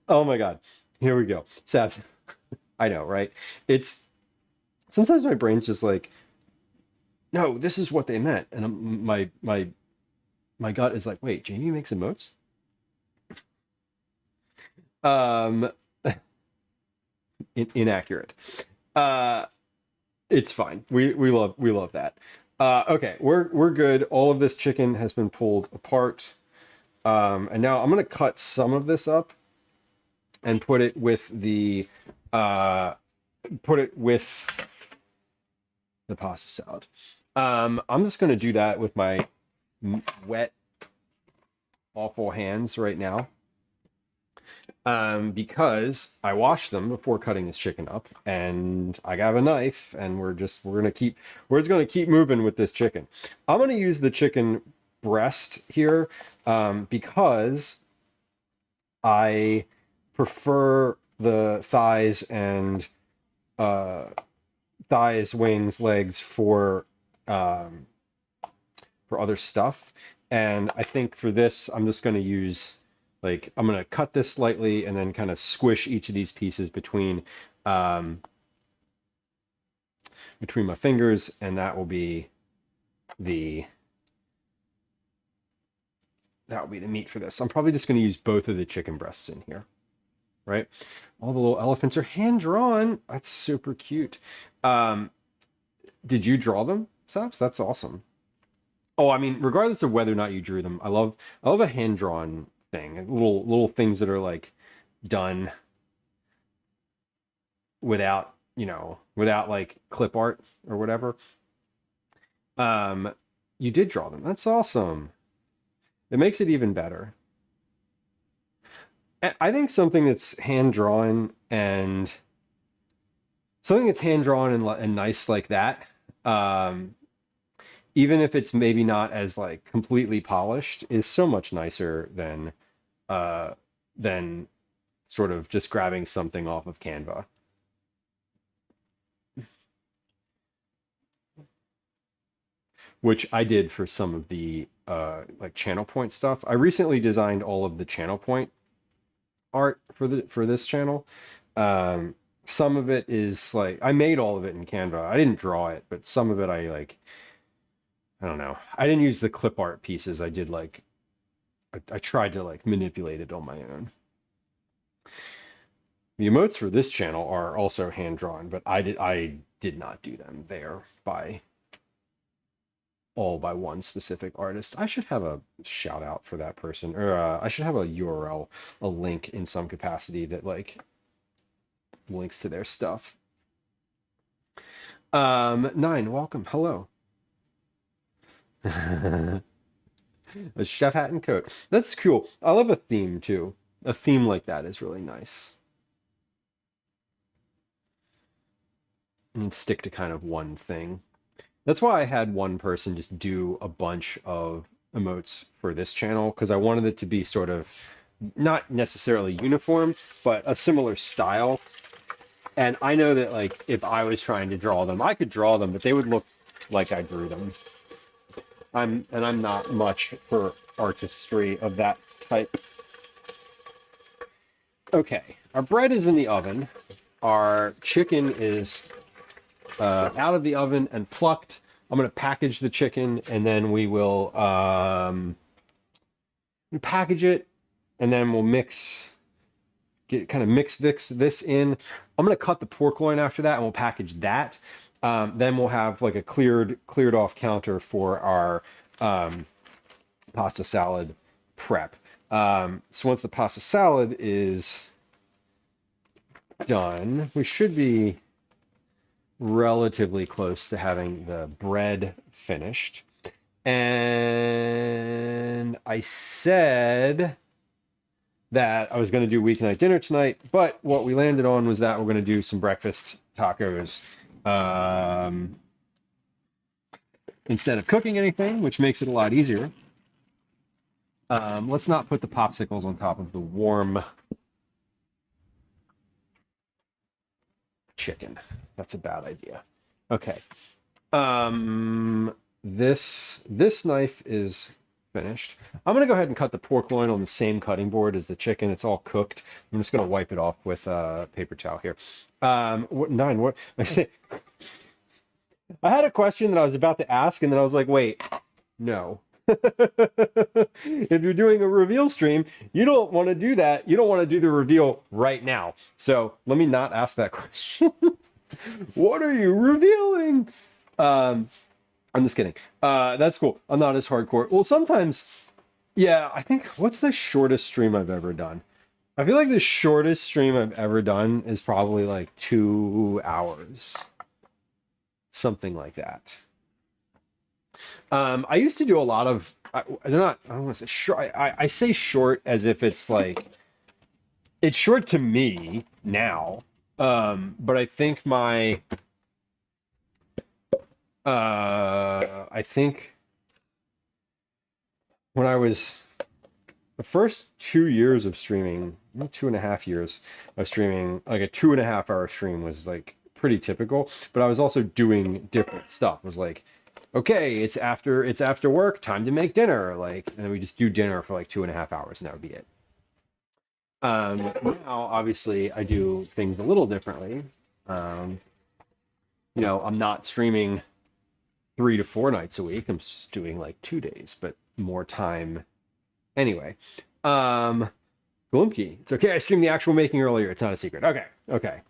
Oh my god, here we go. Sabs. I know, right? It's sometimes my brain's just like, no, this is what they meant, and my gut is like, wait, Jamie makes emotes? Inaccurate. It's fine. We love that. Okay, we're good. All of this chicken has been pulled apart. And now I'm gonna cut some of this up and put it with the pasta salad. I'm just gonna do that with my wet, awful hands right now. Because I washed them before cutting this chicken up, and I have a knife, and we're just gonna keep moving with this chicken. I'm gonna use the chicken breast here, because I prefer the thighs and wings, legs for other stuff. And I think for this, I'm just going to use, like, I'm going to cut this slightly and then kind of squish each of these pieces between my fingers, and that will be the meat for this. I'm probably just going to use both of the chicken breasts in here, right? All the little elephants are hand drawn. That's super cute. Did you draw them, Saps? That's awesome. Oh, I mean, regardless of whether or not you drew them, I love a hand drawn thing. Little things that are like done without, without like clip art or whatever. You did draw them. That's awesome. It makes it even better. I think something that's hand drawn and nice like that, even if it's maybe not as like completely polished, is so much nicer than sort of just grabbing something off of Canva. Which I did for some of the like channel point stuff. I recently designed all of the channel point art for this channel. Some of it is like, I made all of it in Canva. I didn't draw it, but some of it I don't know. I didn't use the clip art pieces. I did like, I tried to like manipulate it on my own. The emotes for this channel are also hand drawn, but I did not do them. They are all by one specific artist. I should have a shout out for that person, or I should have a URL, a link in some capacity that like links to their stuff. 9, welcome. Hello. A chef hat and coat. That's cool. I love a theme too. A theme like that is really nice. And stick to kind of one thing. That's why I had one person just do a bunch of emotes for this channel, because I wanted it to be sort of not necessarily uniform, but a similar style. And I know that like if I was trying to draw them, I could draw them, but they would look like I drew them. I'm not much for artistry of that type. Okay, our bread is in the oven. Our chicken is out of the oven and plucked. I'm going to package the chicken, and then we will package it, and then we'll mix this in. I'm going to cut the pork loin after that, and we'll package that. Then we'll have like a cleared off counter for our pasta salad prep. So once the pasta salad is done, we should be relatively close to having the bread finished. And I said that I was going to do weeknight dinner tonight, but what we landed on was that we're going to do some breakfast tacos instead of cooking anything, which makes it a lot easier. Let's not put the popsicles on top of the warm chicken. That's a bad idea. Okay. This knife is finished. I'm going to go ahead and cut the pork loin on the same cutting board as the chicken. It's all cooked. I'm just going to wipe it off with a paper towel here. What I say? I had a question that I was about to ask, and then I was like, wait, no. If you're doing a reveal stream, you don't want to do that. You don't want to do the reveal right now. So let me not ask that question. What are you revealing? I'm just kidding. That's cool. I'm not as hardcore. Well, sometimes, yeah, I think, what's the shortest stream I've ever done? I feel like the shortest stream I've ever done is probably like 2 hours. Something like that. I used to do a lot of, I don't want to say short. I say short as if it's like, it's short to me now. But I think I think when I was the first 2 years of streaming, 2.5 years of streaming, like a 2.5 hour stream was like pretty typical, but I was also doing different stuff. It was like okay, it's after work, time to make dinner. Like, and then we just do dinner for like 2.5 hours, and that would be it. Now, obviously, I do things a little differently. You know, I'm not streaming 3 to 4 nights a week. I'm just doing like 2 days, but more time anyway. Glumpy, it's okay. I streamed the actual making earlier. It's not a secret. Okay, okay.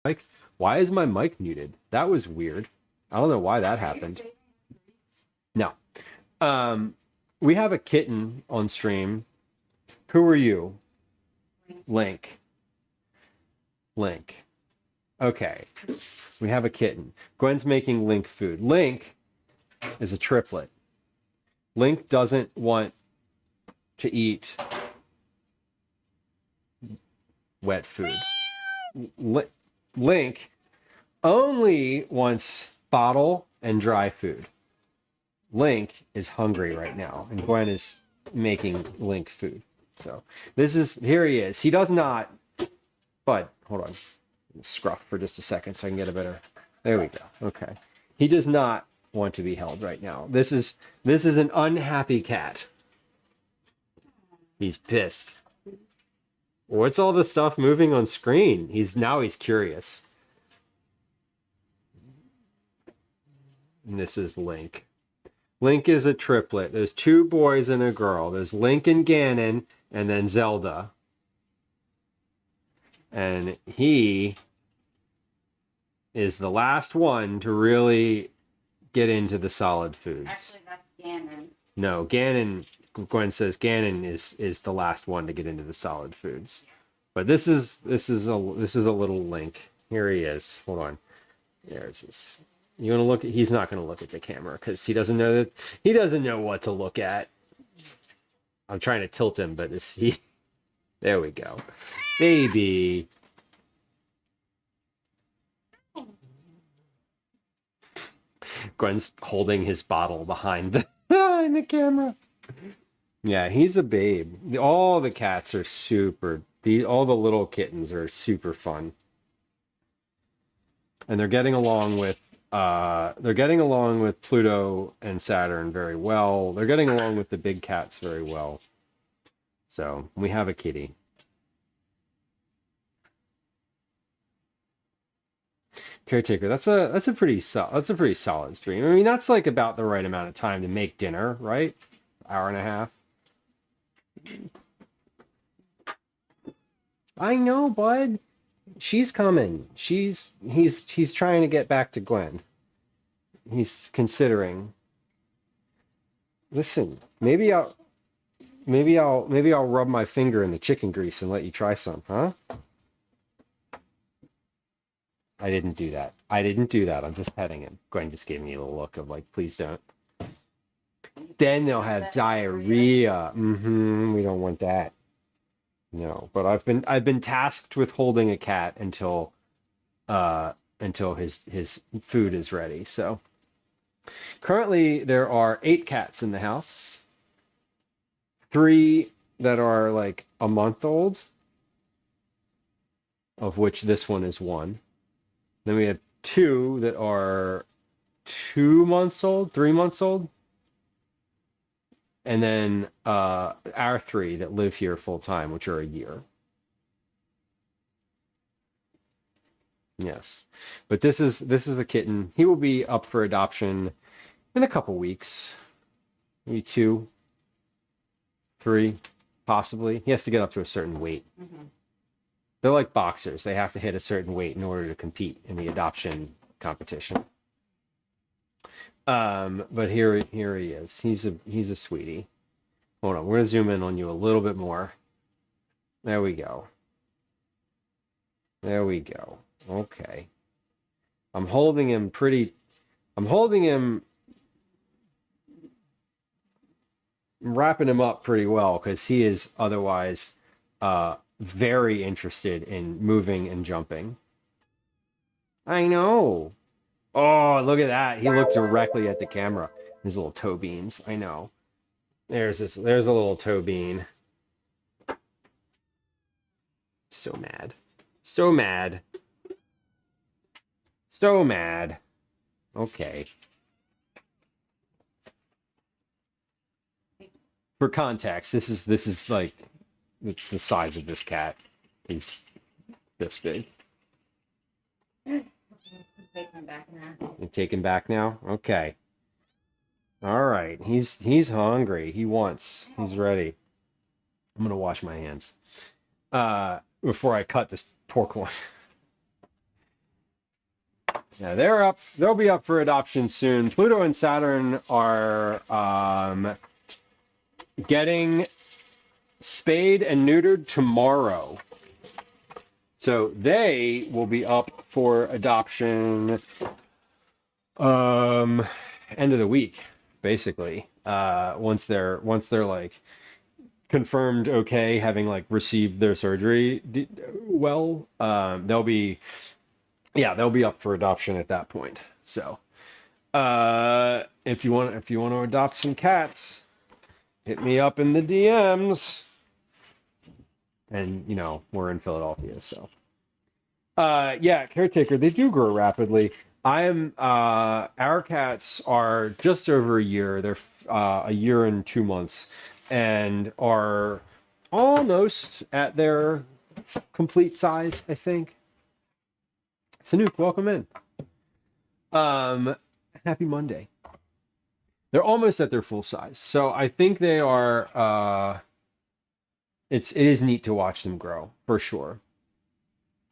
Like, why is my mic muted? That was weird. I don't know why that happened. No. We have a kitten on stream. Who are you? Link. Link. Okay. We have a kitten. Gwen's making Link food. Link is a triplet. Link doesn't want to eat wet food. Link only wants bottle and dry food. Link is hungry right now, and Gwen is making Link food. So here he is. He does not, but hold on. Scruff for just a second so I can get a better, there we go. Okay. He does not want to be held right now. This is an unhappy cat. He's pissed. What's all the stuff moving on screen? He's curious. And this is Link. Link is a triplet. There's 2 boys and a girl. There's Link and Ganon, and then Zelda. And he is the last one to really get into the solid foods. Actually, that's Ganon. No, Ganon, Gwen says Ganon is the last one to get into the solid foods. But this is a little Link. Here he is. Hold on. There's this. You want to look at, he's not going to look at the camera because he doesn't know what to look at. I'm trying to tilt him, but there we go. Baby. Gwen's holding his bottle behind the camera. Yeah, he's a babe. All the cats are all the little kittens are super fun. And they're getting along with Pluto and Saturn very well. They're getting along with the big cats very well. So we have a kitty. Caretaker, that's a pretty solid stream. I mean, that's like about the right amount of time to make dinner, right? Hour and a half. I know, bud. She's coming. He's trying to get back to Gwen. He's considering. Listen, maybe I'll rub my finger in the chicken grease and let you try some, huh? I didn't do that. I'm just petting him. Gwen just gave me a little look of like, please don't. Then they'll have diarrhea. We don't want that. No, but I've been tasked with holding a cat until his food is ready. So currently there are 8 cats in the house. 3 that are like a month old, of which this one is 1. Then we have 2 that are 2 months old, 3 months old. And then our 3 that live here full time, which are a year. Yes. But this is a kitten. He will be up for adoption in a couple weeks. Maybe 2, 3. possibly. He has to get up to a certain weight. They're like boxers. They have to hit a certain weight in order to compete in the adoption competition. But here he is. He's a sweetie. Hold on, we're gonna zoom in on you a little bit more. There we go. There we go. Okay. I'm holding him wrapping him up pretty well because he is otherwise very interested in moving and jumping. I know. Oh, look at that. He looked directly at the camera. His little toe beans. I know. There's a little toe bean. So mad. So mad. So mad. Okay. For context, this is like the size of this cat is this big. Take him back now. You take him back now? Okay. All right. He's hungry. He's ready. I'm gonna wash my hands before I cut this pork loin. Yeah, they'll be up for adoption soon. Pluto and Saturn are getting spayed and neutered tomorrow. So they will be up for adoption end of the week, basically. Once they're like confirmed okay, having like received their surgery they'll be up for adoption at that point. So if you want to adopt some cats, hit me up in the DMs. And we're in Philadelphia, so caretaker, they do grow rapidly. Our cats are just over a year. They're a year and 2 months and are almost at their complete size, I think. Sanook, welcome in. Happy Monday. They're almost at their full size. So I think they are it is neat to watch them grow, for sure.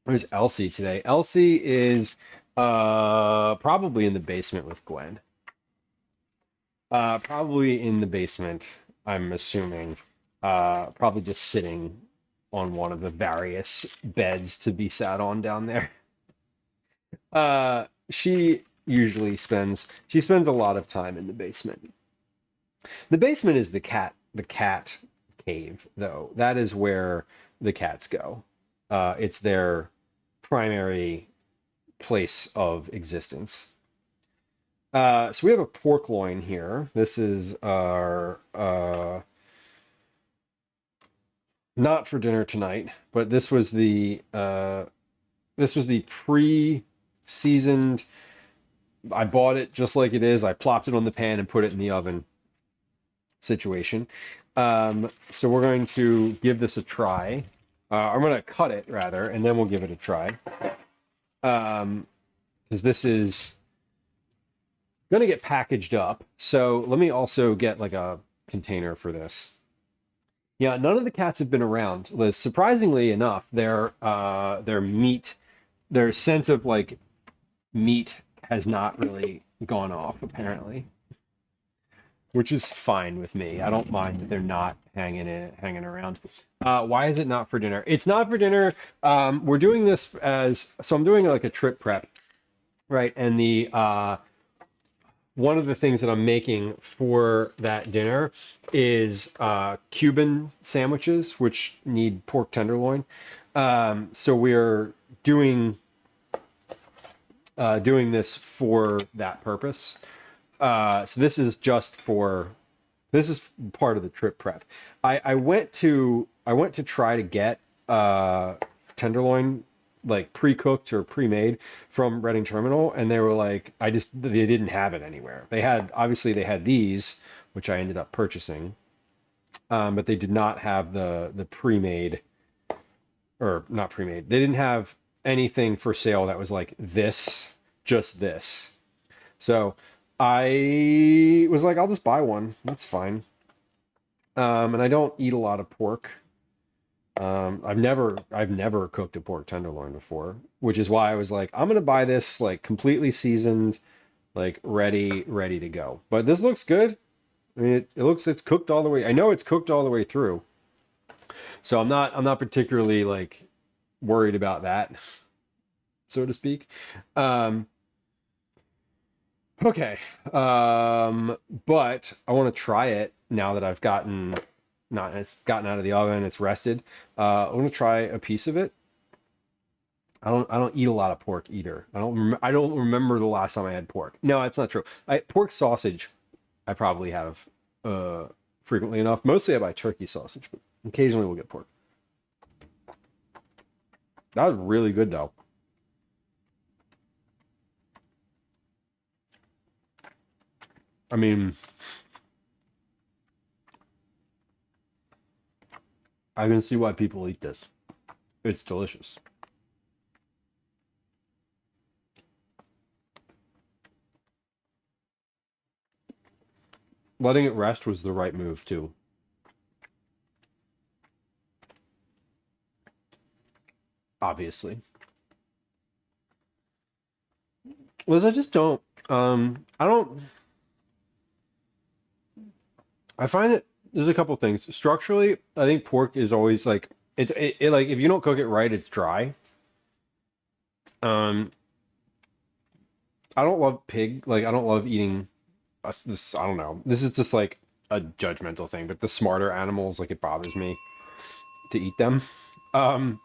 There's Elsie today. Elsie is probably in the basement with Gwen. Probably in the basement, I'm assuming. Probably just sitting on one of the various beds to be sat on down there. She spends a lot of time in the basement. The basement is the cat cave, though. That is where the cats go. It's their primary place of existence. So we have a pork loin here. This is our not for dinner tonight, but this was the pre-seasoned. I bought it just like it is. I plopped it on the pan and put it in the oven situation. So we're going to give this a try. I'm going to cut it rather, and then we'll give it a try. Because this is going to get packaged up. So let me also get like a container for this. Yeah, none of the cats have been around, Liz. Surprisingly enough, their sense of like meat has not really gone off, apparently. Which is fine with me. I don't mind that they're not hanging around. Why is it not for dinner? It's not for dinner. We're doing this so I'm doing like a trip prep, right? And the one of the things that I'm making for that dinner is Cuban sandwiches, which need pork tenderloin. So we're doing this for that purpose. So this is part of the trip prep. I went to try to get tenderloin like pre-cooked or pre-made from Reading Terminal, and they were like, they didn't have it anywhere. They had these, which I ended up purchasing, but they did not have the pre-made, or not pre-made. They didn't have anything for sale that was like just this. So I was like, I'll just buy one. That's fine. And I don't eat a lot of pork. I've never cooked a pork tenderloin before, which is why I was like, I'm gonna buy this like completely seasoned, like ready to go. But this looks good. I mean, it looks, it's cooked all the way. I know it's cooked all the way through, so I'm not particularly like worried about that, so to speak. Okay, but I want to try it now that I've it's gotten out of the oven, it's rested. I want to try a piece of it. I don't eat a lot of pork either. I don't remember the last time I had pork. No, that's not true. Pork sausage, I probably have frequently enough. Mostly I buy turkey sausage, but occasionally we'll get pork. That was really good though. I mean, I can see why people eat this. It's delicious. Letting it rest was the right move too. Obviously. Liz, I just don't, I find that there's a couple things. Structurally, I think pork is always like, it like, if you don't cook it right, it's dry. I don't love pig. Like, I don't love eating this. I don't know. This is just like a judgmental thing, but the smarter animals, like, it bothers me to eat them. So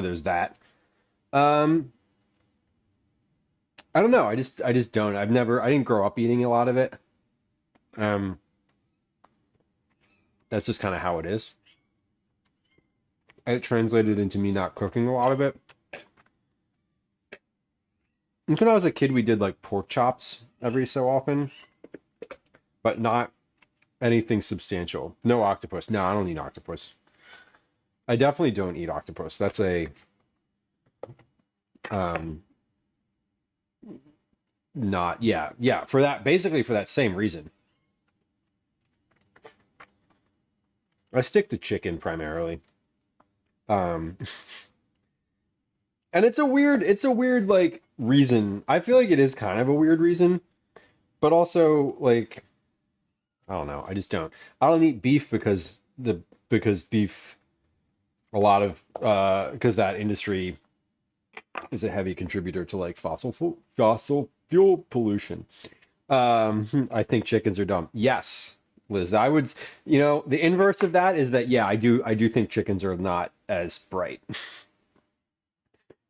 there's that. I don't know. I just don't. I didn't grow up eating a lot of it. That's just kind of how it is. And it translated into me not cooking a lot of it. And when I was a kid, we did like pork chops every so often, but not anything substantial. No octopus. No, I don't eat octopus. I definitely don't eat octopus. That's a not, yeah, for that, basically for that same reason. I stick to chicken primarily. And it's a weird like reason. I feel like it is kind of a weird reason, but also like, I don't know. I just don't. I don't eat beef because beef, a lot of because that industry is a heavy contributor to like fossil fuel pollution. I think chickens are dumb. Yes, Liz, I would, the inverse of that is that, yeah, I do think chickens are not as bright.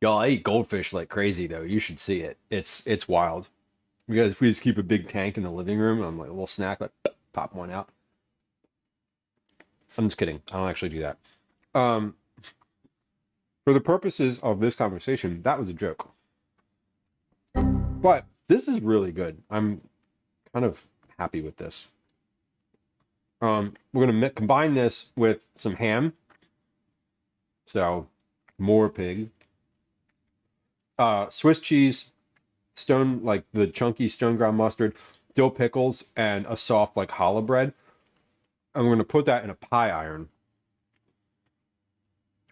Y'all, I eat goldfish like crazy though. You should see it. It's wild. We just keep a big tank in the living room. I'm like a little snack, like pop one out. I'm just kidding. I don't actually do that. For the purposes of this conversation, that was a joke. But this is really good. I'm kind of happy with this. We're going to combine this with some ham. So, more pig. Swiss cheese, like the chunky stone ground mustard, dill pickles, and a soft like challah bread. I'm going to put that in a pie iron,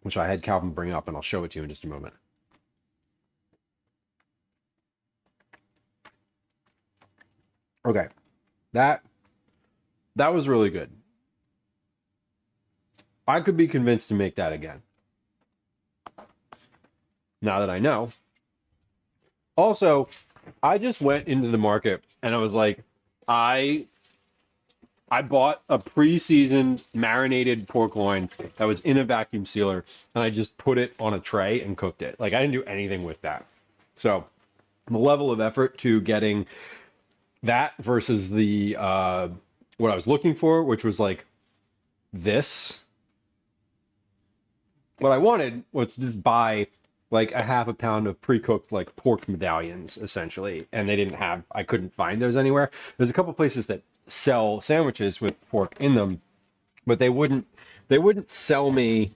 which I had Calvin bring up, and I'll show it to you in just a moment. Okay, that was really good. I could be convinced to make that again. Now that I know. Also, I just went into the market and I was like, I bought a pre-seasoned marinated pork loin that was in a vacuum sealer, and I just put it on a tray and cooked it. Like, I didn't do anything with that. So the level of effort to getting that versus the what I was looking for, which was like this. What I wanted was to just buy like a half a pound of pre-cooked like pork medallions, essentially, and I couldn't find those anywhere. There's a couple places that sell sandwiches with pork in them, but they wouldn't sell me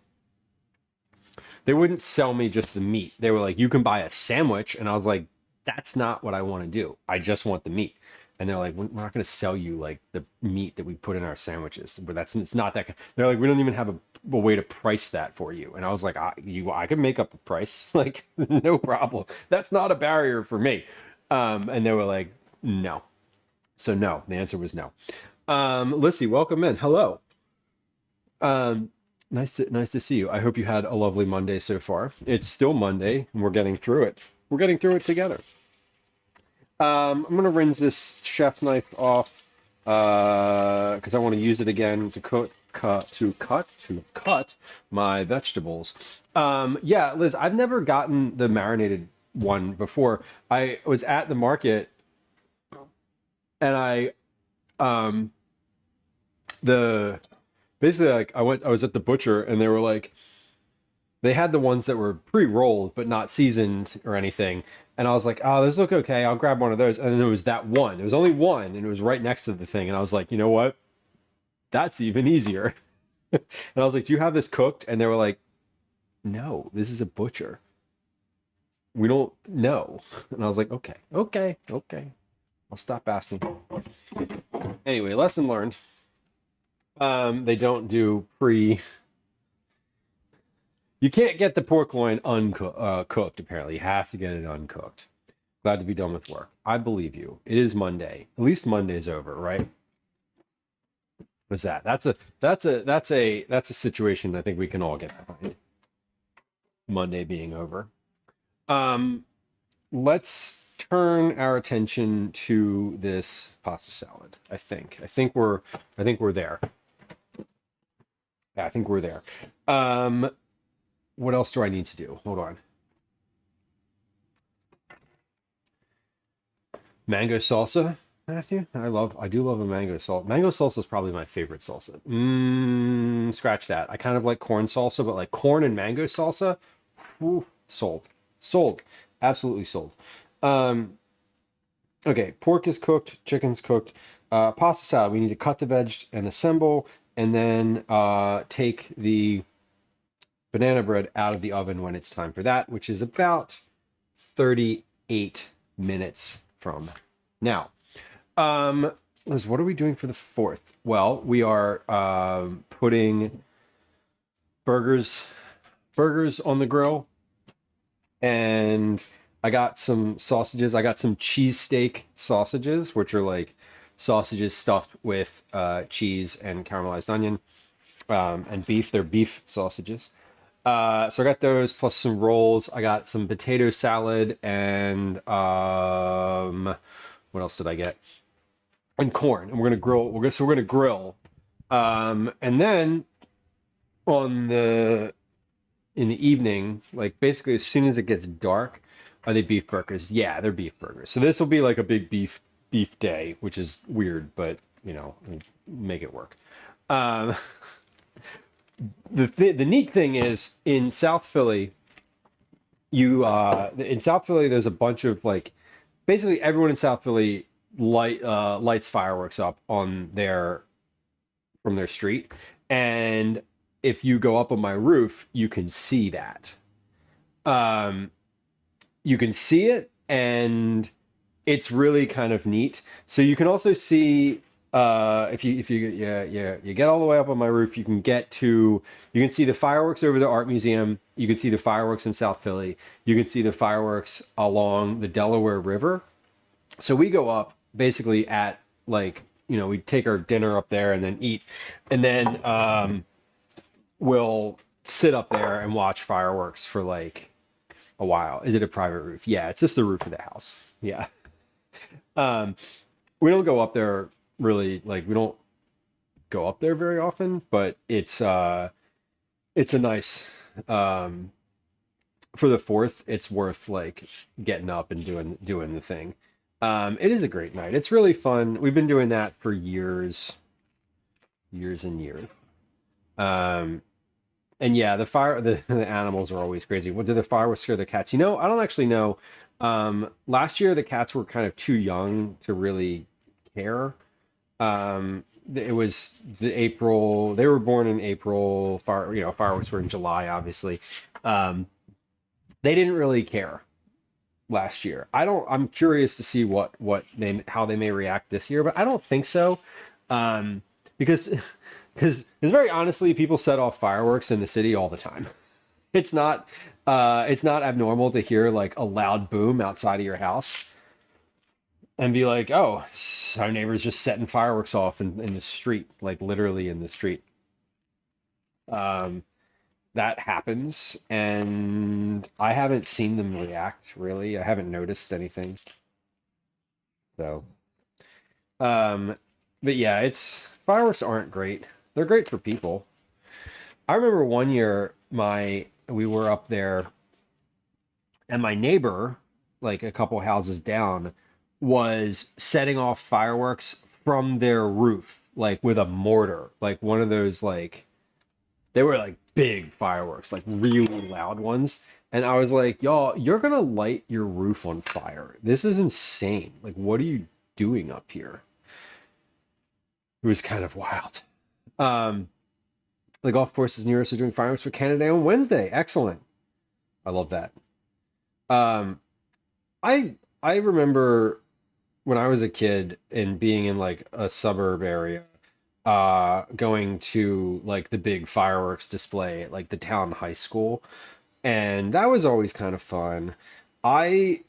just the meat. They were like, you can buy a sandwich, and I was like, that's not what I want to do. I just want the meat. And they're like, we're not going to sell you like the meat that we put in our sandwiches, but it's not that. They're like, we don't even have a way to price that for you. And I was like, I could make up a price, like no problem. That's not a barrier for me. And they were like, no. So no, the answer was no. Lissy, welcome in. Hello. Nice to see you. I hope you had a lovely Monday so far. It's still Monday, and we're getting through it. We're getting through it together. I'm gonna rinse this chef knife off because I want to use it again to cut my vegetables. Yeah, Liz, I've never gotten the marinated one before. I was at the market, and basically like I was at the butcher, and they were like, they had the ones that were pre-rolled but not seasoned or anything. And I was like, oh, those look okay. I'll grab one of those. And then there was that one. There was only one, and it was right next to the thing. And I was like, you know what? That's even easier. And I was like, do you have this cooked? And they were like, no, this is a butcher. We don't know. And I was like, okay. I'll stop asking. Anyway, lesson learned. They don't do You can't get the pork loin cooked, apparently. You have to get it uncooked. Glad to be done with work. I believe you. It is Monday. At least Monday's over, right? What's that? That's a situation I think we can all get behind. Monday being over. Let's turn our attention to this pasta salad. I think we're there. Yeah, I think we're there. What else do I need to do? Hold on. Mango salsa, Matthew. I do love a mango salsa. Mango salsa is probably my favorite salsa. Scratch that. I kind of like corn salsa, but like corn and mango salsa, whew, sold. Absolutely sold. Okay, pork is cooked, chicken's cooked. Pasta salad, we need to cut the veg and assemble, and then take the banana bread out of the oven when it's time for that, which is about 38 minutes from now. Liz, what are we doing for the 4th? Well, we are putting burgers on the grill, and I got some sausages. I got some cheesesteak sausages, which are like sausages stuffed with cheese and caramelized onion and beef. They're beef sausages. So I got those plus some rolls. I got some potato salad and what else did I get? And corn. And we're gonna grill. We're gonna grill. And then in the evening, like basically as soon as it gets dark, are they beef burgers? Yeah, they're beef burgers. So this will be like a big beef day, which is weird, but you know, make it work. The neat thing is in South Philly, there's a bunch of like, basically everyone in South Philly lights fireworks up from their street, and if you go up on my roof, you can see that. You can see it, and it's really kind of neat. So you can also see. If you get all the way up on my roof, you can see the fireworks over the art museum. You can see the fireworks in South Philly. You can see the fireworks along the Delaware River. So we go up basically at like, we take our dinner up there and then eat, and then we'll sit up there and watch fireworks for like a while. Is it a private roof? Yeah, it's just the roof of the house. Yeah. We don't go up there really, like we don't go up there very often, but it's a nice for the 4th, it's worth like getting up and doing the thing. It is a great night. It's really fun. We've been doing that for years and years. And yeah, the animals are always crazy. What do the fireworks scare the cats? I don't actually know. Last year the cats were kind of too young to really care. It was they were born in April. Fireworks were in July, obviously. They didn't really care. last year. I'm curious to see how they may react this year, but I don't think so. Because very honestly, people set off fireworks in the city all the time. It's not abnormal to hear like a loud boom outside of your house and be like, oh, our neighbor's just setting fireworks off in the street, like literally in the street. That happens, and I haven't seen them react, really. I haven't noticed anything. So, but yeah, fireworks aren't great. They're great for people. I remember one year we were up there, and my neighbor, like a couple houses down, was setting off fireworks from their roof, like with a mortar, like one of those, like, they were like big fireworks, like really loud ones. And I was like, y'all, you're gonna light your roof on fire. This is insane. Like, what are you doing up here? It was kind of wild. The golf courses near us are doing fireworks for Canada Day on Wednesday. Excellent. I love that. I remember when I was a kid and being in like a suburb area, going to like the big fireworks display at like the town high school, and that was always kind of fun. We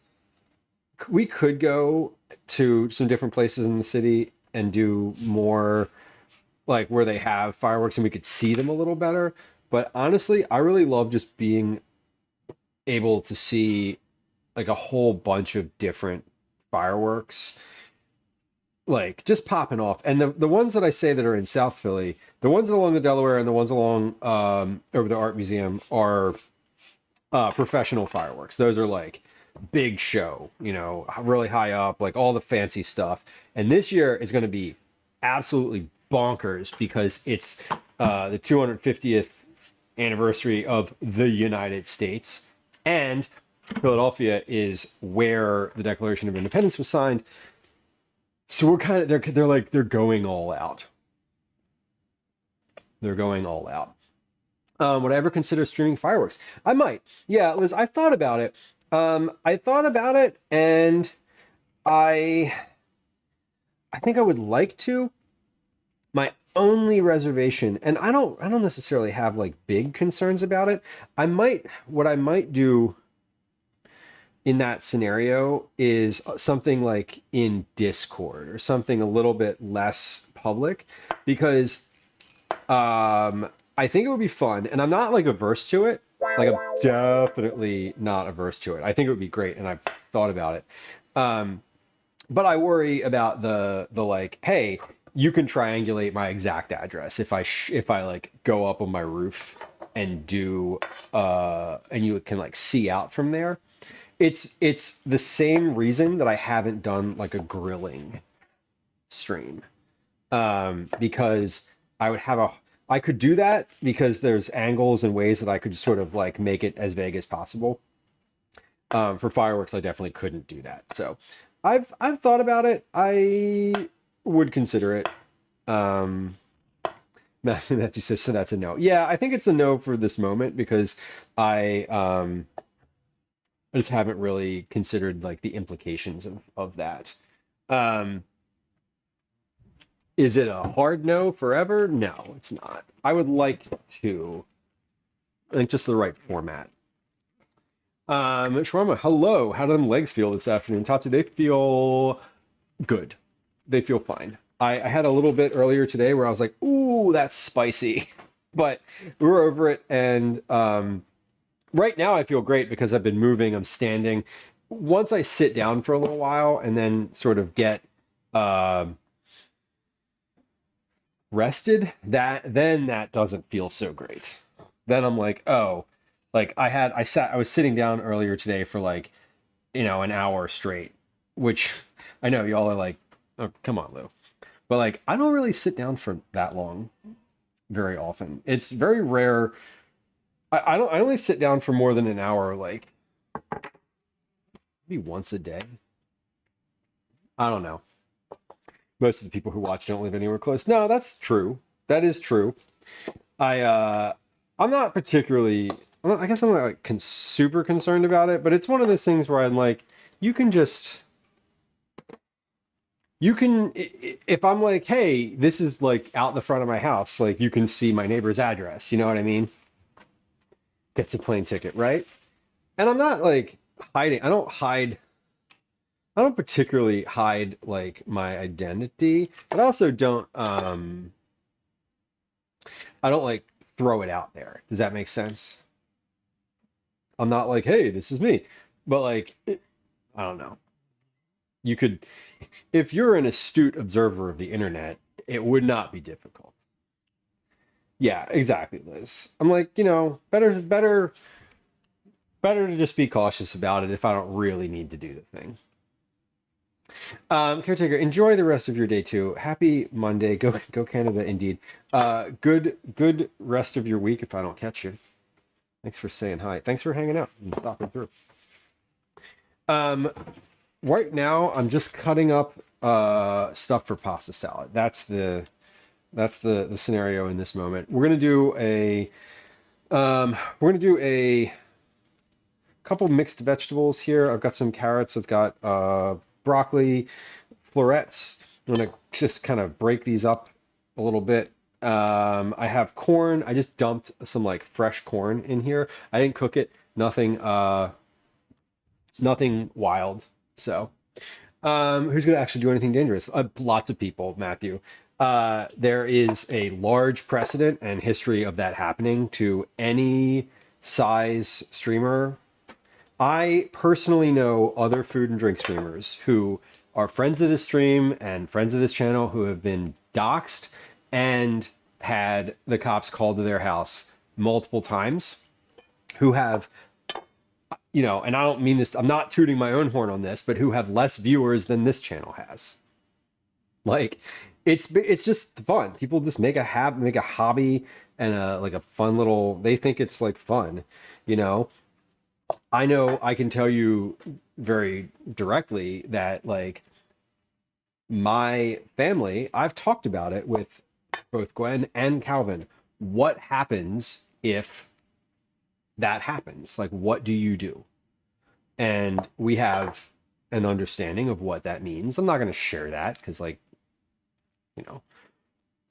could go to some different places in the city and do more like where they have fireworks and we could see them a little better. But honestly, I really love just being able to see like a whole bunch of different fireworks, like just popping off. And the ones that I say that are in South Philly, the ones along the Delaware and the ones along over the Art Museum are professional fireworks. Those are like big show, you know, really high up, like all the fancy stuff. And this year is going to be absolutely bonkers because it's the 250th anniversary of the United States, and Philadelphia is where the Declaration of Independence was signed. So we're kind of they're going all out. They're going all out. Would I ever consider streaming fireworks? I might. Yeah, Liz, I thought about it. And I think I would like to. My only reservation, and I don't necessarily have like big concerns about it. What I might do in that scenario is something like in Discord or something a little bit less public, because I think it would be fun, and I'm not like averse to it. Like, I'm definitely not averse to it. I think it would be great, and I've thought about it. But I worry about the like, hey, you can triangulate my exact address if I like go up on my roof and do and you can like see out from there. It's the same reason that I haven't done like a grilling stream, because I could do that because there's angles and ways that I could sort of like make it as vague as possible. For fireworks, I definitely couldn't do that. So I've thought about it. I would consider it. Matthew says, so that's a no. Yeah, I think it's a no for this moment because I just haven't really considered like the implications of that. Is it a hard no forever? No, it's not. I would like to. I think just the right format. Shawarma, hello. How do them legs feel this afternoon? Tatu, they feel good. They feel fine. I had a little bit earlier today where I was like, ooh, that's spicy. But we're over it. And right now I feel great because I've been moving. I'm standing. Once I sit down for a little while and then sort of get rested, then that doesn't feel so great. Then I'm like, oh, like I was sitting down earlier today for like, an hour straight, which I know y'all are like, oh, come on, Lou. But like, I don't really sit down for that long very often. It's very rare. I only sit down for more than an hour, like maybe once a day. I don't know. Most of the people who watch don't live anywhere close. No, that's true. That is true. I'm not particularly I guess I'm not like super concerned about it, but it's one of those things where I'm like, you can, if I'm like, hey, this is like out the front of my house, like you can see my neighbor's address, you know what I mean? Gets a plane ticket, right? And I'm not like hiding. I don't particularly hide like my identity, but I also don't I don't like throw it out there. Does that make sense? I'm not like, hey, this is me. But like, I don't know. You could, if you're an astute observer of the internet, it would not be difficult. Yeah, exactly, Liz. I'm like, better to just be cautious about it if I don't really need to do the thing. Caretaker, enjoy the rest of your day too. Happy Monday. Go Canada, indeed. Good rest of your week if I don't catch you. Thanks for saying hi. Thanks for hanging out and stopping through. Right now I'm just cutting up stuff for pasta salad. That's the scenario in this moment. We're gonna do a couple mixed vegetables here. I've got some carrots. I've got broccoli, florets. I'm gonna just kind of break these up a little bit. I have corn. I just dumped some like fresh corn in here. I didn't cook it. Nothing wild. So, who's gonna actually do anything dangerous? Lots of people, Matthew. There is a large precedent and history of that happening to any size streamer. I personally know other food and drink streamers who are friends of this stream and friends of this channel who have been doxxed and had the cops called to their house multiple times, who have, and I don't mean this, I'm not tooting my own horn on this, but who have less viewers than this channel has. Like, it's just fun. People just make a hobby and a fun little, they think it's like fun, I know I can tell you very directly that like my family, I've talked about it with both Gwen and Calvin. What happens if that happens? Like, what do you do? And we have an understanding of what that means. I'm not going to share that because it's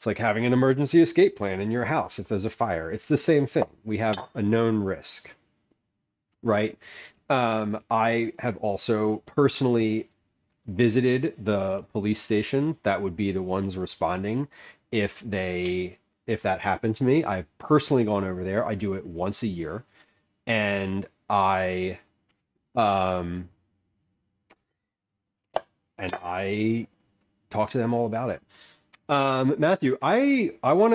like having an emergency escape plan in your house if there's a fire. It's the same thing. We have a known risk. Right. I have also personally visited the police station that would be the ones responding if that happened to me. I've personally gone over there. I do it once a year, and I talk to them all about it. Matthew, I want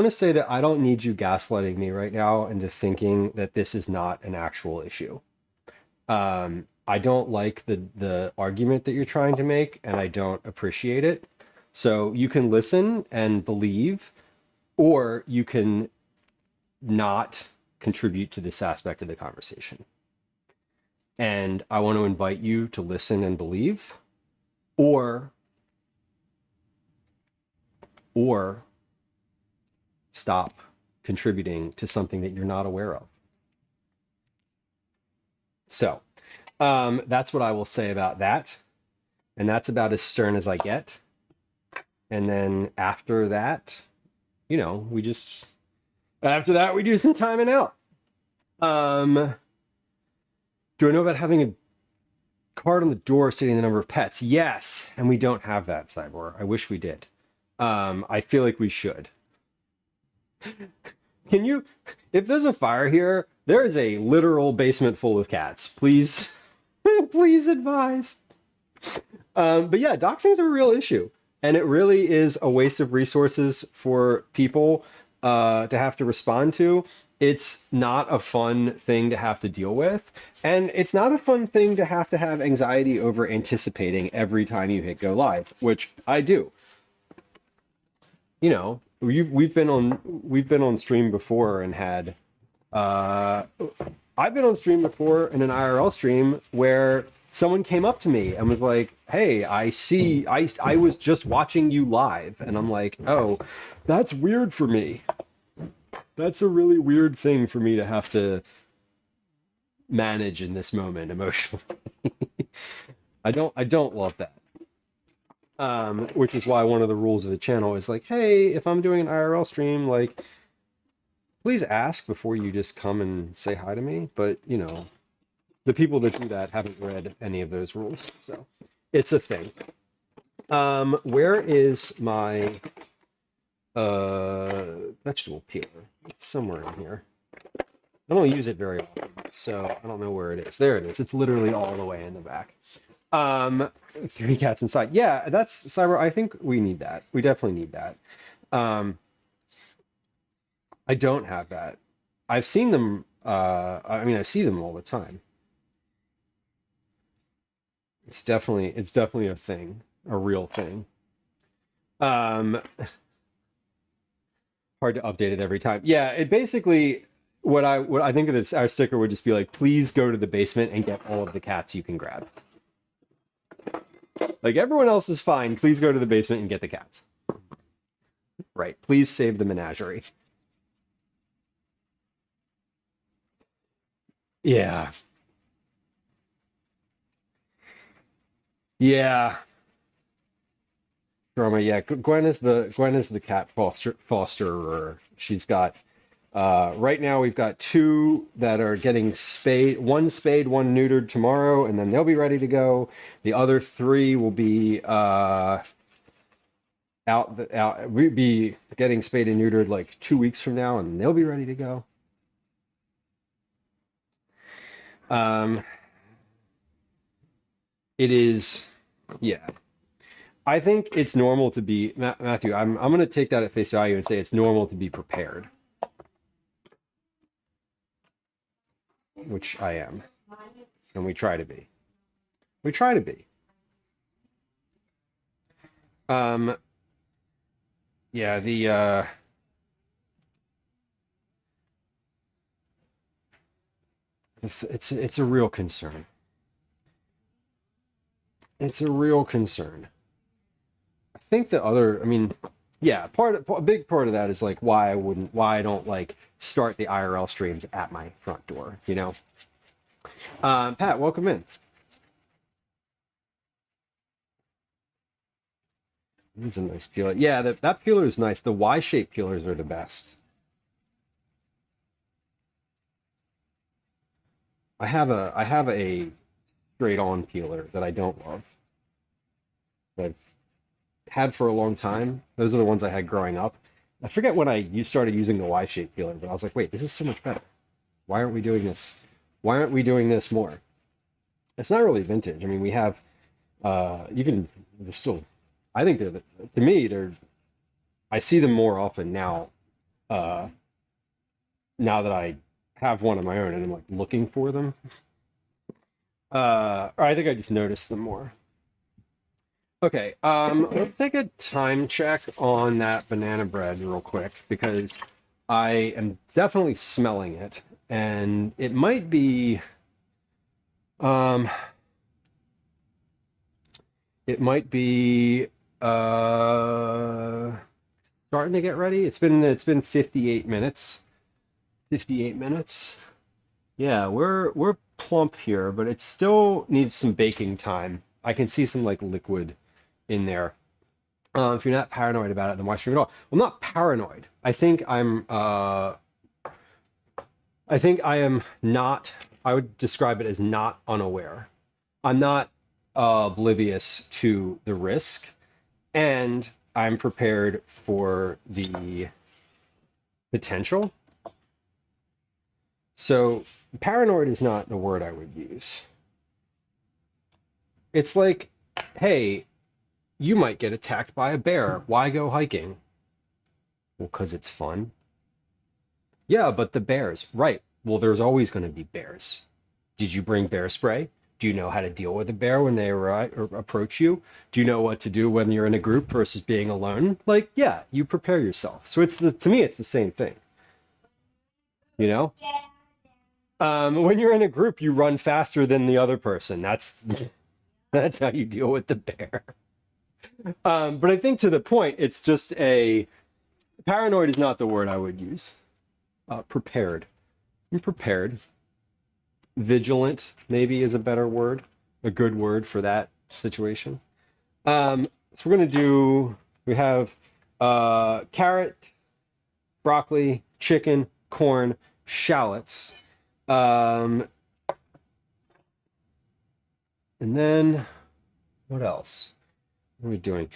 to say that I don't need you gaslighting me right now into thinking that this is not an actual issue. I don't like the argument that you're trying to make, and I don't appreciate it. So you can listen and believe, or you can not contribute to this aspect of the conversation. And I want to invite you to listen and believe, or stop contributing to something that you're not aware of. So that's what I will say about that. And that's about as stern as I get. And then after that, after that, we do some timing out. Do I know about having a card on the door stating the number of pets? Yes. And we don't have that, Cyborg. I wish we did. I feel like we should. Can you, if there's a fire here, there is a literal basement full of cats. Please, please advise. But yeah, doxing's a real issue. And it really is a waste of resources for people to have to respond to. It's not a fun thing to have to deal with. And it's not a fun thing to have anxiety over anticipating every time you hit go live, which I do. We've been on stream before and had I've been on stream before in an IRL stream where someone came up to me and was like, hey, I was just watching you live. And I'm like, oh, that's weird for me. That's a really weird thing for me to have to manage in this moment emotionally. I don't love that. Which is why one of the rules of the channel is like, hey, if I'm doing an IRL stream, like, please ask before you just come and say hi to me. But, you know, the people that do that haven't read any of those rules, so it's a thing. Where is my vegetable peeler? It's somewhere in here. I don't use it very often, so I don't know where it is. There it is. It's literally all the way in the back. 3 cats inside. Yeah, that's Cyber. I think we need that. We definitely need that. I don't have that. I've seen them. I mean, I see them all the time. It's definitely a thing, a real thing. Hard to update it every time. Yeah, it basically what I think of this. Our sticker would just be like, please go to the basement and get all of the cats you can grab. Like, everyone else is fine. Please go to the basement and get the cats. Right. Please save the menagerie. Yeah. Yeah. Drama. Yeah. Gwen is the cat fosterer. She's got right now we've got 2 that are getting spayed, one spayed, one neutered tomorrow, and then they'll be ready to go. The other 3 will be be getting spayed and neutered like 2 weeks from now, and they'll be ready to go. It is, yeah. I think it's normal to be, Matthew, I'm going to take that at face value and say it's normal to be prepared. Which I am. And we try to be. We try to be. Yeah, it's a real concern. It's a real concern. I think the other, I mean, yeah, a big part of that is like why I don't like start the IRL streams at my front door, you know? Pat, welcome in. It's a nice peeler. Yeah, that peeler is nice. The Y-shaped peelers are the best. I have a straight on peeler that I don't love. That I've had for a long time. Those are the ones I had growing up. I forget when I started using the Y-shaped peeler, but I was like, wait, this is so much better. Why aren't we doing this? Why aren't we doing this more? It's not really vintage. I mean, we have they're still, I think to me, I see them more often now, now that I have one of my own and I'm like looking for them. Or I think I just noticed them more. Okay, let's take a time check on that banana bread real quick, because I am definitely smelling it, and it might be, starting to get ready. It's been 58 minutes. 58 minutes. Yeah, we're plump here, but it still needs some baking time. I can see some like liquid in there. If you're not paranoid about it, then why stream at all? Well, I'm not paranoid. I think I am not, I would describe it as not unaware. I'm not oblivious to the risk, and I'm prepared for the potential. So paranoid is not the word I would use. It's like, hey, you might get attacked by a bear. Why go hiking? Well, because it's fun. Yeah, but the bears. Right. Well, there's always going to be bears. Did you bring bear spray? Do you know how to deal with a bear when they arrive or approach you? Do you know what to do when you're in a group versus being alone? Like, yeah, you prepare yourself. So to me, it's the same thing. You know? When you're in a group, you run faster than the other person. That's how you deal with the bear. But I think to the point, it's just paranoid is not the word I would use. prepared. I'm prepared. Vigilant, maybe, is a better word, a good word for that situation. So we're going to do, we have carrot, broccoli, chicken, corn, shallots. And then, what else? What are we doing?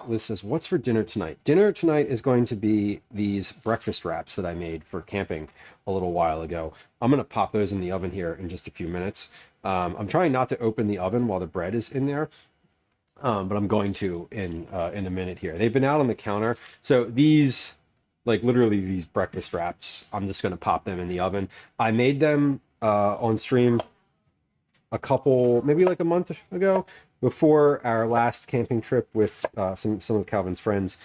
Liz says, what's for dinner tonight? Dinner tonight is going to be these breakfast wraps that I made for camping a little while ago. I'm going to pop those in the oven here in just a few minutes. I'm trying not to open the oven while the bread is in there, but I'm going to in a minute here. They've been out on the counter. So these, like literally these breakfast wraps, I'm just going to pop them in the oven. I made them on stream a couple, maybe like a month ago, before our last camping trip with some of Calvin's friends.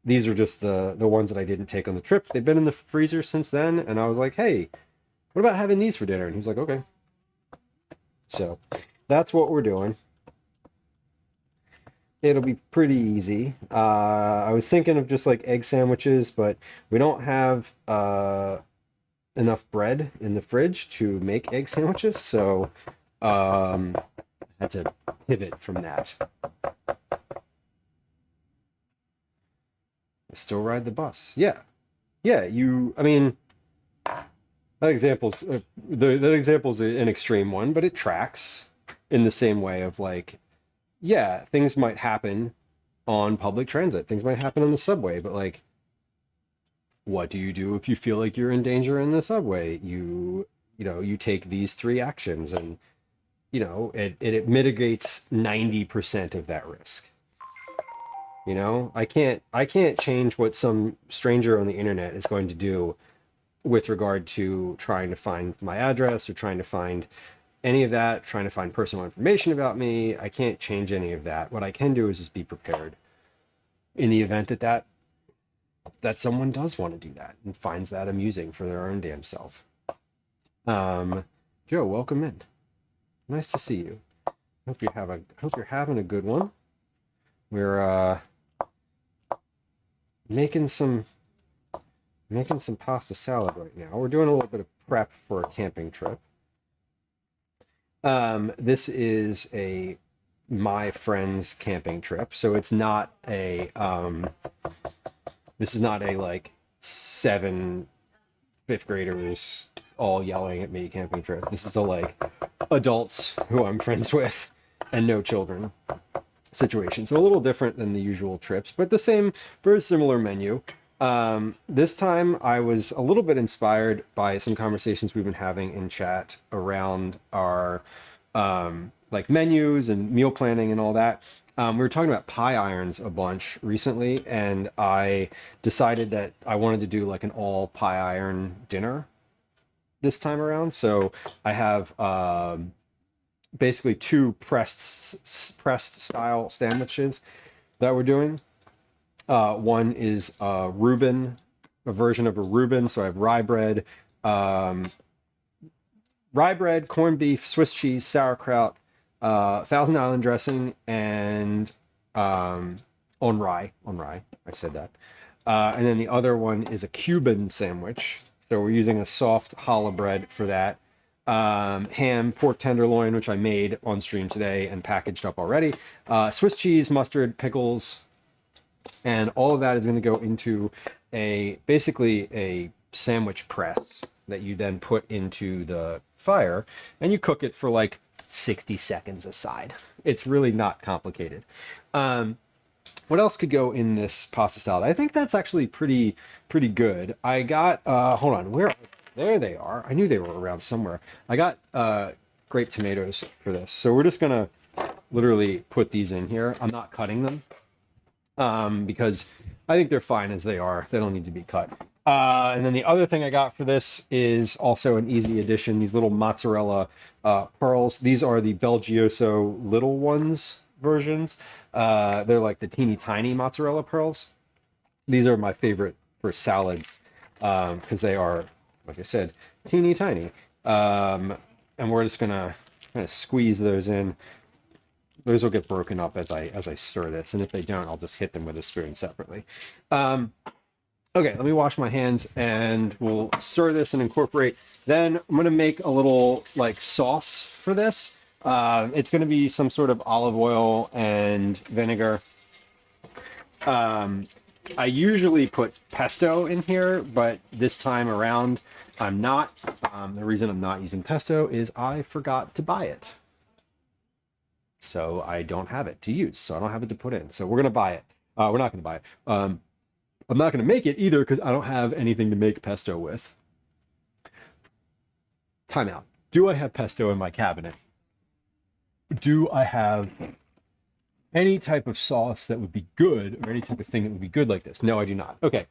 These are just the ones that I didn't take on the trip. They've been in the freezer since then, and I was like, hey, what about having these for dinner? And he was like, okay. So that's what we're doing. It'll be pretty easy. I was thinking of just like egg sandwiches, but we don't have enough bread in the fridge to make egg sandwiches, so I had to pivot from that. I still ride the bus. Yeah. I mean, that example's that example's an extreme one, but it tracks in the same way of like, yeah, things might happen on public transit. Things might happen on the subway, but like, what do you do if you feel like you're in danger in the subway? You take these 3 actions, and it mitigates 90% of that risk. I can't change what some stranger on the internet is going to do with regard to trying to find my address or trying to find any of that, trying to find personal information about me. I can't change any of that. What I can do is just be prepared in the event that someone does want to do that and finds that amusing for their own damn self. Joe, welcome in. Nice to see you. Hope you're having a good one. We're making some pasta salad right now. We're doing a little bit of prep for a camping trip. This is my friend's camping trip, so it's not a this is not a like 7 fifth graders all yelling at me camping trip. This is the like adults who I'm friends with and no children situation. So a little different than the usual trips, but the same, very similar menu. This time I was a little bit inspired by some conversations we've been having in chat around our like menus and meal planning and all that. We were talking about pie irons a bunch recently, and I decided that I wanted to do like an all pie iron dinner this time around. So I have basically 2 pressed style sandwiches that we're doing. One is a version of a Reuben. So I have rye bread, corned beef, Swiss cheese, sauerkraut, Thousand Island dressing, and on rye. I said that. And then the other one is a Cuban sandwich. So we're using a soft challah bread for that. Ham, pork tenderloin, which I made on stream today and packaged up already. Swiss cheese, mustard, pickles, and all of that is going to go into basically a sandwich press that you then put into the fire, and you cook it for like 60 seconds aside. It's really not complicated. What else could go in this pasta salad? I think that's actually pretty good. I got hold on, there they are. I knew they were around somewhere. I got grape tomatoes for this, so we're just gonna literally put these in here. I'm not cutting them because I think they're fine as they are. They don't need to be cut. And then the other thing I got for this is also an easy addition, these little mozzarella pearls. These are the Belgioso little ones versions. They're like the teeny tiny mozzarella pearls. These are my favorite for salad because they are, like I said, teeny tiny. And we're just gonna kind of squeeze those in. Those will get broken up as I stir this, and if they don't, I'll just hit them with a spoon separately. Okay, let me wash my hands and we'll stir this and incorporate. Then I'm gonna make a little like sauce for this. It's gonna be some sort of olive oil and vinegar. I usually put pesto in here, but this time around I'm not. The reason I'm not using pesto is I forgot to buy it. So I don't have it to use, so I don't have it to put in. So we're gonna buy it. We're not gonna buy it. I'm not going to make it either because I don't have anything to make pesto with. Time out. Do I have pesto in my cabinet? Do I have any type of sauce that would be good or any type of thing that would be good like this? No, I do not. Okay.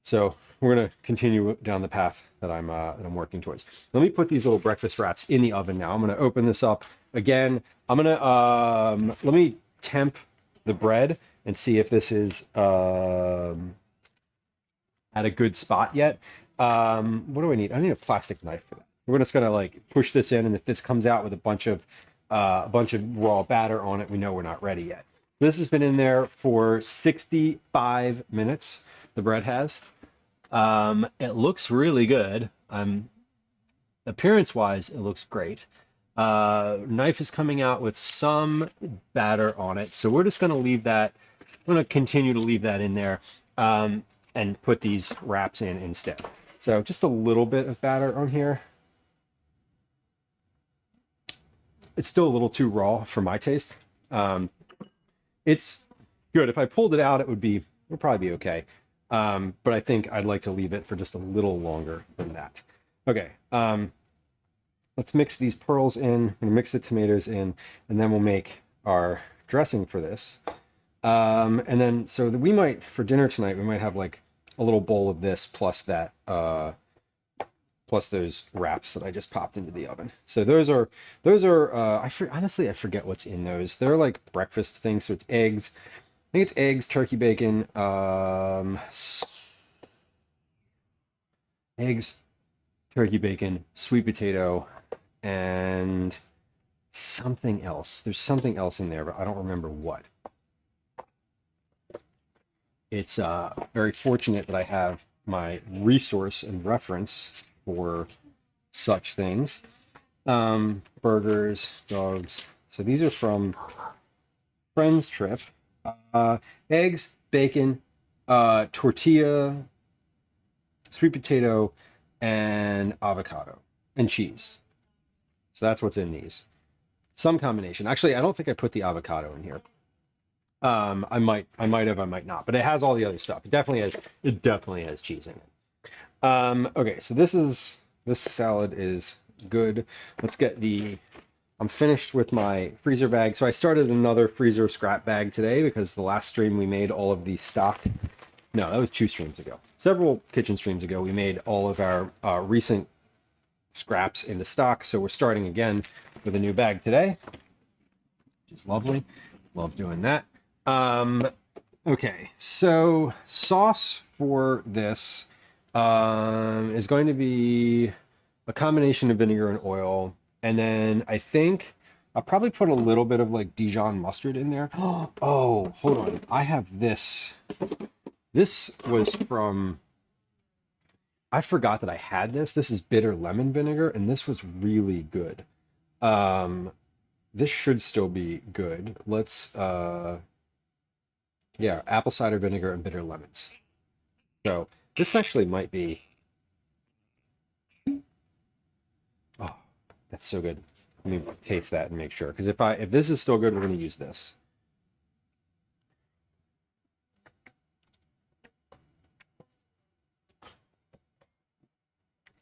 So we're going to continue down the path that I'm working towards. Let me put these little breakfast wraps in the oven now. I'm going to open this up again. I'm going to, let me temp the bread and see if this is at a good spot yet. What do I need? I need a plastic knife for that. We're just gonna like push this in, and if this comes out with a bunch of raw batter on it, we know we're not ready yet. This has been in there for 65 minutes. The bread has. It looks really good. Appearance-wise, it looks great. Knife is coming out with some batter on it, so we're just gonna leave that. I'm going to continue to leave that in there and put these wraps in instead. So just a little bit of batter on here. It's still a little too raw for my taste. It's good. If I pulled it out, it would probably be okay. But I think I'd like to leave it for just a little longer than that. Okay. Let's mix these pearls in. I'm going to mix the tomatoes in, and then we'll make our dressing for this. And then, so that we might, for dinner tonight, we might have like a little bowl of this plus that, plus those wraps that I just popped into the oven. So those are, honestly, I forget what's in those. They're like breakfast things. So it's eggs. I think it's eggs, turkey bacon, eggs, turkey bacon, sweet potato, and something else. There's something else in there, but I don't remember what. It's very fortunate that I have my resource and reference for such things. Burgers, dogs. So these are from Friends Trip. Eggs, bacon, tortilla, sweet potato, and avocado, and cheese. So that's what's in these. Some combination. Actually, I don't think I put the avocado in here. I might have, I might not, but it has all the other stuff. It definitely has cheese in it. Okay, so this salad is good. Let's get I'm finished with my freezer bag. So I started another freezer scrap bag today because the last stream we made all of the stock. No, that was 2 streams ago. Several kitchen streams ago, we made all of our recent scraps into stock. So we're starting again with a new bag today, which is lovely. Love doing that. Okay, so sauce for this is going to be a combination of vinegar and oil. And then I think I'll probably put a little bit of like Dijon mustard in there. Oh, hold on. I have this. This was from, I forgot that I had this. This is bitter lemon vinegar, and this was really good. This should still be good. Let's, yeah, apple cider vinegar and bitter lemons. So this actually might be, oh, that's so good. Let me taste that and make sure. Because if this is still good, we're going to use this.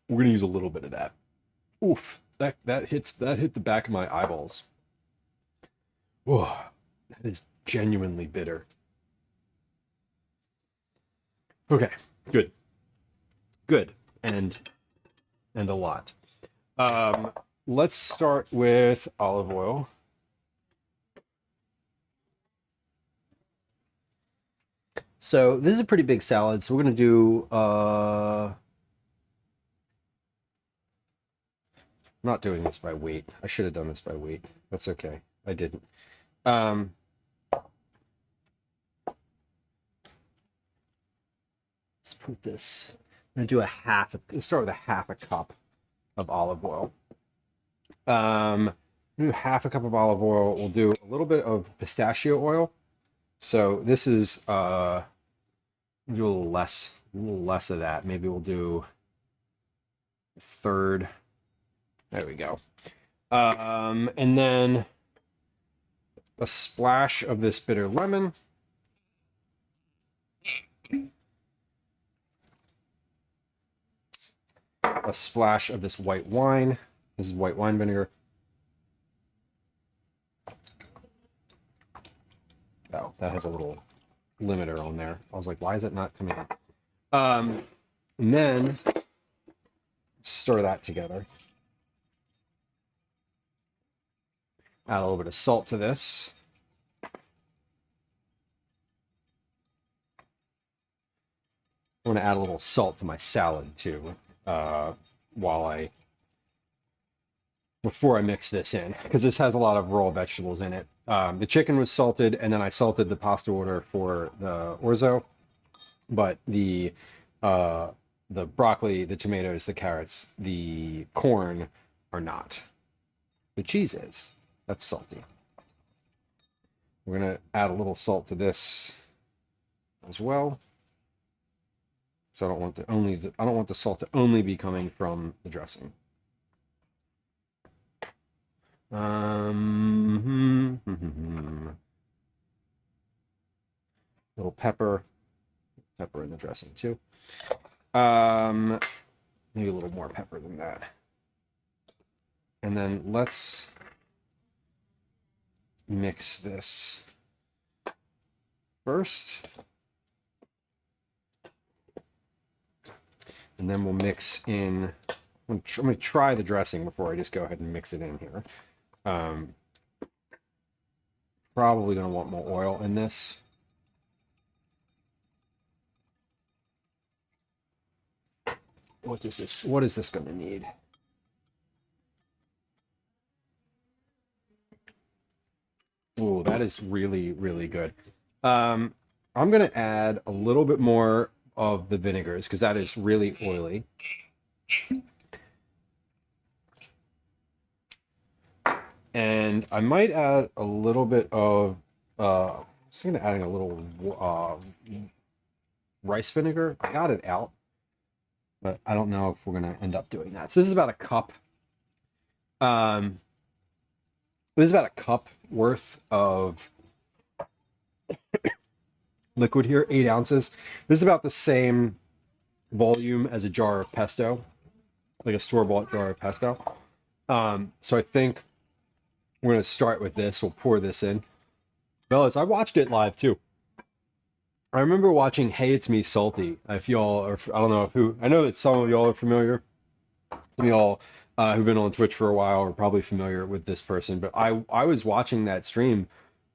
We're going to use a little bit of that. Oof, that hit the back of my eyeballs. Whoa, that is genuinely bitter. Okay, good. Good, and a lot. Let's start with olive oil. So this is a pretty big salad, so we're going to do, I'm not doing this by weight. I should have done this by weight. That's okay. I didn't. Let's put this. I'm gonna do let's start with a half a cup of olive oil. Do half a cup of olive oil. We'll do a little bit of pistachio oil. So this is do a little less of that. Maybe we'll do a third. There we go. And then a splash of this bitter lemon. A splash of this white wine. This is white wine vinegar. Oh, that has a little limiter on there. I was like, why is it not coming up? And then stir that together. Add a little bit of salt to this. I want to add a little salt to my salad too, before I mix this in, because this has a lot of raw vegetables in it. The chicken was salted, and then I salted the pasta water for the orzo, but the broccoli, the tomatoes, the carrots, the corn are not. The cheese is. That's salty. We're gonna add a little salt to this as well. So I don't want the salt to only be coming from the dressing. Little pepper in the dressing too. Maybe a little more pepper than that. And then let's mix this first. And then we'll mix in, I'm going to try the dressing before I just go ahead and mix it in here. Probably going to want more oil in this. What is this going to need? Ooh, that is really, really good. I'm going to add a little bit more of the vinegars because that is really oily. And I might add a little bit of, I'm just going to add a little rice vinegar. I got it out, but I don't know if we're going to end up doing that. So this is about a cup. This is about a cup worth of liquid here, 8 ounces. This is about the same volume as a jar of pesto, like a store-bought jar of pesto. So I think we're going to start with this. We'll pour this in. Fellas, I watched it live too. I remember watching Hey It's Me Salty. If y'all are, I don't know I know that some of y'all are familiar. Some of y'all who've been on Twitch for a while are probably familiar with this person, but I was watching that stream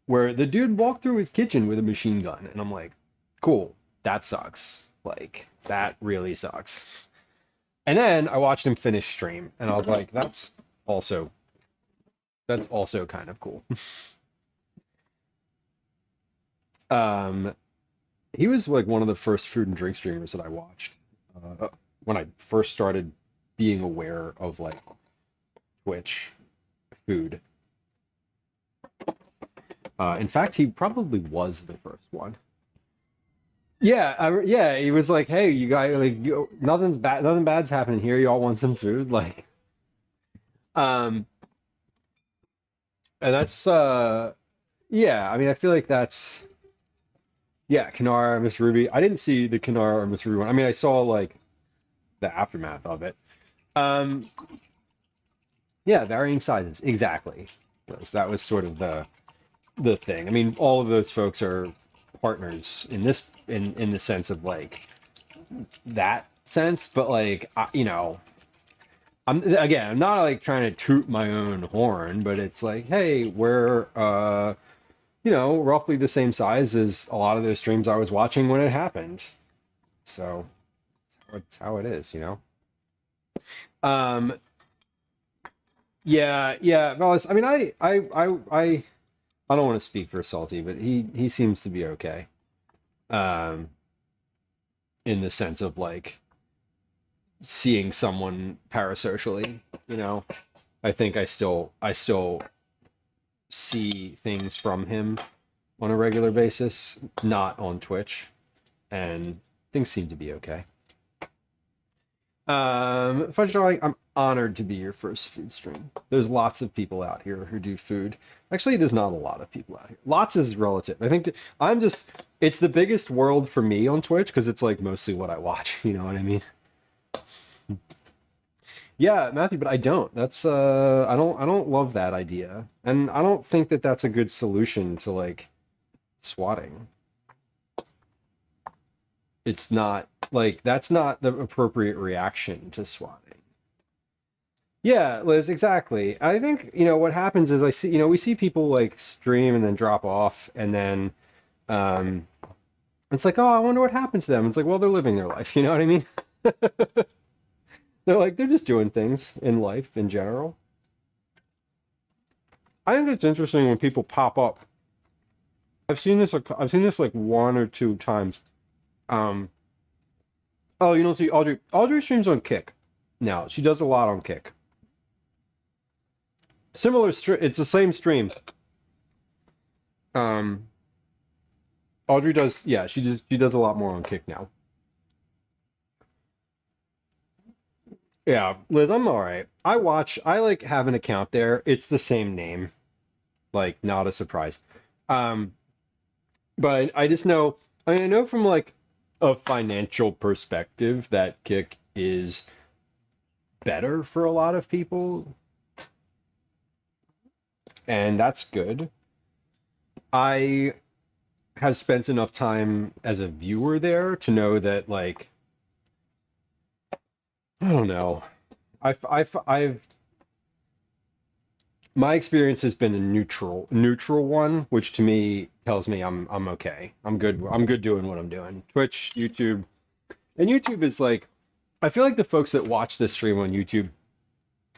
where the dude walked through his kitchen with a machine gun, and I'm like, cool, that sucks. Like, that really sucks. And then I watched him finish stream, and I was like, that's also kind of cool. He was like one of the first food and drink streamers that I watched when I first started being aware of like Twitch food. In fact, he probably was the first one. Yeah, he was like, "Hey, you guys, like, nothing bad's happening here. Y'all want some food?" Like, and that's yeah. I mean, I feel like that's Kanara, Miss Ruby. I didn't see the Kanara or Miss Ruby one. I mean, I saw like the aftermath of it. Yeah, varying sizes, exactly. That was sort of the thing. I mean, all of those folks are partners in this in the sense of like that sense, but like you know, I'm not like trying to toot my own horn, but it's like, hey, we're you know, roughly the same size as a lot of those streams I was watching when it happened. So that's how it is, you know. Yeah. Well, I mean, I don't want to speak for Salty, but he seems to be okay. in the sense of like seeing someone parasocially, you know. I think I still see things from him on a regular basis, not on Twitch, and things seem to be okay. Fudge Darling, I'm honored to be your first food stream. There's lots of people out here who do food. Actually, there's not a lot of people out here. Lots is relative. I think it's the biggest world for me on Twitch because it's like mostly what I watch. You know what I mean? Yeah, Matthew, but I don't. That's I don't love that idea, and I don't think that that's a good solution to like swatting. It's not like that's not the appropriate reaction to swatting. Yeah, Liz, exactly. I think, you know, what happens is I see, you know, we see people like stream and then drop off, and then it's like, oh, I wonder what happened to them. It's like, well, they're living their life, you know what I mean? They're just doing things in life in general. I think it's interesting when people pop up. I've seen this like one or two times. Oh, you don't see Audrey. Audrey streams on Kick now. She does a lot on Kick. Similar it's the same stream. Audrey does, yeah, she does a lot more on Kick now. Yeah, Liz, I'm all right. I like have an account there. It's the same name. Like, not a surprise. But I just know, I know from like a financial perspective that Kick is better for a lot of people. And that's good. I have spent enough time as a viewer there to know that, like, I don't know. My experience has been a neutral one, which to me tells me I'm okay. I'm good doing what I'm doing. Twitch, YouTube, and YouTube is like, I feel like the folks that watch this stream on YouTube,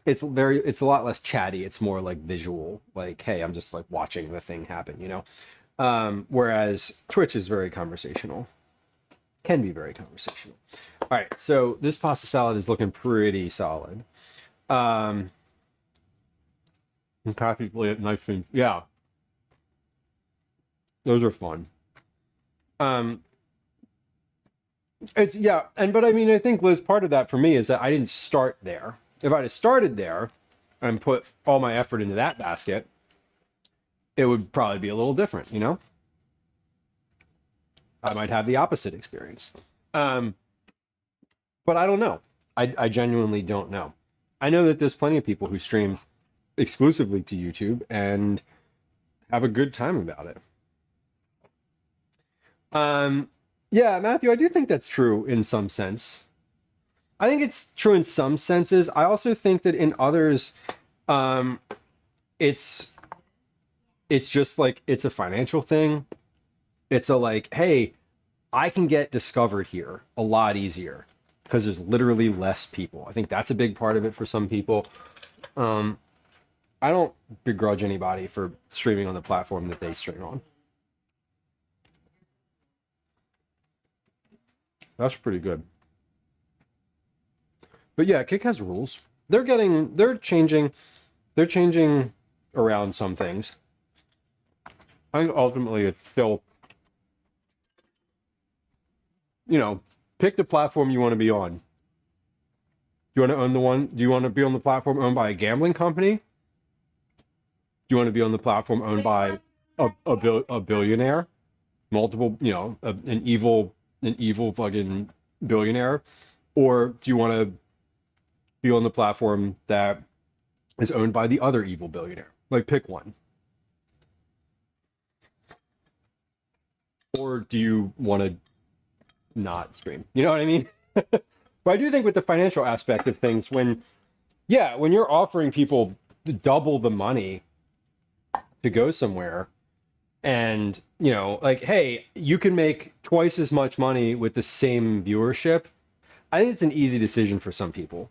it's a lot less chatty. It's more like visual. Like, hey, I'm just like watching the thing happen, you know. Whereas Twitch is very conversational. Can be very conversational. All right, so this pasta salad is looking pretty solid. And practically nice things. Yeah. Those are fun. It's, yeah, but I mean, I think, Liz, part of that for me is that I didn't start there. If I'd have started there and put all my effort into that basket, it would probably be a little different, you know? I might have the opposite experience. But I don't know. I genuinely don't know. I know that there's plenty of people who stream exclusively to YouTube and have a good time about it. Yeah, Matthew, I do think that's true in some sense. I think it's true in some senses. I also think that in others, it's just like, it's a financial thing. It's a like, hey, I can get discovered here a lot easier because there's literally less people. I think that's a big part of it for some people. I don't begrudge anybody for streaming on the platform that they stream on. That's pretty good. But yeah, Kick has rules. They're changing around some things. I think ultimately it's still, you know, pick the platform you want to be on. Do you want to own do you want to be on the platform owned by a gambling company? Do you want to be on the platform owned by a billionaire? Multiple, you know, an evil fucking billionaire? Or do you want to be on the platform that is owned by the other evil billionaire? Like, pick one. Or do you want to not stream? You know what I mean? But I do think with the financial aspect of things, when you're offering people double the money to go somewhere, and, you know, like, hey, you can make twice as much money with the same viewership, I think it's an easy decision for some people.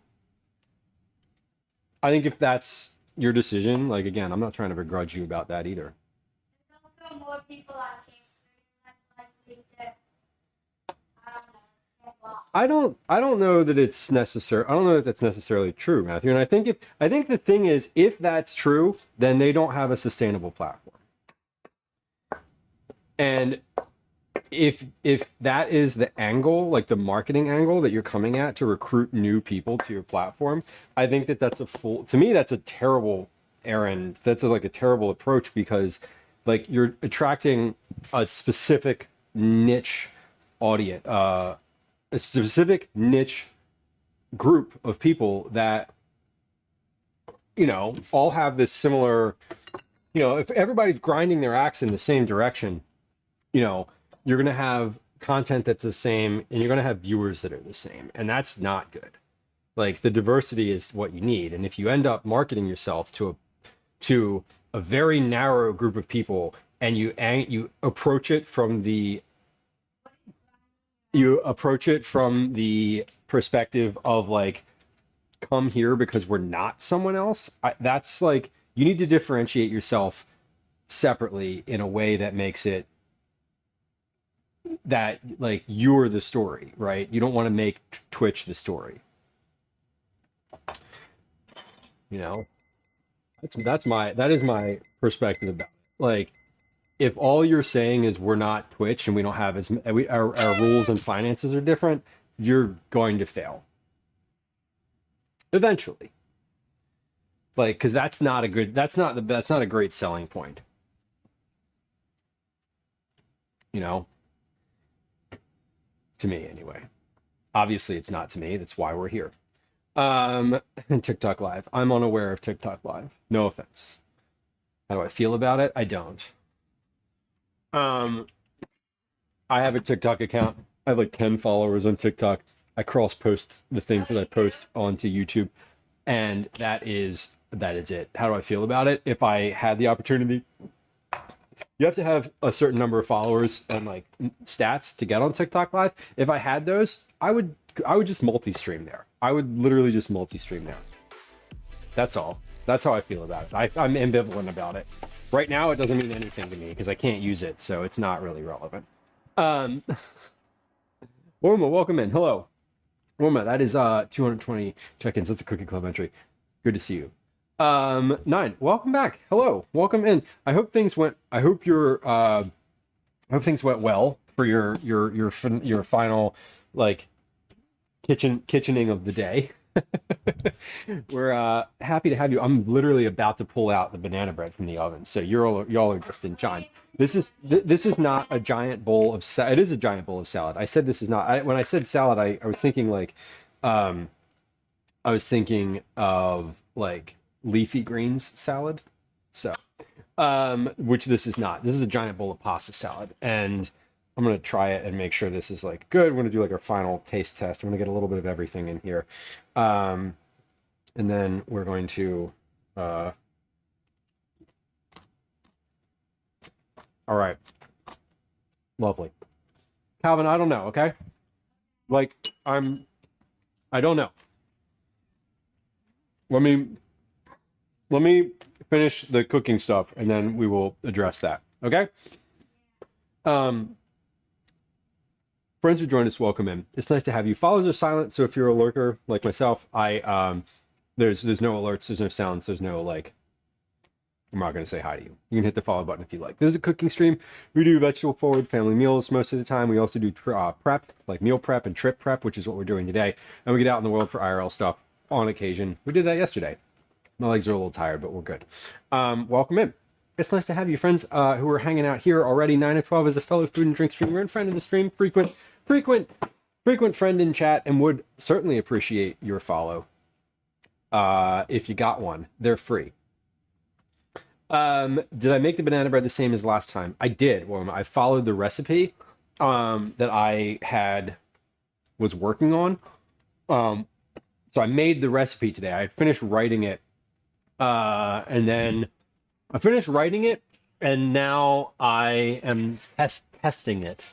I think if that's your decision, like, again, I'm not trying to begrudge you about that either. There's also more people on Kick, like to, I don't know, I don't know that it's necessary. I don't know that that's necessarily true, Matthew. And I think the thing is, if that's true, then they don't have a sustainable platform. And if that is the angle, like the marketing angle that you're coming at to recruit new people to your platform, I think that's to me, that's a terrible errand. That's like a terrible approach, because like you're attracting a specific niche audience, a specific niche group of people that, all have this similar, if everybody's grinding their axe in the same direction, you're going to have content that's the same, and you're going to have viewers that are the same. And that's not good. Like, the diversity is what you need. And if you end up marketing yourself to a very narrow group of people, and you approach it from the perspective of like, come here because we're not someone else, that's like, you need to differentiate yourself separately in a way that makes it that like you're the story, right? You don't want to make Twitch the story. That is my perspective about it. Like, if all you're saying is we're not Twitch and we don't have our rules and finances are different, you're going to fail eventually. Like, because that's not a great selling point. To me anyway. Obviously it's not to me. That's why we're here. TikTok Live. I'm unaware of TikTok Live. No offense. How do I feel about it? I don't. I have a TikTok account. I have like 10 followers on TikTok. I cross post the things that I post onto YouTube, and that is it. How do I feel about it? If I had the opportunity, you have to have a certain number of followers and like stats to get on TikTok Live. If I had those, I would just multi-stream there. I would literally just multi-stream there. That's all. That's how I feel about it. I'm ambivalent about it. Right now, it doesn't mean anything to me because I can't use it, so it's not really relevant. Worma, welcome in. Hello. Worma, that is 220 check-ins. That's a Cookie Club entry. Good to see you. 9, welcome back. Hello, welcome in. I hope things went well for your final like kitchening of the day. We're happy to have you. I'm literally about to pull out the banana bread from the oven, so y'all are just in time. This is not a giant bowl of salad. It is a giant bowl of salad. I said this is not. When I said salad, I was thinking like, I was thinking of like leafy greens salad. So, which this is not. This is a giant bowl of pasta salad, and I'm gonna try it and make sure this is like good. We're gonna do like our final taste test. I'm gonna get a little bit of everything in here, and then we're going to. All right. Lovely. Calvin, I don't know, okay? Like, I don't know. Let me finish the cooking stuff and then we will address that, okay? Friends who joined us, welcome in. It's nice to have you. Follows are silent, so if you're a lurker like myself, there's no alerts, there's no sounds, there's no like, I'm not going to say hi to you. You can hit the follow button if you like. This is a cooking stream. We do vegetable forward family meals most of the time. We also do prep, like meal prep and trip prep, which is what we're doing today. And we get out in the world for IRL stuff on occasion. We did that yesterday. My legs are a little tired, but we're good. Welcome in. It's nice to have you, friends, who are hanging out here already. 9 of 12 is a fellow food and drink streamer and friend of the stream. Frequent friend in chat, and would certainly appreciate your follow. If you got one, they're free. Did I make the banana bread the same as last time? I did. Well, I followed the recipe that I was working on. So I made the recipe today. I finished writing it, and then I finished writing it, and now I am testing it.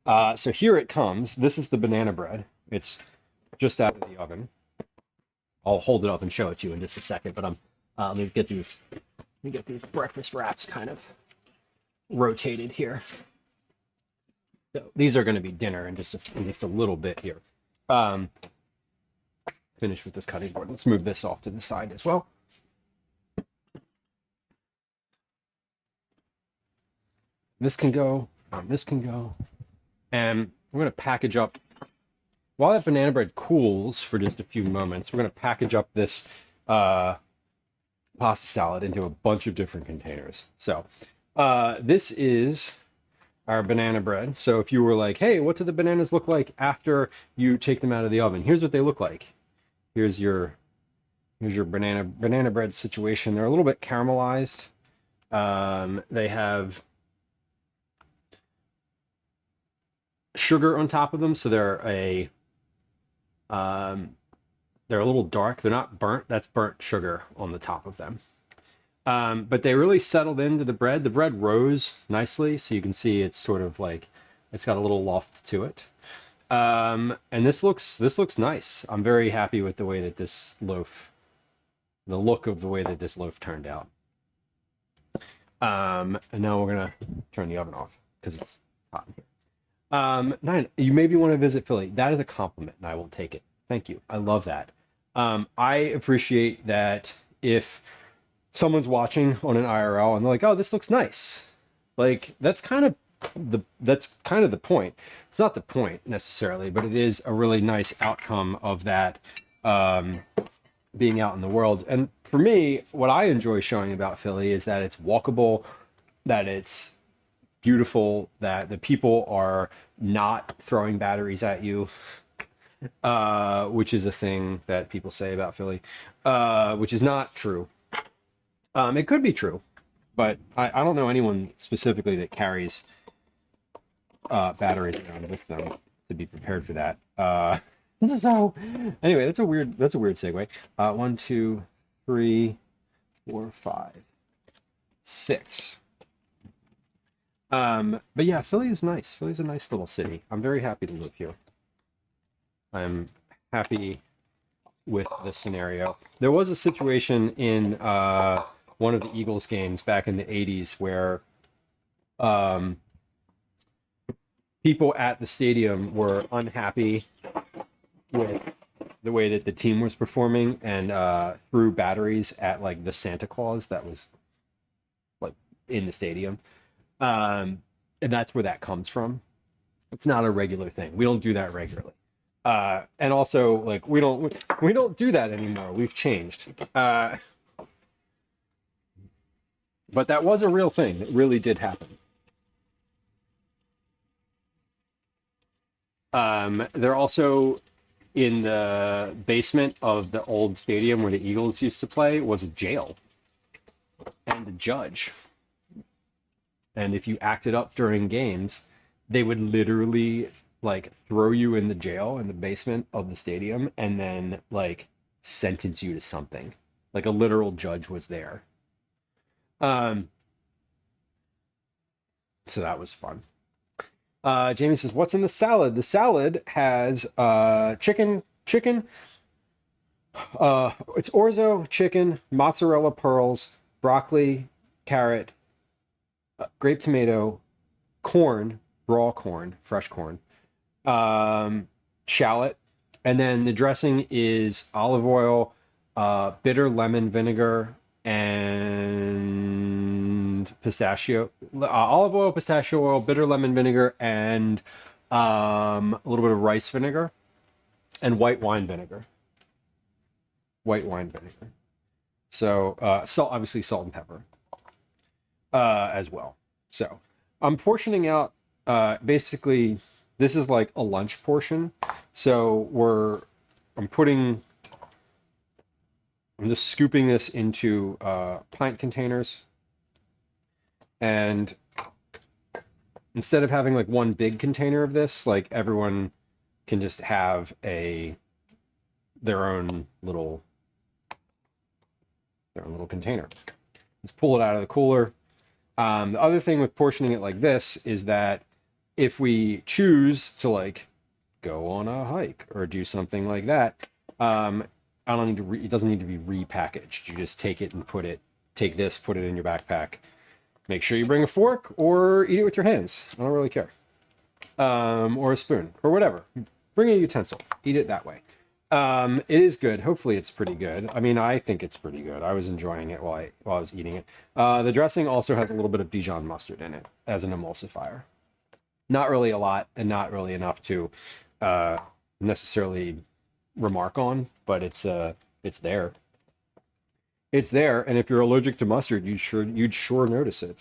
So here it comes. This is the banana bread. It's just out of the oven. I'll hold it up and show it to you in just a second, but let me get these breakfast wraps kind of rotated here. these are going to be dinner in just a little bit here. Finish with this cutting board. Let's move this off to the side as well. This can go, and this can go. And we're going to package up, while that banana bread cools for just a few moments, we're going to package up this pasta salad into a bunch of different containers. So this is our banana bread. So if you were like, hey, what do the bananas look like after you take them out of the oven? Here's what they look like. Here's your banana bread situation. They're a little bit caramelized. They have sugar on top of them, so they're a little dark. They're not burnt. That's burnt sugar on the top of them. But they really settled into the bread. The bread rose nicely, so you can see it's sort of like it's got a little loft to it. And this looks nice. I'm very happy with the way that the look of the way that this loaf turned out. And now we're gonna turn the oven off because it's hot in here. 9, you maybe want to visit Philly. That is a compliment, and I will take it. Thank you. I love that. I appreciate that if someone's watching on an IRL and they're like, "Oh, this looks nice." Like that's kind of the point. It's not the point necessarily, but it is a really nice outcome of that being out in the world. And for me, what I enjoy showing about Philly is that it's walkable, that it's beautiful, that the people are not throwing batteries at you, which is a thing that people say about Philly, which is not true. It could be true, but I don't know anyone specifically that carries batteries around with them to be prepared for that. So anyway, that's a weird segue. 1, 2, 3, 4, 5, 6. But yeah, Philly is nice. Philly's a nice little city. I'm very happy to live here. I'm happy with this scenario. There was a situation in one of the Eagles games back in the 80s where people at the stadium were unhappy with the way that the team was performing and threw batteries at like the Santa Claus that was like in the stadium. And that's where that comes from. It's not a regular thing. We don't do that regularly. And also, like, we don't do that anymore. We've changed. But that was a real thing. It really did happen. They're also in the basement of the old stadium where the Eagles used to play was a jail and a judge. And if you acted up during games, they would literally like throw you in the jail in the basement of the stadium and then like sentence you to something. Like a literal judge was there. So that was fun. Jamie says, what's in the salad? The salad has chicken. It's orzo, chicken, mozzarella pearls, broccoli, carrot, grape tomato, corn, raw corn, fresh corn, shallot, and then the dressing is olive oil, bitter lemon vinegar, and pistachio, olive oil, pistachio oil, bitter lemon vinegar, and a little bit of rice vinegar, and white wine vinegar. So salt, obviously salt and pepper. As well. So I'm portioning out basically this is like a lunch portion. So I'm just scooping this into pint containers, and instead of having like one big container of this, like everyone can just have their own little container. Let's pull it out of the cooler. The other thing with portioning it like this is that if we choose to like go on a hike or do something like that, it doesn't need to be repackaged. You just take it and put it in your backpack. Make sure you bring a fork or eat it with your hands. I don't really care. or a spoon or whatever. Bring a utensil. Eat it that way. It is good. Hopefully it's pretty good. I mean, I think it's pretty good. I was enjoying it while I was eating it. The dressing also has a little bit of Dijon mustard in it as an emulsifier. Not really a lot and not really enough to necessarily remark on, but it's there. It's there, and if you're allergic to mustard, you'd sure notice it.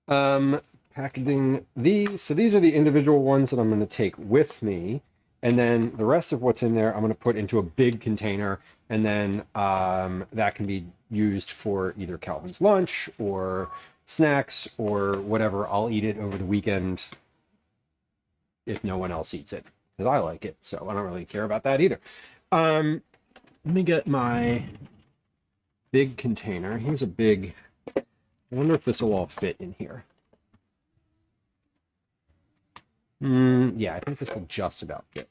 Packaging these. So these are the individual ones that I'm going to take with me. And then the rest of what's in there, I'm going to put into a big container. And then that can be used for either Calvin's lunch or snacks or whatever. I'll eat it over the weekend if no one else eats it, because I like it. So I don't really care about that either. Let me get my big container. Here's a big... I wonder if this will all fit in here. Yeah, I think this will just about fit.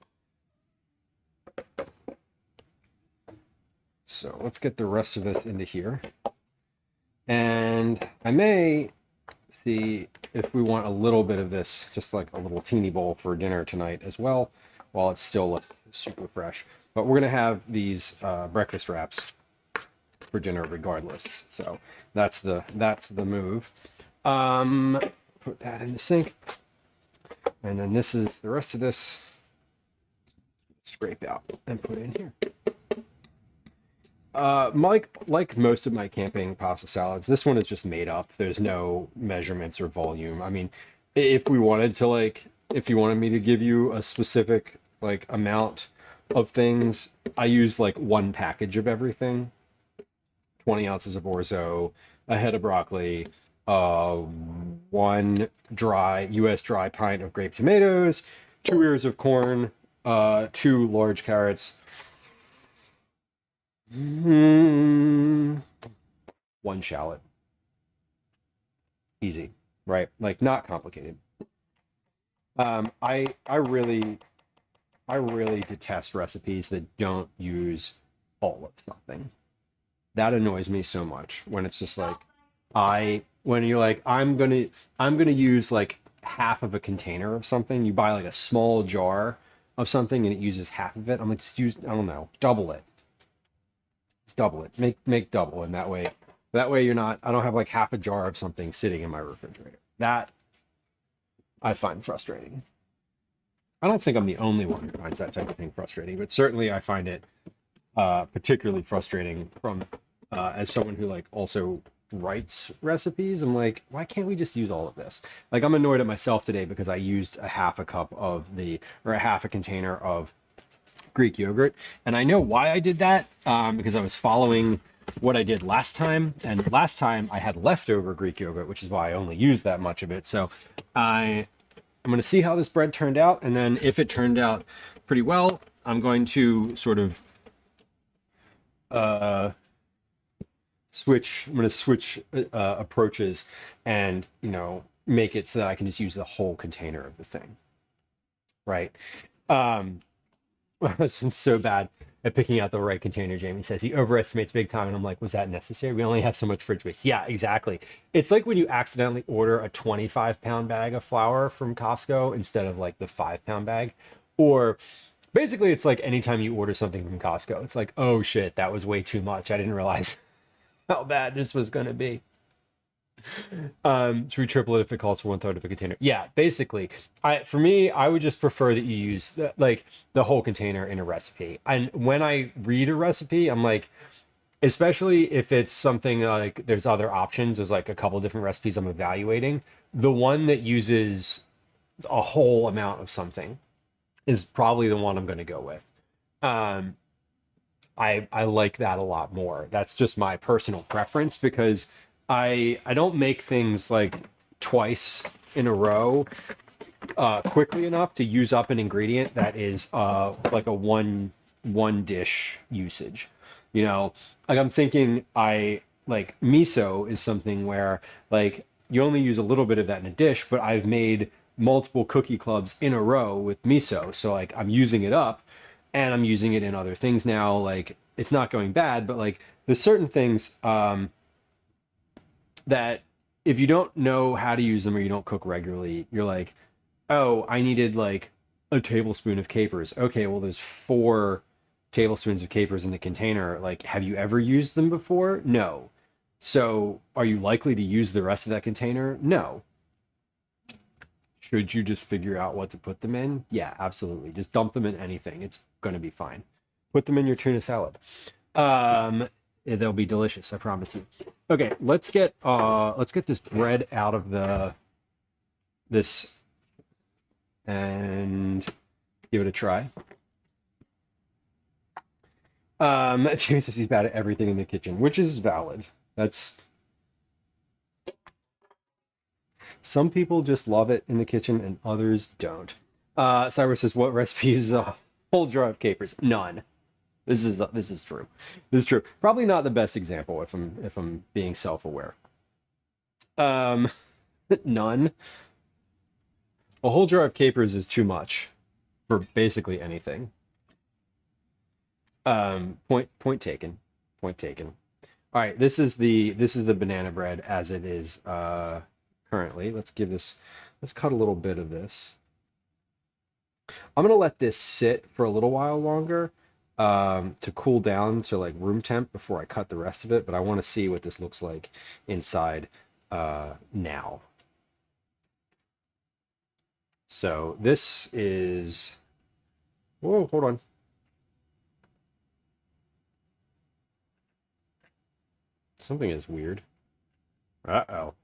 So let's get the rest of this into here. And I may see if we want a little bit of this, just like a little teeny bowl for dinner tonight as well, while it's still like super fresh. But we're going to have these breakfast wraps for dinner regardless. So that's the move. Put that in the sink. And then this is the rest of this. Scrape out and put in here. Like most of my camping pasta salads, this one is just made up. There's no measurements or volume. I mean, if we wanted to, like, if you wanted me to give you a specific like amount of things, I use like one package of everything. 20 ounces of orzo, a head of broccoli, one dry U.S. dry pint of grape tomatoes, 2 ears of corn, 2 large carrots, 1 shallot. Easy, right? Like, not complicated. I really detest recipes that don't use all of something. That annoys me so much when it's just like, when you're like, I'm gonna use like half of a container of something. You buy like a small jar of something and it uses half of it. I'm like, just use, I don't know, double it. Just double it. Make double, and that way you're not, I don't have like half a jar of something sitting in my refrigerator. That I find frustrating. I don't think I'm the only one who finds that type of thing frustrating, but certainly I find it particularly frustrating from as someone who like also writes recipes. I'm like, why can't we just use all of this? Like, I'm annoyed at myself today because I used a half a container of Greek yogurt, and I know why I did that, because I was following what I did last time, and last time I had leftover Greek yogurt, which is why I only used that much of it. So I'm going to see how this bread turned out, and then if it turned out pretty well, I'm going to sort of switch approaches and, you know, make it so that I can just use the whole container of the thing, right? My husband's so bad at picking out the right container. Jamie says he overestimates big time, and I'm like, was that necessary? We only have so much fridge space. Yeah, exactly. It's like when you accidentally order a 25-pound bag of flour from Costco instead of like the 5-pound bag. Or basically it's like anytime you order something from Costco, it's like, oh shit, that was way too much. I didn't realize how bad this was going to be. Should we triple it if it calls for 1/3 of a container? Yeah, basically, for me, I would just prefer that you use the whole container in a recipe. And when I read a recipe, I'm like, especially if it's something like there's other options, there's like a couple different recipes I'm evaluating, the one that uses a whole amount of something is probably the one I'm going to go with. I like that a lot more. That's just my personal preference, because I don't make things like twice in a row quickly enough to use up an ingredient that is like a one dish usage. You know, like I'm thinking like miso is something where like you only use a little bit of that in a dish, but I've made multiple cookie clubs in a row with miso. So like I'm using it up and I'm using it in other things now. Like, it's not going bad, but like there's certain things that if you don't know how to use them or you don't cook regularly, you're like, oh, I needed like a tablespoon of capers. Okay, well, there's 4 tablespoons of capers in the container. Like, have you ever used them before? No. So, are you likely to use the rest of that container? No. Should you just figure out what to put them in? Yeah, absolutely. Just dump them in anything. It's going to be fine. Put them in your tuna salad. They'll be delicious, I promise you. Okay, let's get this bread out of this and give it a try. James says he's bad at everything in the kitchen, which is valid. That's some people just love it in the kitchen and others don't. Cyrus says, what recipe uses a whole jar of capers? None. This is true. This is true. Probably not the best example if I'm being self-aware. None. A whole jar of capers is too much for basically anything. Point taken. Point taken. All right, this is the banana bread as it is currently. Let's cut a little bit of this. I'm gonna let this sit for a little while longer to cool down to like room temp before I cut the rest of it, but I want to see what this looks like inside now. So this is, whoa, hold on. Something is weird. Uh-oh.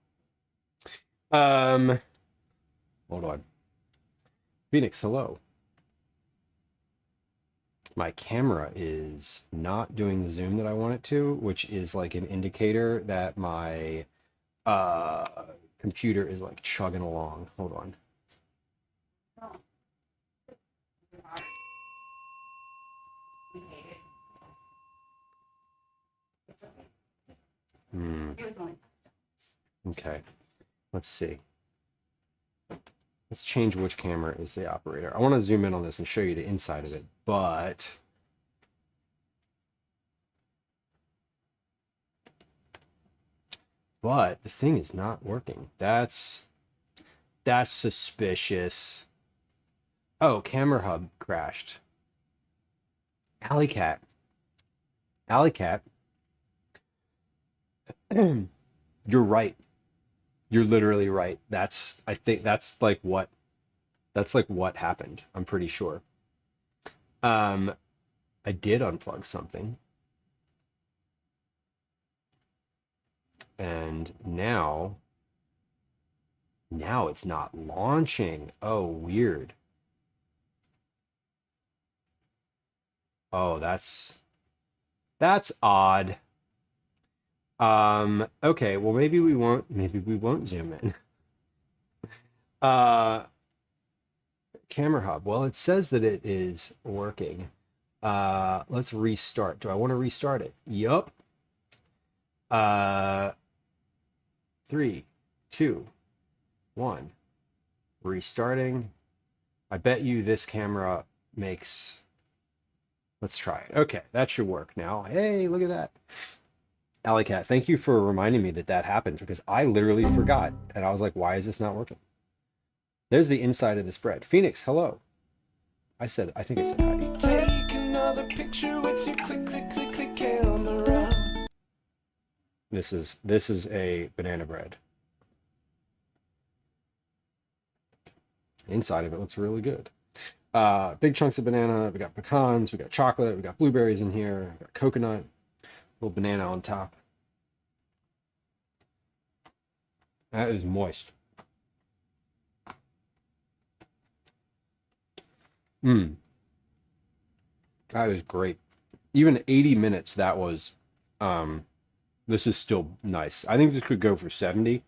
Hold on. Phoenix, hello. My camera is not doing the zoom that I want it to, which is like an indicator that my computer is like chugging along. Hold on. Okay. Let's see. Let's change which camera is the operator. I want to zoom in on this and show you the inside of it, but the thing is not working. That's suspicious. Oh, camera hub crashed. Alley Cat. You're right. You're literally right. I think that's like what happened. I'm pretty sure. I did unplug something. And now it's not launching. Oh, weird. Oh, that's odd. Okay, well maybe we won't zoom in. Camera hub. Well, it says that it is working. Let's restart. Do I want to restart it? Yup. 3, 2, 1. Restarting. I bet you this camera makes... Let's try it. Okay, that should work now. Hey, look at that. Alley Cat, thank you for reminding me that happened, because I literally forgot. And I was like, why is this not working? There's the inside of this bread. Phoenix, hello. I think I said hi. Take another picture with your click, click, click, click camera. This is a banana bread. Inside of it looks really good. Big chunks of banana. We got pecans. We got chocolate. We got blueberries in here. We got coconut. Little banana on top. That is moist. That is great. Even 80 minutes, that was, this is still nice. I think this could go for 70.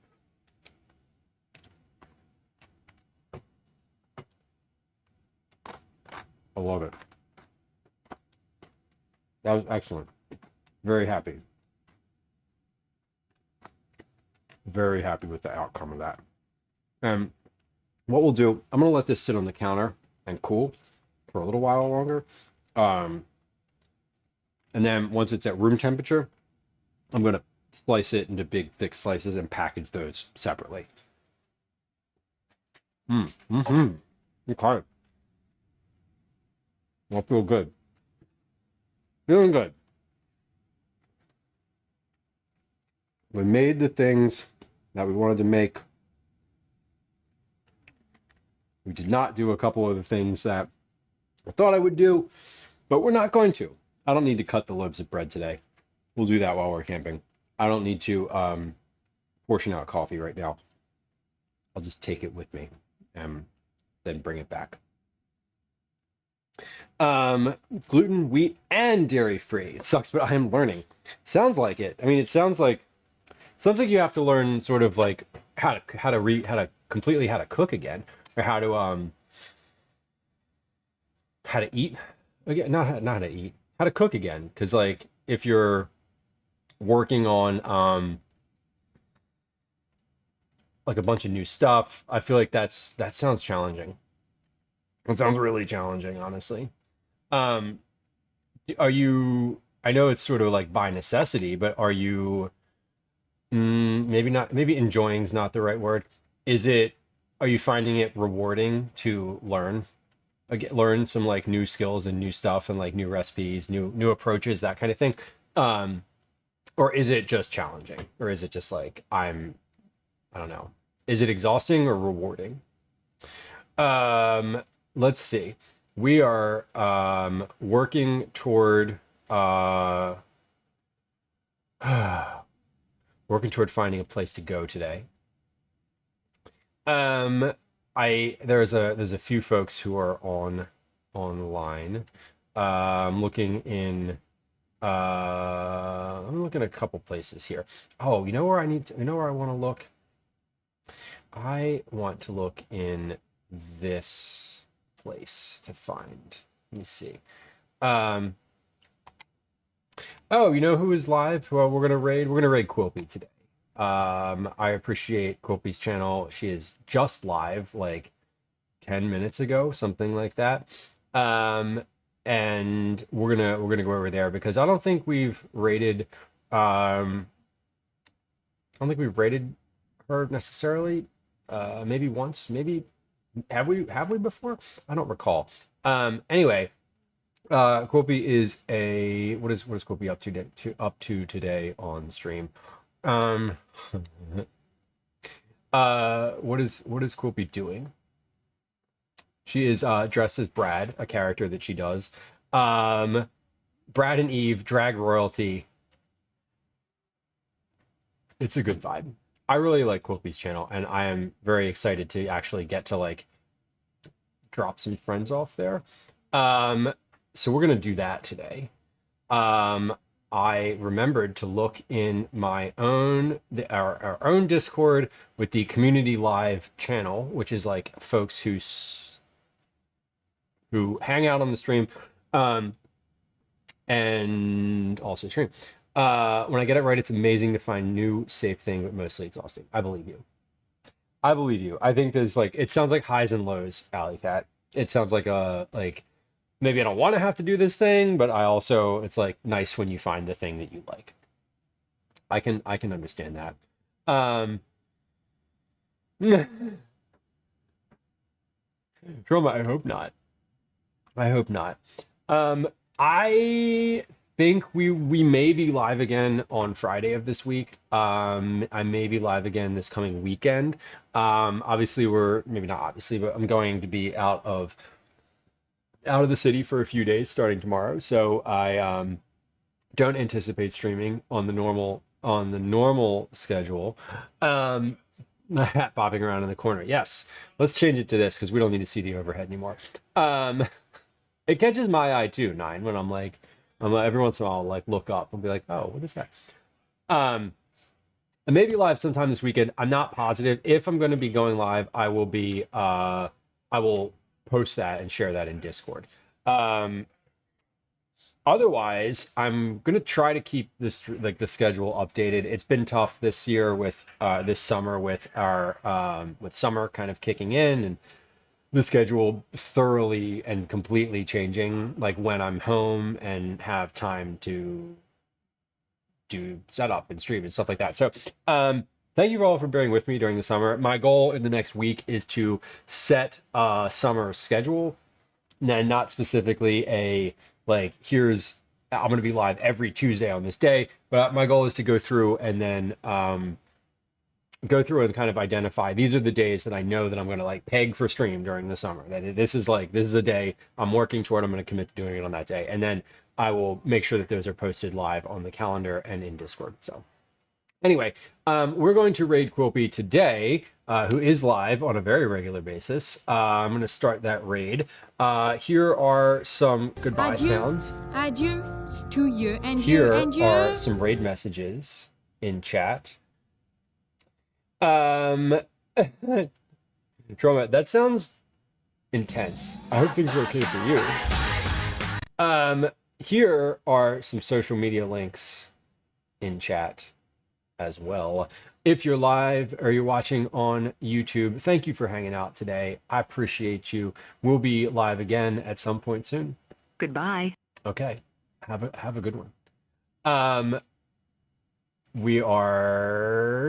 I love it. That was excellent. Very happy. Very happy with the outcome of that. And what we'll do, I'm going to let this sit on the counter and cool for a little while longer. And then once it's at room temperature, I'm going to slice it into big, thick slices and package those separately. Okay. I feel good. Feeling good. We made the things that we wanted to make. We did not do a couple of the things that I thought I would do, but we're not going to. I don't need to cut the loaves of bread today. We'll do that while we're camping. I don't need to portion out coffee right now. I'll just take it with me and then bring it back. Gluten, wheat, and dairy free. It sucks, but I am learning. Sounds like it. I mean, it sounds like you have to learn sort of like how to cook again, or how to eat again. Not how to eat, how to cook again. Because like if you're working on like a bunch of new stuff, I feel like that sounds challenging. It sounds really challenging, honestly. Are you? I know it's sort of like by necessity, but are you? Maybe not. Maybe enjoying is not the right word. Is it? Are you finding it rewarding to learn some like new skills and new stuff and like new recipes, new approaches, that kind of thing? Or is it just challenging? Or is it just like I don't know. Is it exhausting or rewarding? Let's see. We are working toward finding a place to go today. There's a few folks who are online. I'm looking at a couple places here. Oh, you know where I want to look? I want to look in this place to find. Let me see. Oh, you know who is live? Who we're gonna raid? We're gonna raid Quilpy today. I appreciate Quilpy's channel. She is just live like 10 minutes ago, something like that. And we're gonna go over there because I don't think we've raided her necessarily. Maybe once, maybe have we before? I don't recall. Anyway, Quilpy is what is Quilpy up to today on stream? What is Quilpy doing? She is dressed as Brad, a character that she does. Brad and Eve, drag royalty. It's a good vibe. I really like Quilpy's channel, and I am very excited to actually get to like drop some friends off there. So we're gonna do that today. I remembered to look in my own our own Discord with the community live channel, which is like folks who hang out on the stream, and also stream. When I get it right, it's amazing to find new safe thing, but mostly exhausting. I believe you. I think there's like, it sounds like highs and lows, Alley Cat. It sounds like maybe I don't want to have to do this thing, but it's like nice when you find the thing that you like. I can understand that. Trauma, I hope not. I think we may be live again on Friday of this week. I may be live again this coming weekend. Obviously maybe not obviously, but I'm going to be out of the city for a few days starting tomorrow. So I don't anticipate streaming on the normal schedule. My hat bobbing around in the corner. Yes, let's change it to this because we don't need to see the overhead anymore. It catches my eye too, Nine, when I'm like, every once in a while I'll like look up and be like, oh, what is that? I may be live sometime this weekend. I'm not positive. If I'm going to be going live, I will post that and share that in Discord. Otherwise, I'm going to try to keep this like the schedule updated. It's been tough this year with this summer with our with summer kind of kicking in and the schedule thoroughly and completely changing, like when I'm home and have time to do setup and stream and stuff like that. So thank you all for bearing with me during the summer. My goal in the next week is to set a summer schedule, and not specifically a like here's I'm going to be live every Tuesday on this day, but my goal is to go through and then kind of identify these are the days that I know that I'm going to like peg for stream during the summer. That this is a day I'm working toward. I'm going to commit to doing it on that day, and then I will make sure that those are posted live on the calendar and in Discord. So anyway, we're going to raid Quilpy today, who is live on a very regular basis. I'm going to start that raid. Here are some goodbye sounds. Adieu to you and Here you and you. are some raid messages in chat. Trauma, that sounds intense. I hope things are okay for you. Here are some social media links in chat as well. If you're live or you're watching on YouTube, thank you for hanging out today. I appreciate you. We'll be live again at some point soon. Goodbye. Okay. Have a good one. We are